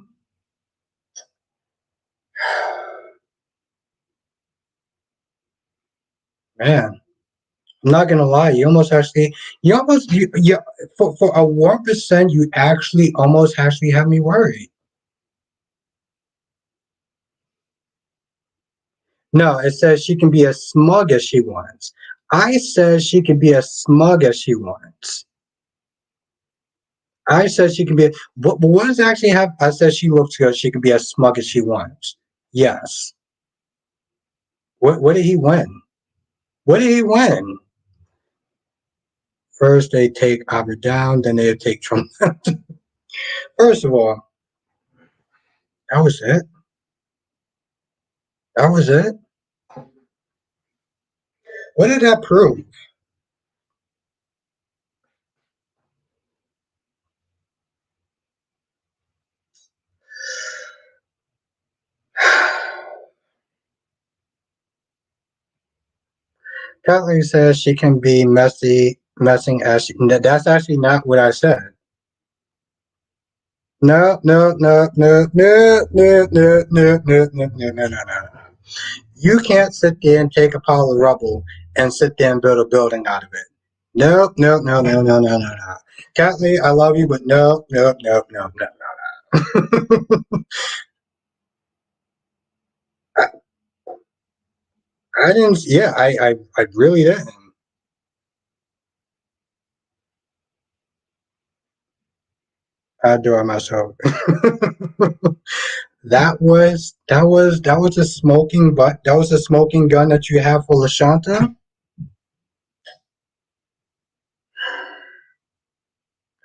man. I'm not gonna lie. You for a 1%, you actually almost actually have me worried. No, it says she can be as smug as she wants. I said she can be as smug as she wants. I said she can be. But what does actually happen? I said she looks good. She can be as smug as she wants. Yes. What did he win? What did he win? First they take Albert down, then they take Trump. First of all, that was it. That was it. What did that prove? Kathleen says she can be messing as she. That's actually not what I said. No, no, no, no, no, no, no, no, no, no, no, no, no. You can't sit there and take a pile of rubble and sit there and build a building out of it. No, no, no, no, no, no, no, no. Kathleen, I love you, but no, no, no, no, no, no. I, I didn't. Yeah, I really didn't. I do it myself. That was a smoking but that was a smoking gun that you have for Lashanta.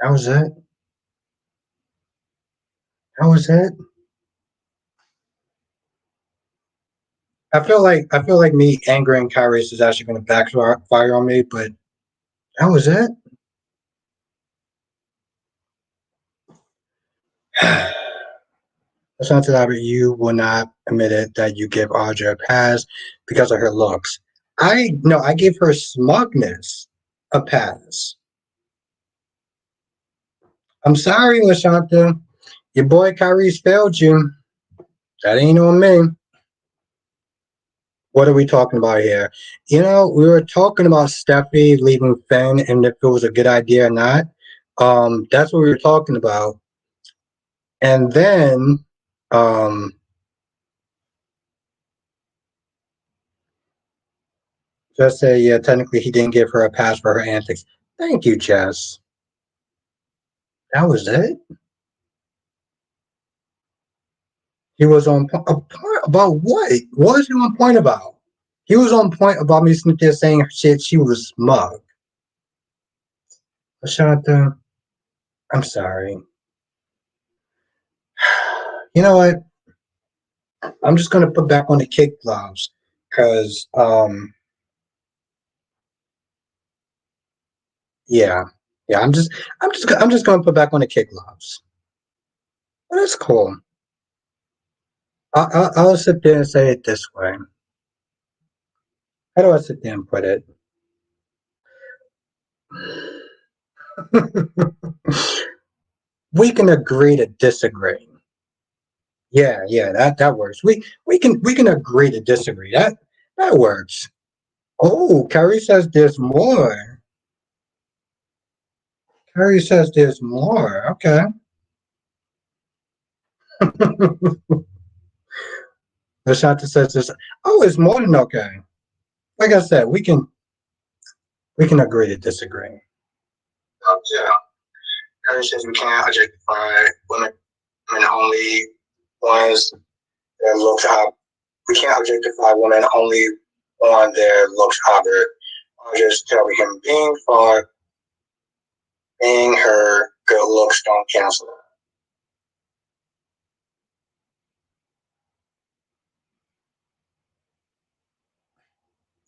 That was it. That was it. I feel like me angering Kyrie is actually going to backfire on me, but that was it. Lashanta Albert, you will not admit it that you give Audra a pass because of her looks. I gave her smugness a pass. I'm sorry, Lashanta. Your boy Kyrie's failed you. That ain't on me. What are we talking about here? We were talking about Steffi leaving Finn and if it was a good idea or not. That's what we were talking about. And then, um, just say, yeah, technically he didn't give her a pass for her antics. Thank you, Jess. That was it. He was on a point about what? What was he on point about? He was on point about me sitting there saying shit. She was smug. Ashanta, I'm sorry. You know what? I'm just gonna put back on the kick gloves because yeah, yeah. I'm just gonna put back on the kick gloves. But it's cool. I'll sit there and say it this way. How do I sit there and put it? We can agree to disagree. Yeah, yeah, that works. We can agree to disagree. That works. Oh, Carrie says there's more. Carrie says there's more. Okay. The shot that says this. Oh, it's more than okay. Like I said, we can agree to disagree. Yeah, Harry says we can't objectify women only ones their looks up. We can't objectify women only on their looks either. I'll just tell him being her good looks don't cancel it.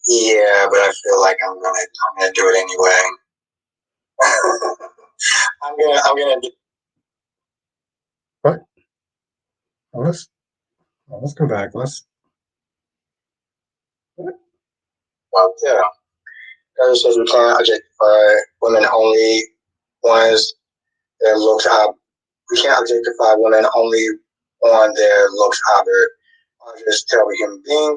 Yeah, but I feel like I'm gonna do it anyway. I'm gonna do what? Well, let's come back. Let's well, yeah. It says we can't objectify women only ones their looks up. We can't objectify women only on their looks either. I'll just tell him being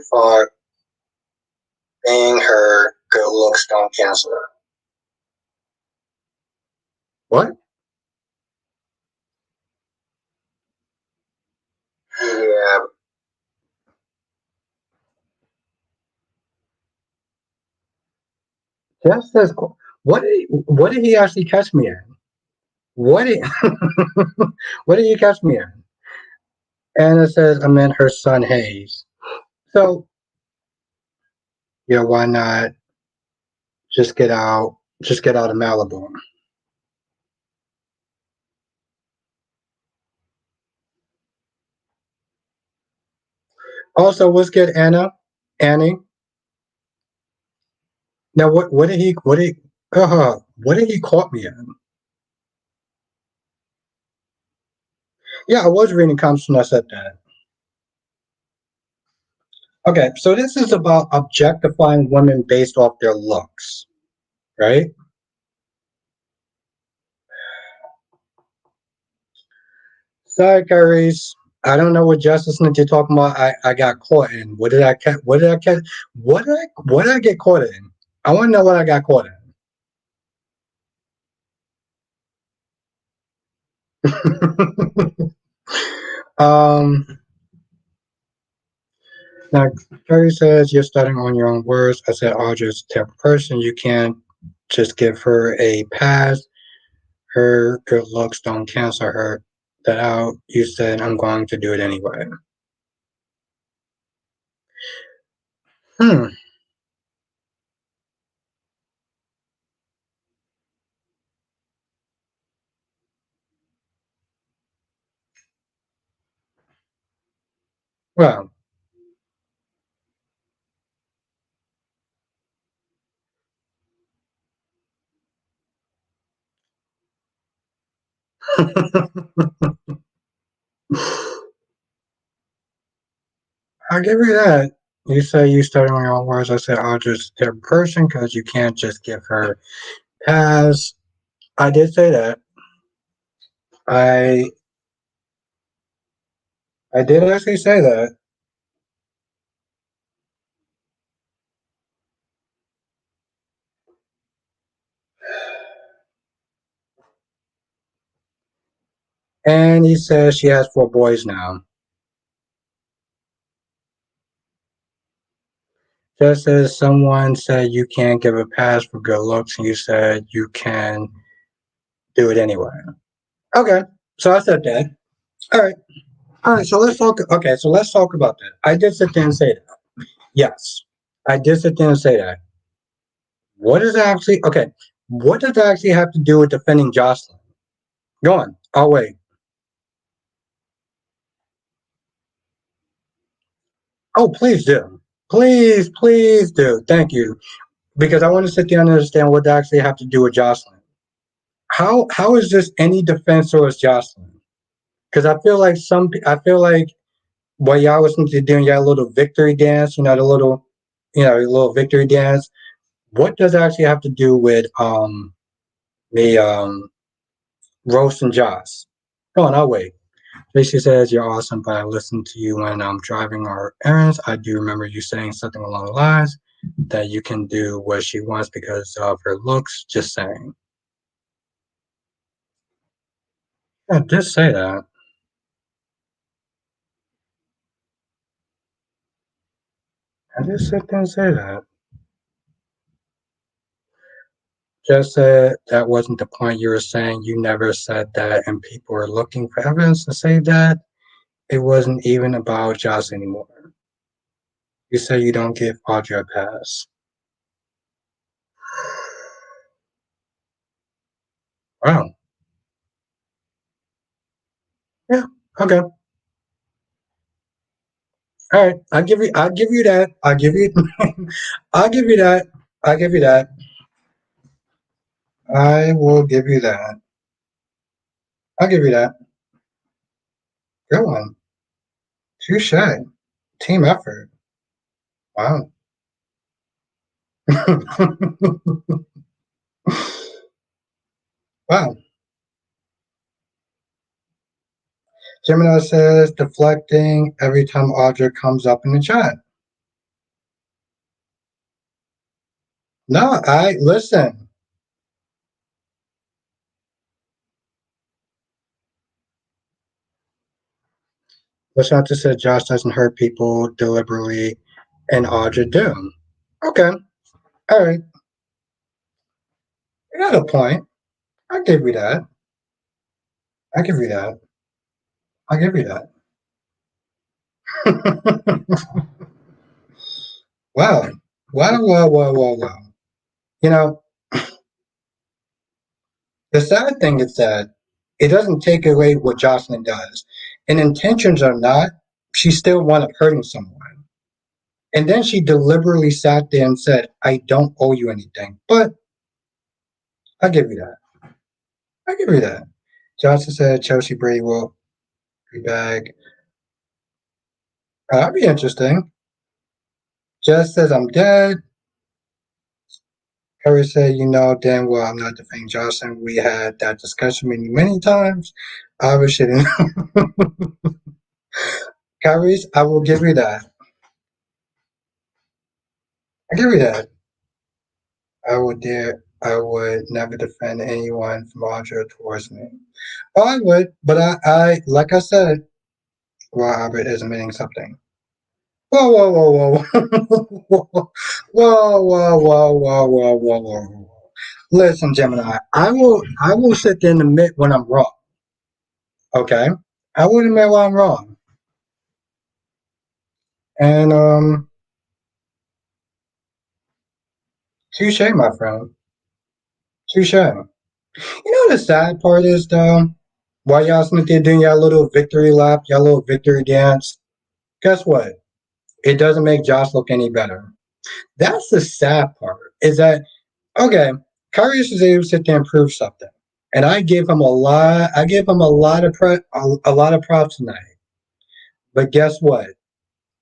her good looks don't cancel it. What? Yeah. Jeff says, what did he actually catch me in? What did what did he catch me in? And it says I meant her son Hayes. So why not just get out of Malibu? Also, let's get Annie. Now, what did he caught me in? Yeah, I was reading comments when I said that. Okay, so this is about objectifying women based off their looks, right? Sorry, Clarice. I don't know what Justice that you're talking about. I got caught in. What did I catch? What did I catch? What did I get caught in? I want to know what I got caught in. um, Now, Clary says you're starting on your own words. I said, Audra's the type of person you can't just give her a pass. Her good looks don't cancel her that out. You said I'm going to do it anyway. Hmm. Well, I'll give you that. You say you started on your own words. I said Audra's the type of person because you can't just give her pass. I did say that. I I did actually say that. And he says she has 4 boys now. Just as someone said you can't give a pass for good looks, and you said you can do it anyway. Okay, so I said that. All right, all right. So let's talk. Okay, so let's talk about that. I did sit there and say that. Yes, I did sit there and say that. What does that actually? Okay, what does that actually have to do with defending Jocelyn? Go on. I'll wait. Oh, please do. Please, please do. Thank you. Because I want to sit there and understand what that actually have to do with Jocelyn. How is this any defense towards Jocelyn? Because I feel like while y'all was doing your little victory dance, the little, your little victory dance. What does it actually have to do with the roast and Joss? Go on, I'll wait. Tracy says you're awesome, but I listen to you when I'm driving our errands. I do remember you saying something along the lines that you can do what she wants because of her looks. Just saying. I did say that. I just sit there and say that. Just said that wasn't the point you were saying. You never said that, and people are looking for evidence to say that. It wasn't even about Joss anymore. You say you don't give Audrey a pass. Wow. Yeah. Okay. All right. I'll give you that. I'll give you I'll give you that. I'll give you that. I will give you that. I'll give you that. Good one. Touche. Team effort. Wow. Wow. Gemini says deflecting every time Audra comes up in the chat. No, I listen. Lashanta said Josh doesn't hurt people deliberately, and Audra do. Okay. All right. You got a point. I'll give you that. I'll give you that. I'll give you that. Wow. Wow, wow, wow, wow, wow. You know, the sad thing is that it doesn't take away what Jocelyn does. And intentions or not, she still wound up hurting someone. And then she deliberately sat there and said, I don't owe you anything. But I'll give you that. I'll give you that. Johnson said Chelsea Brady will be back. That'd be interesting. Jess says I'm dead. Curry said, you know damn well I'm not defending Johnson. We had that discussion many, many times. I was shitting. Kyrie's, I will give you that. I give you that. I would never defend anyone from Audra towards me. Oh, I would, but like I said, well, Albert is admitting something. Whoa, whoa, whoa, whoa, whoa, whoa, whoa, whoa, whoa, whoa, whoa, whoa. Listen, Gemini, I will sit there and admit when I'm wrong. Okay, I will admit when I'm wrong, and touche, my friend, touche. You know the sad part is though, while y'all sitting there doing your little victory lap, your little victory dance, guess what? It doesn't make Josh look any better. That's the sad part. Is that okay? Karius was able to sit there and prove something, and I give him a lot. I give him a lot of a lot of props tonight. But guess what?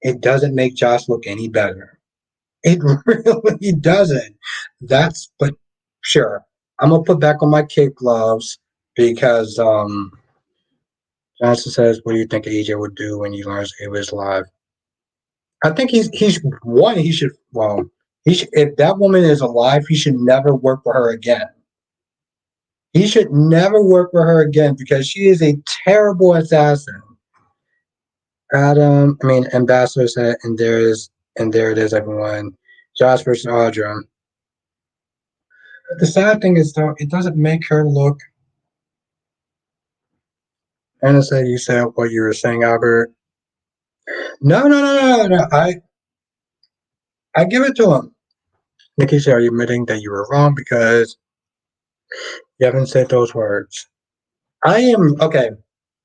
It doesn't make Josh look any better. It really doesn't. But sure, I'm gonna put back on my kid gloves because Johnson says, "What do you think AJ would do when he learns it was live?" I think he's one. He should if that woman is alive, he should never work with her again. He should never work with her again because she is a terrible assassin. Ambassador said, and there it is, everyone. Josh versus Audra. The sad thing is, though, it doesn't make her look. Anna said, you said what you were saying, Albert. No, no, no, no, no. I give it to him. Nikki said, are you admitting that you were wrong because you haven't said those words? Okay.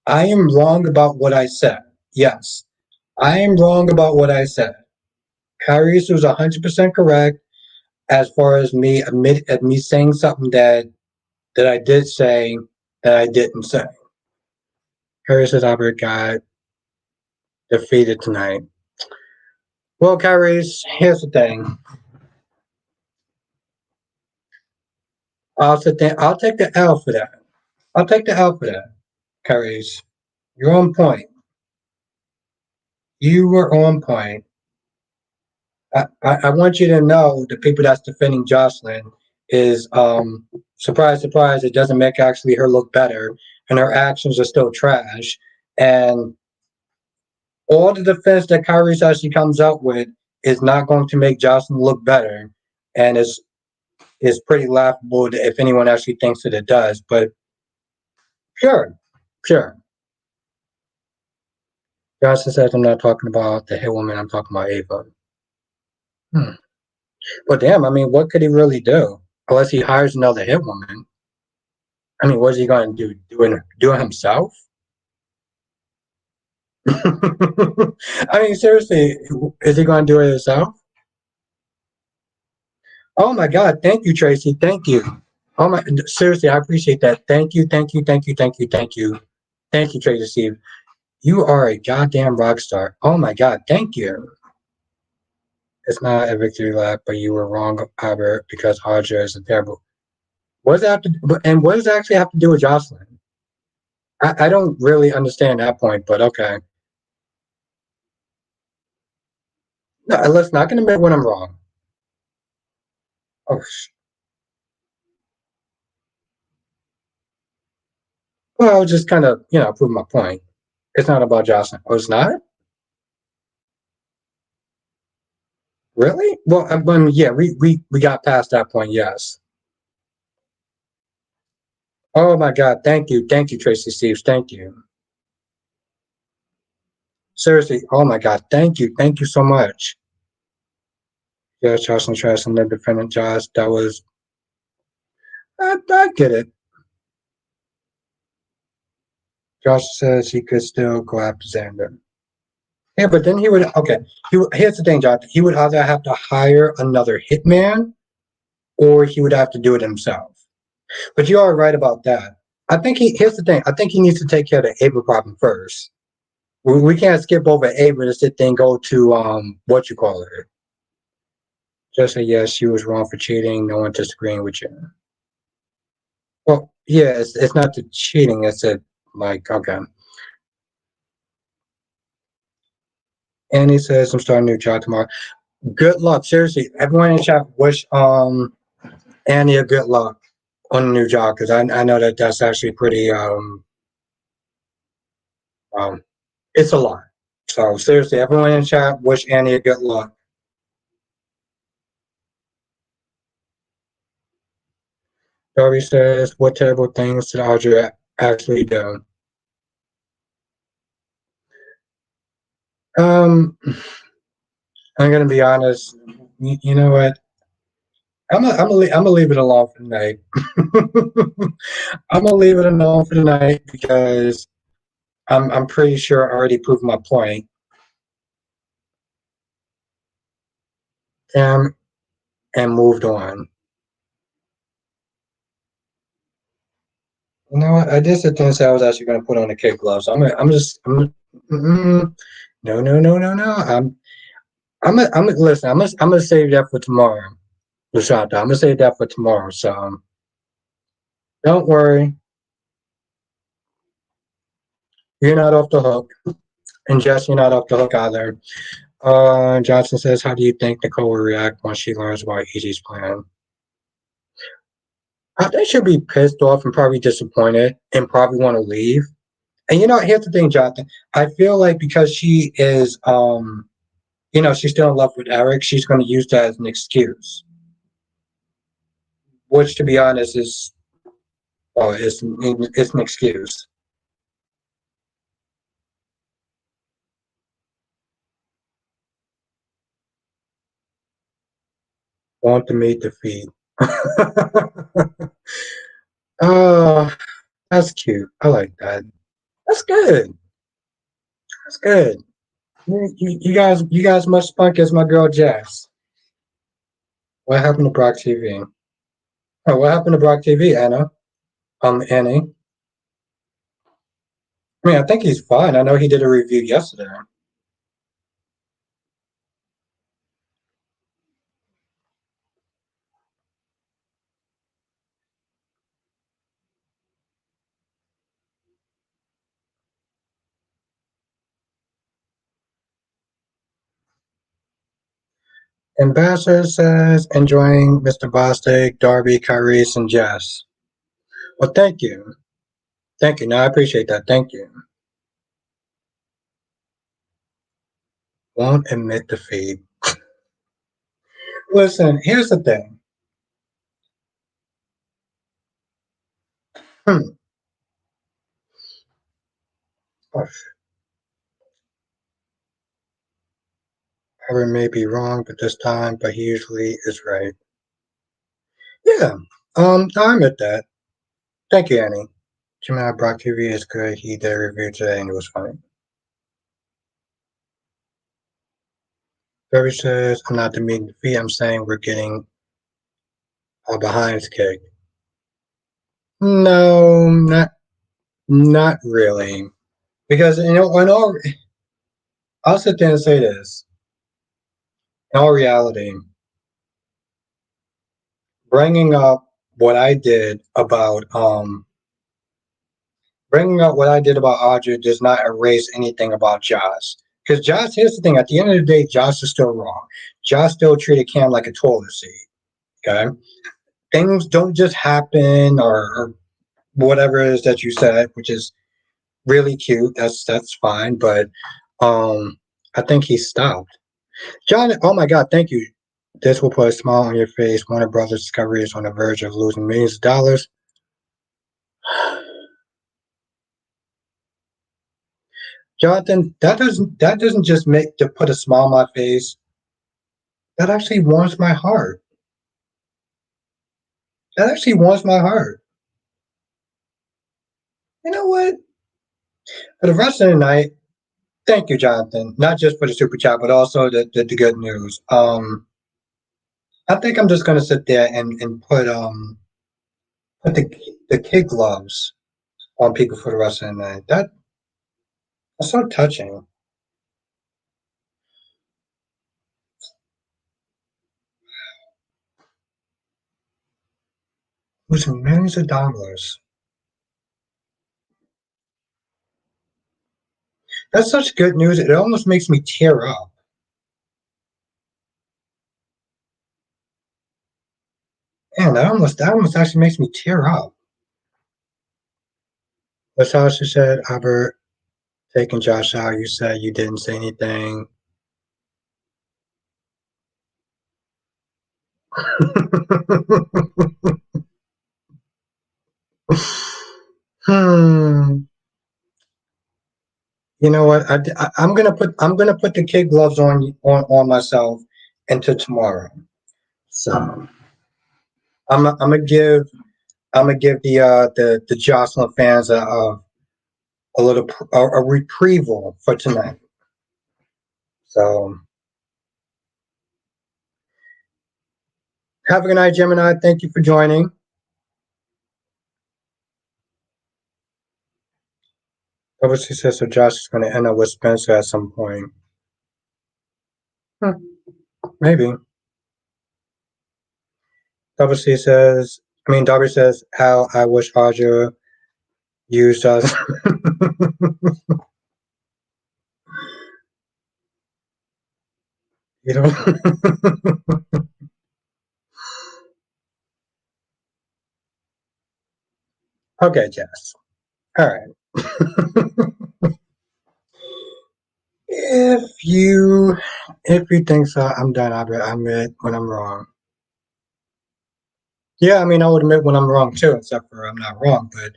I am wrong about what I said. Yes. I am wrong about what I said. Kyrie's was 100% correct as far as me saying something that I did say that I didn't say. Kyrie says Albert got defeated tonight. Well, Kyrie's, here's the thing. I'll take the L for that. I'll take the L for that. Kyrie's. You're on point. You were on point. I want you to know the people that's defending Jocelyn is surprise, surprise, it doesn't make actually her look better, and her actions are still trash. And all the defense that Kyrie actually comes out with is not going to make Jocelyn look better, and is pretty laughable if anyone actually thinks that it does. But sure, sure. Jocelyn says I'm not talking about the hit woman. I'm talking about Ava. Hmm. But damn, I mean, what could he really do? Unless he hires another hit woman. I mean, what's he going to do? Do it himself? I mean, seriously, is he going to do it himself? Oh my God! Thank you, Tracy. Thank you. Oh my, seriously, I appreciate that. Thank you, thank you, thank you, thank you, thank you, thank you, Tracy Steve. You are a goddamn rock star. Oh my God, thank you. It's not a victory lap, but you were wrong, Albert, because Audra is a terrible. What does that have to? And what does that actually have to do with Jocelyn? I don't really understand that point, but okay. No, let's not gonna admit when I'm wrong. Oh, well, I was just kind of, prove my point. It's not about Jocelyn. Oh, it's not? Really? Well, I mean, yeah, we got past that point, yes. Oh my God, thank you, Tracy Steves, thank you. Seriously, oh my God, thank you so much. Yeah, Jocelyn Trash and the defendant Josh, that was, I get it. Josh says he could still go after Xander. Yeah, but then he would, okay, here's the thing, Josh, he would either have to hire another hitman or he would have to do it himself. But you are right about that. Here's the thing, I think he needs to take care of the Ava problem first. We can't skip over Ava to sit there and go to, what you call her. Just say, yes, she was wrong for cheating, no one disagreeing with you. Well, yeah, it's not the cheating, it's a, like, okay. And he says, I'm starting a new job tomorrow. Good luck. Seriously, everyone in chat wish Annie a good luck on a new job because I know that that's actually pretty um it's a lot. So seriously, everyone in chat wish Annie a good luck. Darby says, "What terrible things did Audrey actually do?" Um, I'm gonna be honest. You know what? I'm gonna leave it alone for tonight. I'm gonna leave it alone for tonight because I'm pretty sure I already proved my point. And and moved on. You know what? I did sit there and say I was actually going to put on the kid gloves. No, no, no, no, no. Listen. I'm gonna save that for tomorrow. Rashada, I'm gonna save that for tomorrow. So don't worry, you're not off the hook, and Jess, you're not off the hook either. Johnson says, "How do you think Nicole will react once she learns about EG's plan?" I think she'll be pissed off and probably disappointed, and probably want to leave. And here's the thing, Jonathan. I feel like because she is, she's still in love with Eric, she's going to use that as an excuse. Which, to be honest, is well, it's an excuse. Want to meet the feet. Oh, that's cute. I like that. That's good. That's good. You guys must spunk as my girl Jess. What happened to Brock TV? Oh, what happened to Brock TV, Anna? Annie. I mean, I think he's fine. I know he did a review yesterday. Ambassador says, enjoying Mr. Bostic, Darby, Kyrese, and Jess. Well, thank you. Thank you. No, I appreciate that. Thank you. Won't admit defeat. Listen, here's the thing. Hmm. Oh, Aaron may be wrong, but this time, but he usually is right. Yeah. I admit that. Thank you, Annie. Gemini Brock TV is good. He did a review today and it was funny. Barry says, I'm not demeaning defeat. I'm saying we're getting behind kick. No, not really. Because in all, I'll sit there and say this. In all reality, bringing up what I did about bringing up what I did about Audrey does not erase anything about Josh. Because Josh, here's the thing: at the end of the day, Josh is still wrong. Josh still treated Cam like a toilet seat. Okay, things don't just happen, or whatever it is that you said, which is really cute. That's fine, but I think he stopped. John, oh my God, thank you. This will put a smile on your face. Warner Brothers Discovery is on the verge of losing millions of dollars. Jonathan, that doesn't just make to put a smile on my face. That actually warms my heart. That actually warms my heart. You know what? For the rest of the night, thank you, Jonathan. Not just for the super chat, but also the good news. I think I'm just gonna sit there and put the kid gloves on people for the rest of the night. That's so touching. Losing millions of dollars. That's such good news. It almost makes me tear up. Man, that almost actually makes me tear up. That's how she said, Albert, taking Josh out. You said you didn't say anything. hmm. You know what? I'm gonna put the kid gloves on myself until tomorrow. So I'm gonna give the Jocelyn fans a little a retrieval for tonight. So have a good night, Gemini. Thank you for joining. Obviously says so Josh is gonna end up with Spencer at some point. Hmm, maybe. Obviously says Darby says how I wish Audra used us. you know. Okay, Jess. All right. if you think so, I'm done. I admit when I'm wrong. Yeah, I would admit when I'm wrong too, except for I'm not wrong. But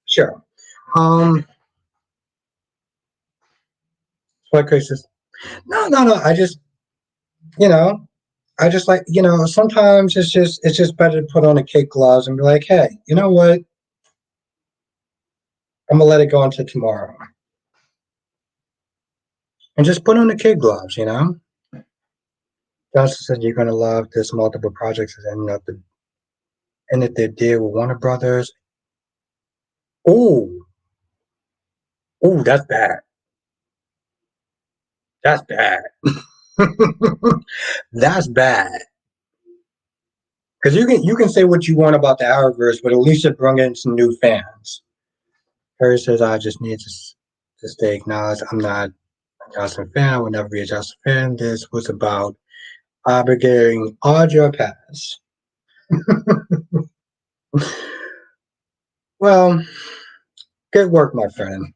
sure. Um, what cases? No, no, no. You know, I just like sometimes it's just better to put on a kid gloves and be like, hey, you know what? I'm gonna let it go until tomorrow, and just put on the kid gloves. Johnson said you're gonna love this multiple projects and if they deal with Warner Brothers. Oh, oh, that's bad. That's bad. that's bad. Because you can say what you want about the Arrowverse, but at least it brought in some new fans. Harry says I just need to stay acknowledged. I'm not a Johnson fan. I will never be a Johnson fan. This was about obligating Audra Pass. Well, good work, my friend.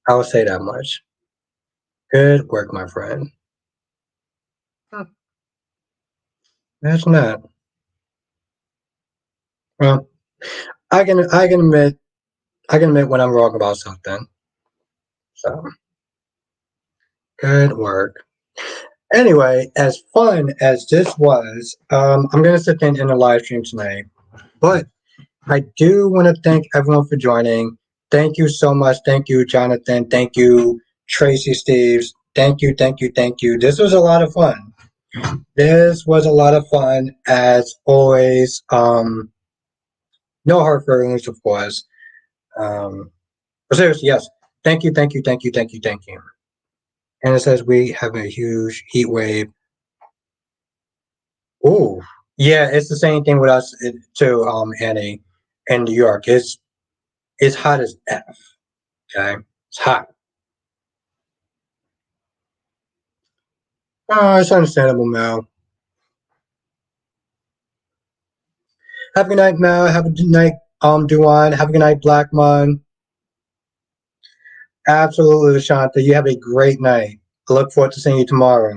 I will say that much. Good work, my friend. Imagine that. Well, I can admit when I'm wrong about something. So good work. Anyway, as fun as this was, I'm gonna sit there and end the live stream tonight. But I do want to thank everyone for joining. Thank you so much. Thank you, Jonathan. Thank you, Tracy Steves. Thank you, thank you, thank you. This was a lot of fun. This was a lot of fun as always. No hard feelings, of course. But seriously, yes. Thank you, thank you, thank you, thank you, thank you. And it says we have a huge heat wave. Oh, yeah, it's the same thing with us too, Annie, in New York. It's hot as F. Okay, it's hot. Oh, it's understandable, Mel. Have a good night, Mel. Have a good night, Duan. Have a good night, Blackmon. Absolutely, Shanta. You have a great night. I look forward to seeing you tomorrow.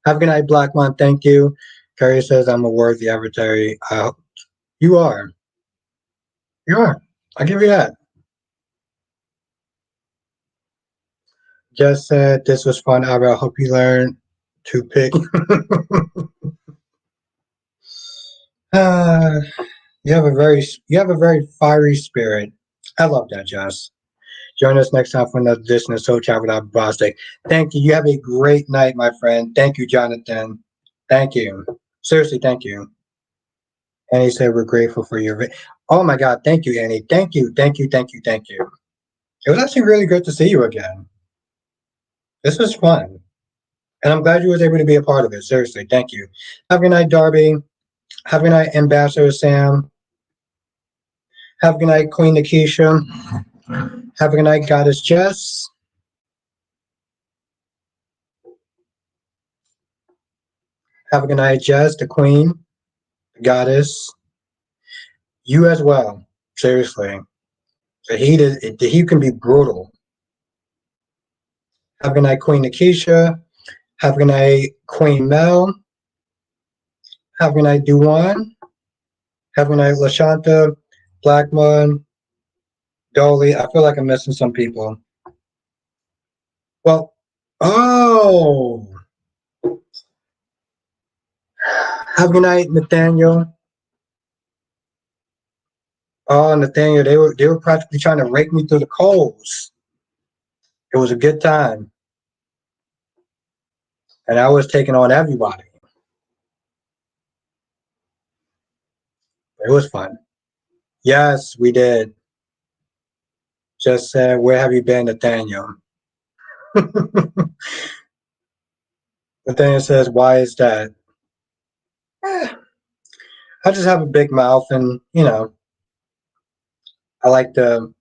Have a good night, Blackmon. Thank you. Carrie says I'm a worthy adversary. You are. You are. I'll give you that. Just said this was fun, Albert. I hope you learned to pick. uh, you have a very fiery spirit. I love that, Jess. Join us next time for another edition of Soul Chat without Bostic. Thank you. You have a great night, my friend. Thank you, Jonathan. Thank you. Seriously, thank you. Annie said we're grateful for your. Oh my God, thank you, Annie. Thank you, thank you, thank you, thank you. It was actually really good to see you again. This was fun, and I'm glad you was able to be a part of it. Seriously, thank you. Have a good night, Darby. Have a good night, Ambassador Sam. Have a good night, Queen Nakisha. Have a good night, Goddess Jess. Have a good night, Jess, the Queen, the Goddess. You as well. Seriously. The heat can be brutal. Have a good night, Queen Nakisha. Have a good night, Queen Mel. Have a good night, Duwan. Have a good night, Lashanta, Blackmon, Dolly. I feel like I'm missing some people. Well, oh, have a good night, Nathaniel. Oh, Nathaniel, they were practically trying to rake me through the coals. It was a good time, and I was taking on everybody. It was fun. Yes, we did. Just said, where have you been, Nathaniel? Nathaniel says, why is that? Eh, I just have a big mouth, and I like to,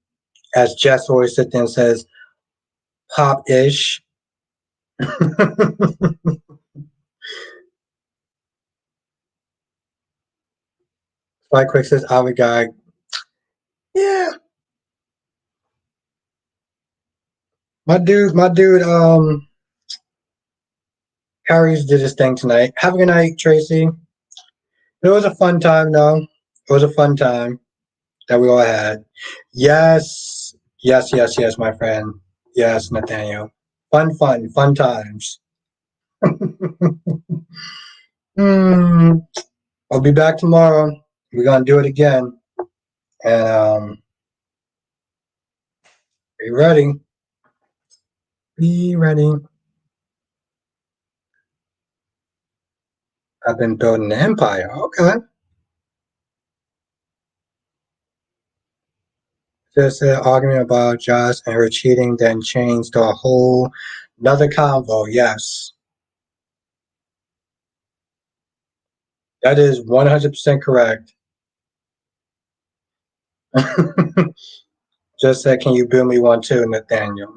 as Jess always sits there and says, pop-ish. Spike Quick says, "Our guy, yeah, my dude, Harry's did his thing tonight. Have a good night, Tracy. It was a fun time, though. It was a fun time that we all had. Yes, yes, yes, yes, my friend. Yes, Nathaniel. Fun times. Hmm. I'll be back tomorrow. We're gonna do it again. And be ready. Be ready. I've been building an empire. Okay. Just an argument about Joss and her cheating, then changed to a whole another convo. Yes, that is 100% correct. Just said, can you build me one too, Nathaniel?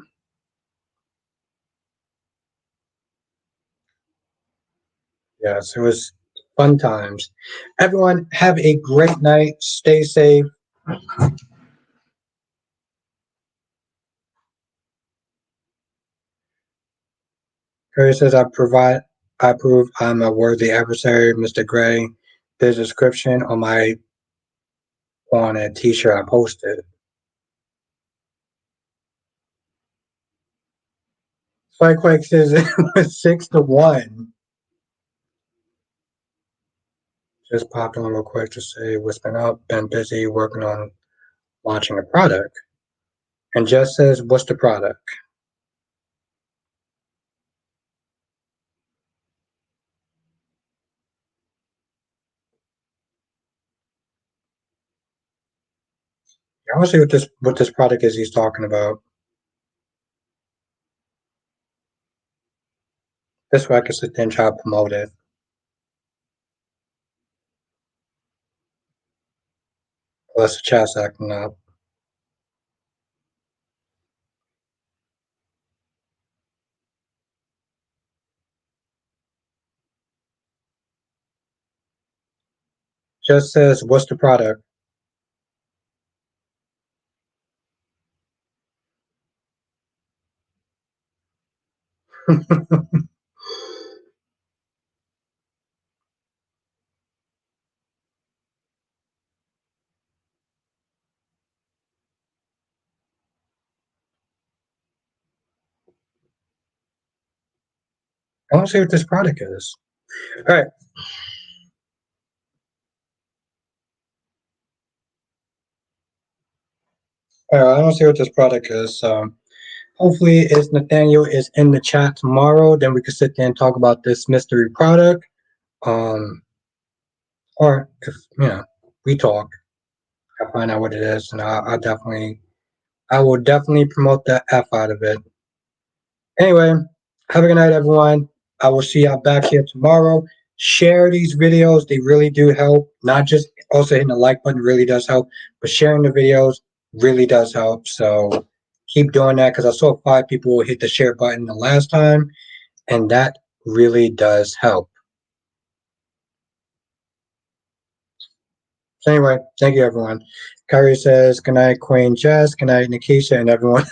Yes, it was fun times. Everyone, have a great night. Stay safe. Curry says, I provide. I prove I'm a worthy adversary, Mr. Gray. There's a description on a t-shirt I posted. Spikequake says it was 6-1. Just popped on real quick to say what's been up. Been busy working on launching a product. And Jess says, what's the product? I want to see what this product is he's talking about. This way I can sit there and try to promote it. Unless the chat's acting up. Just says, what's the product? I want to see what this product is. All right. All right. I want to see what this product is. Hopefully, if Nathaniel is in the chat tomorrow, then we can sit there and talk about this mystery product. Or if we talk, I find out what it is, and I will definitely promote the F out of it. Anyway, have a good night, everyone. I will see y'all back here tomorrow. Share these videos; they really do help. Not just also hitting the like button really does help, but sharing the videos really does help. So keep doing that because I saw 5 people hit the share button the last time, and that really does help. So anyway, thank you, everyone. Kyrie says, good night, Queen Jess. Good night, Nikisha, and everyone.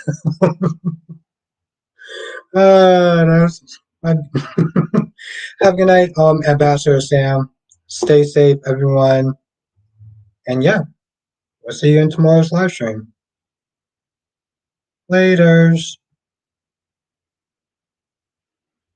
That's, have a good night, Ambassador Sam. Stay safe, everyone. And yeah, we'll see you in tomorrow's live stream. Laters.